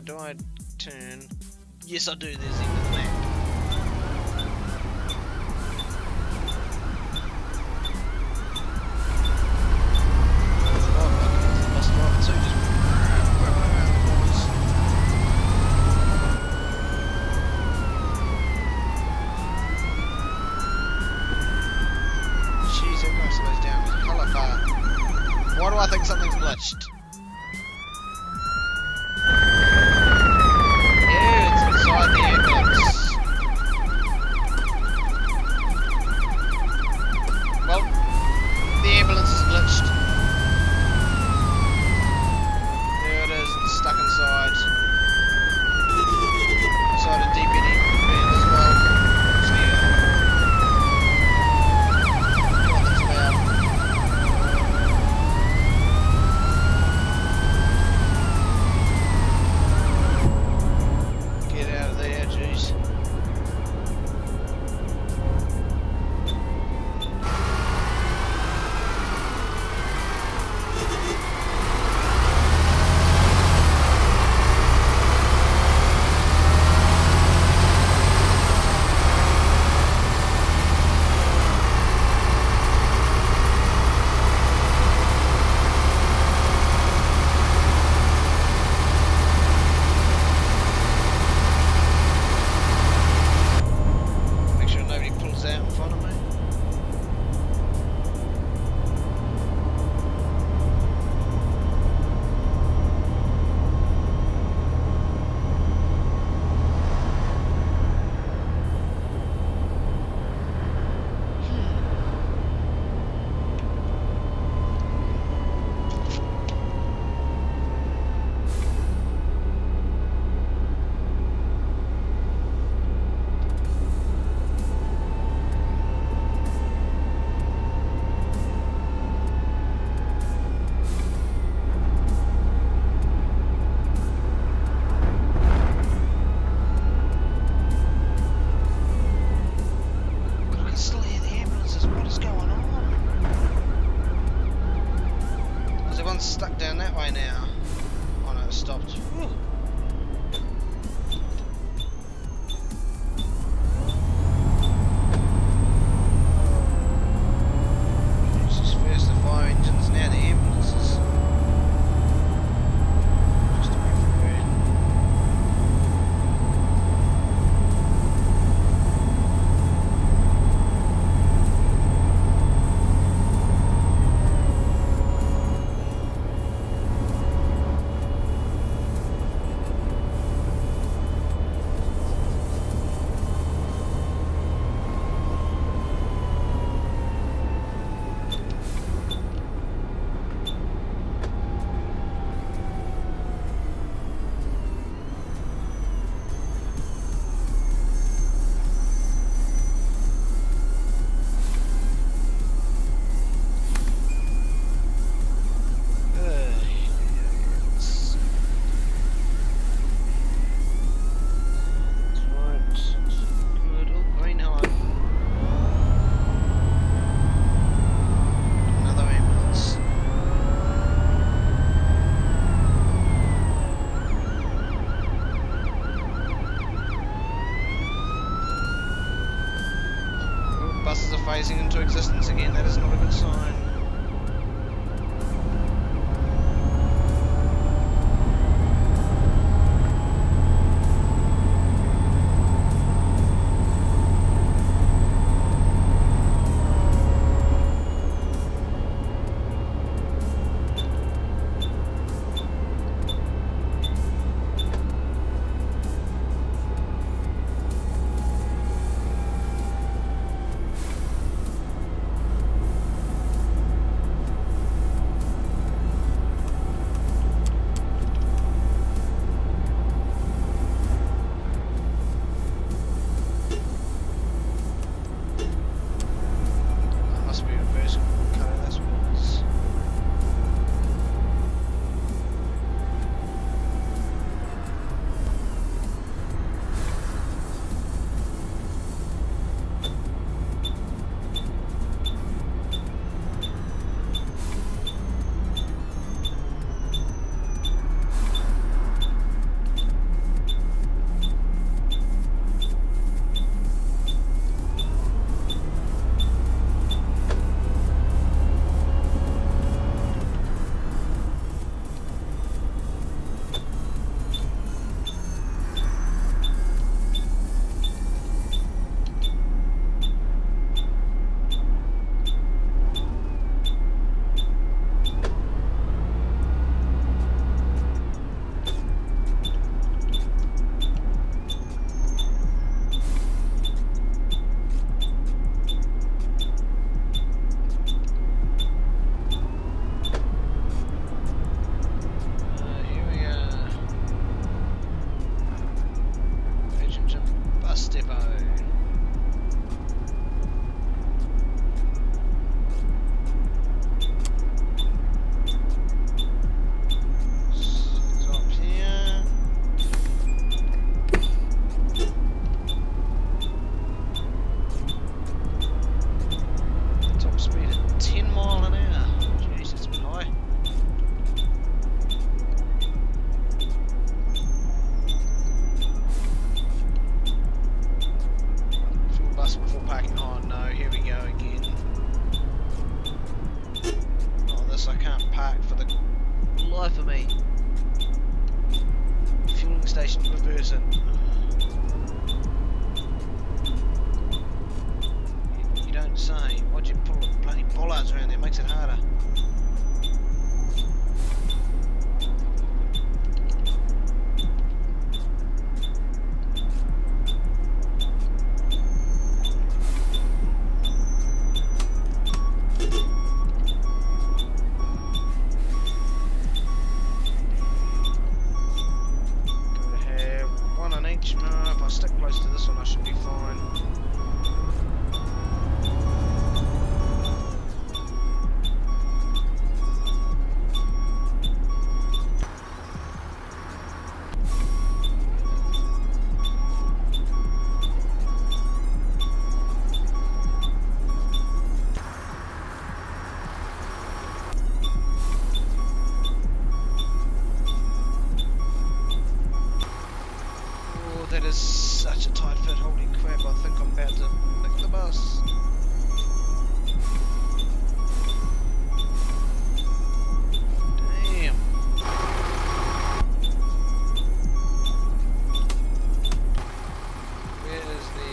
Do I turn? Yes, I do. There's the end of the map. Bus driver too, just whipping around the corners. Jeez, everyone slows down. Colour fire. Why do I think something's glitched? So phasing into existence again. That is not a good sign. That is such a tight fit, holy crap, I think I'm about to nick the bus. Damn. Where is the...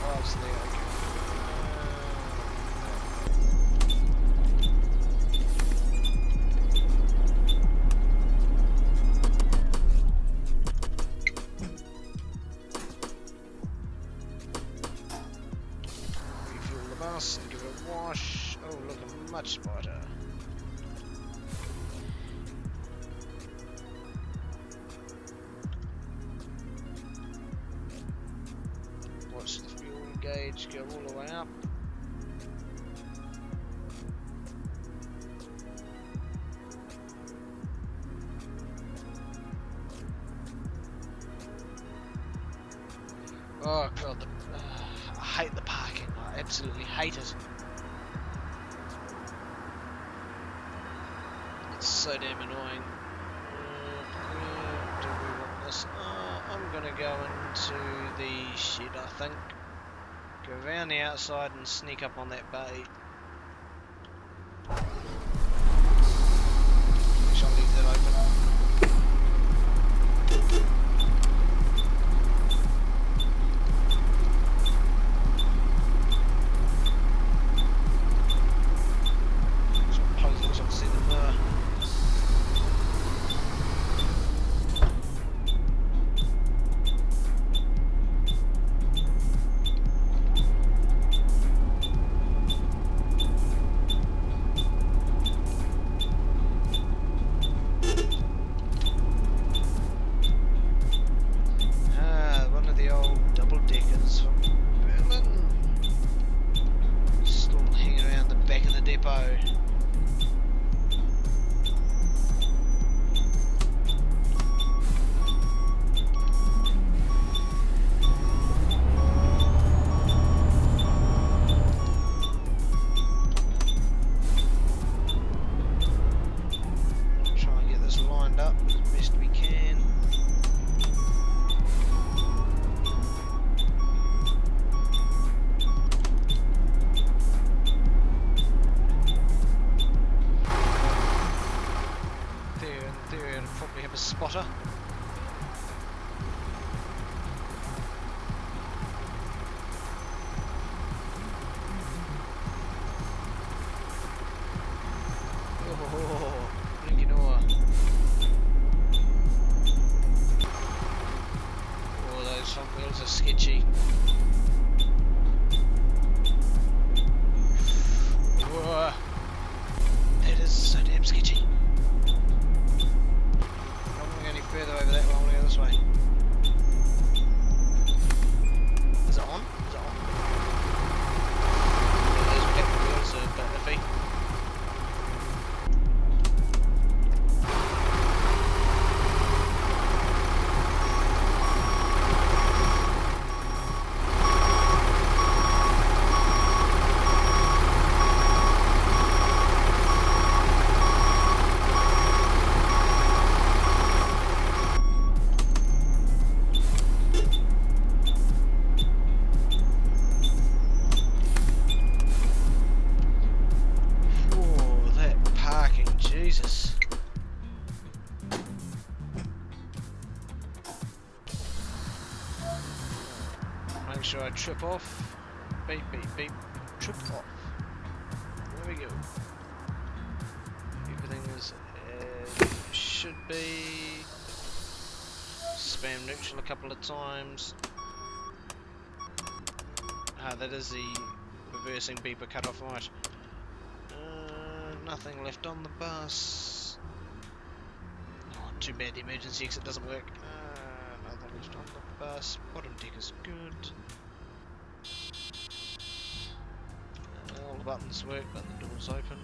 oh, it's there, okay. And give it a wash. Oh, looking much better. Watch the fuel gauge go all the way up. Oh god, I hate the parking. I absolutely hate it. It's so damn annoying. Where do we want this? I'm gonna go into the shed, I think. Go around the outside and sneak up on that bay. Shall leave that open. Puzzles, I'll see them there. One of the old double-deckers from Berlin. Still hanging around the back of the depot. Try and get this lined up as best we can. There, and probably have a spotter. Oh, blinking ore. Oh, those front wheels are sketchy. Whoa. That is so damn sketchy. I don't want to go any further over that way, I want to go this way. Is it on? Is it on? Yeah, those black wheels are a bit iffy. Oh, that parking, Jesus. Make sure I trip off. Beep, beep, beep. Trip off. There we go. Everything is as it should be. Spam neutral a couple of times. Ah, that is the reversing beeper cut off right. Nothing left on the bus. Oh, too bad the emergency exit doesn't work. Nothing left on the bus. Bottom deck is good. All the buttons work, but the door's open.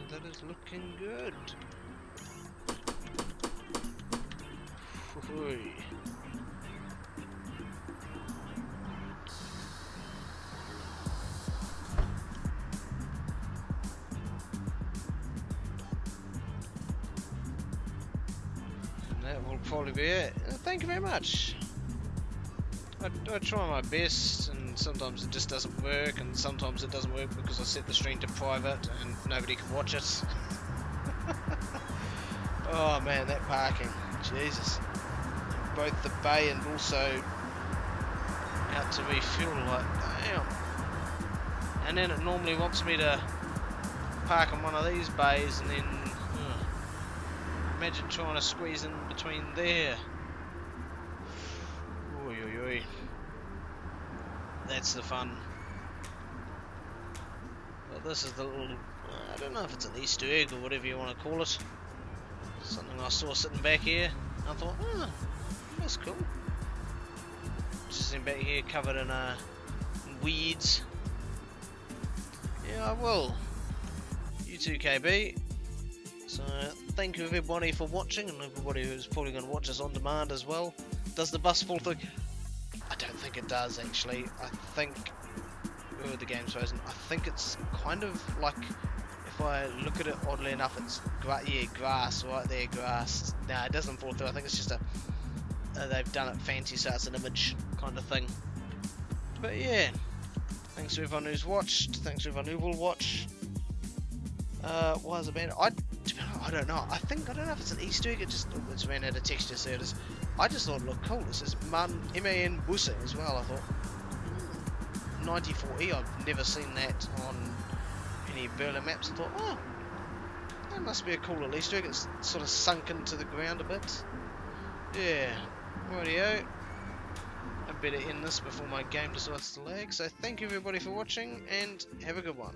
That is looking good. Hoo-hoo. And that will probably be it. Thank you very much. I try my best, and sometimes it just doesn't work, and sometimes it doesn't work because I set the stream to private and nobody can watch it. Oh man, that parking, Jesus. Both the bay and also out to refuel, like, damn. And then it normally wants me to park in one of these bays, and then imagine trying to squeeze in between there. Oy, oy, oy. That's the fun. Well, this is the little, I don't know if it's an Easter egg or whatever you want to call it. Something I saw sitting back here. I thought, oh, that's cool. Just sitting back here covered in weeds. Yeah, I will. You too, KB. So, thank you everybody for watching, and everybody who's probably going to watch us on demand as well. Does the bus fall through? I don't think it does, actually. I think... Oh, the game's frozen. I think it's kind of like... If if I look at it, oddly enough, it's grass right there, grass. Nah, it doesn't fall through. I think it's just a they've done it fancy, so it's an image kind of thing. But yeah, thanks to everyone who's watched. Thanks to everyone who will watch. Why is it banned? I don't know. I don't know if it's an Easter egg. It's ran out of texture, so it is. I just thought it looked cool. It says MAN Busse as well. I thought 94E. I've never seen that on any Berlin maps. I thought, oh, that must be a cool little Easter egg. It's sort of sunk into the ground a bit. Yeah. Rightio. I better end this before my game decides to lag. So thank you everybody for watching, and have a good one.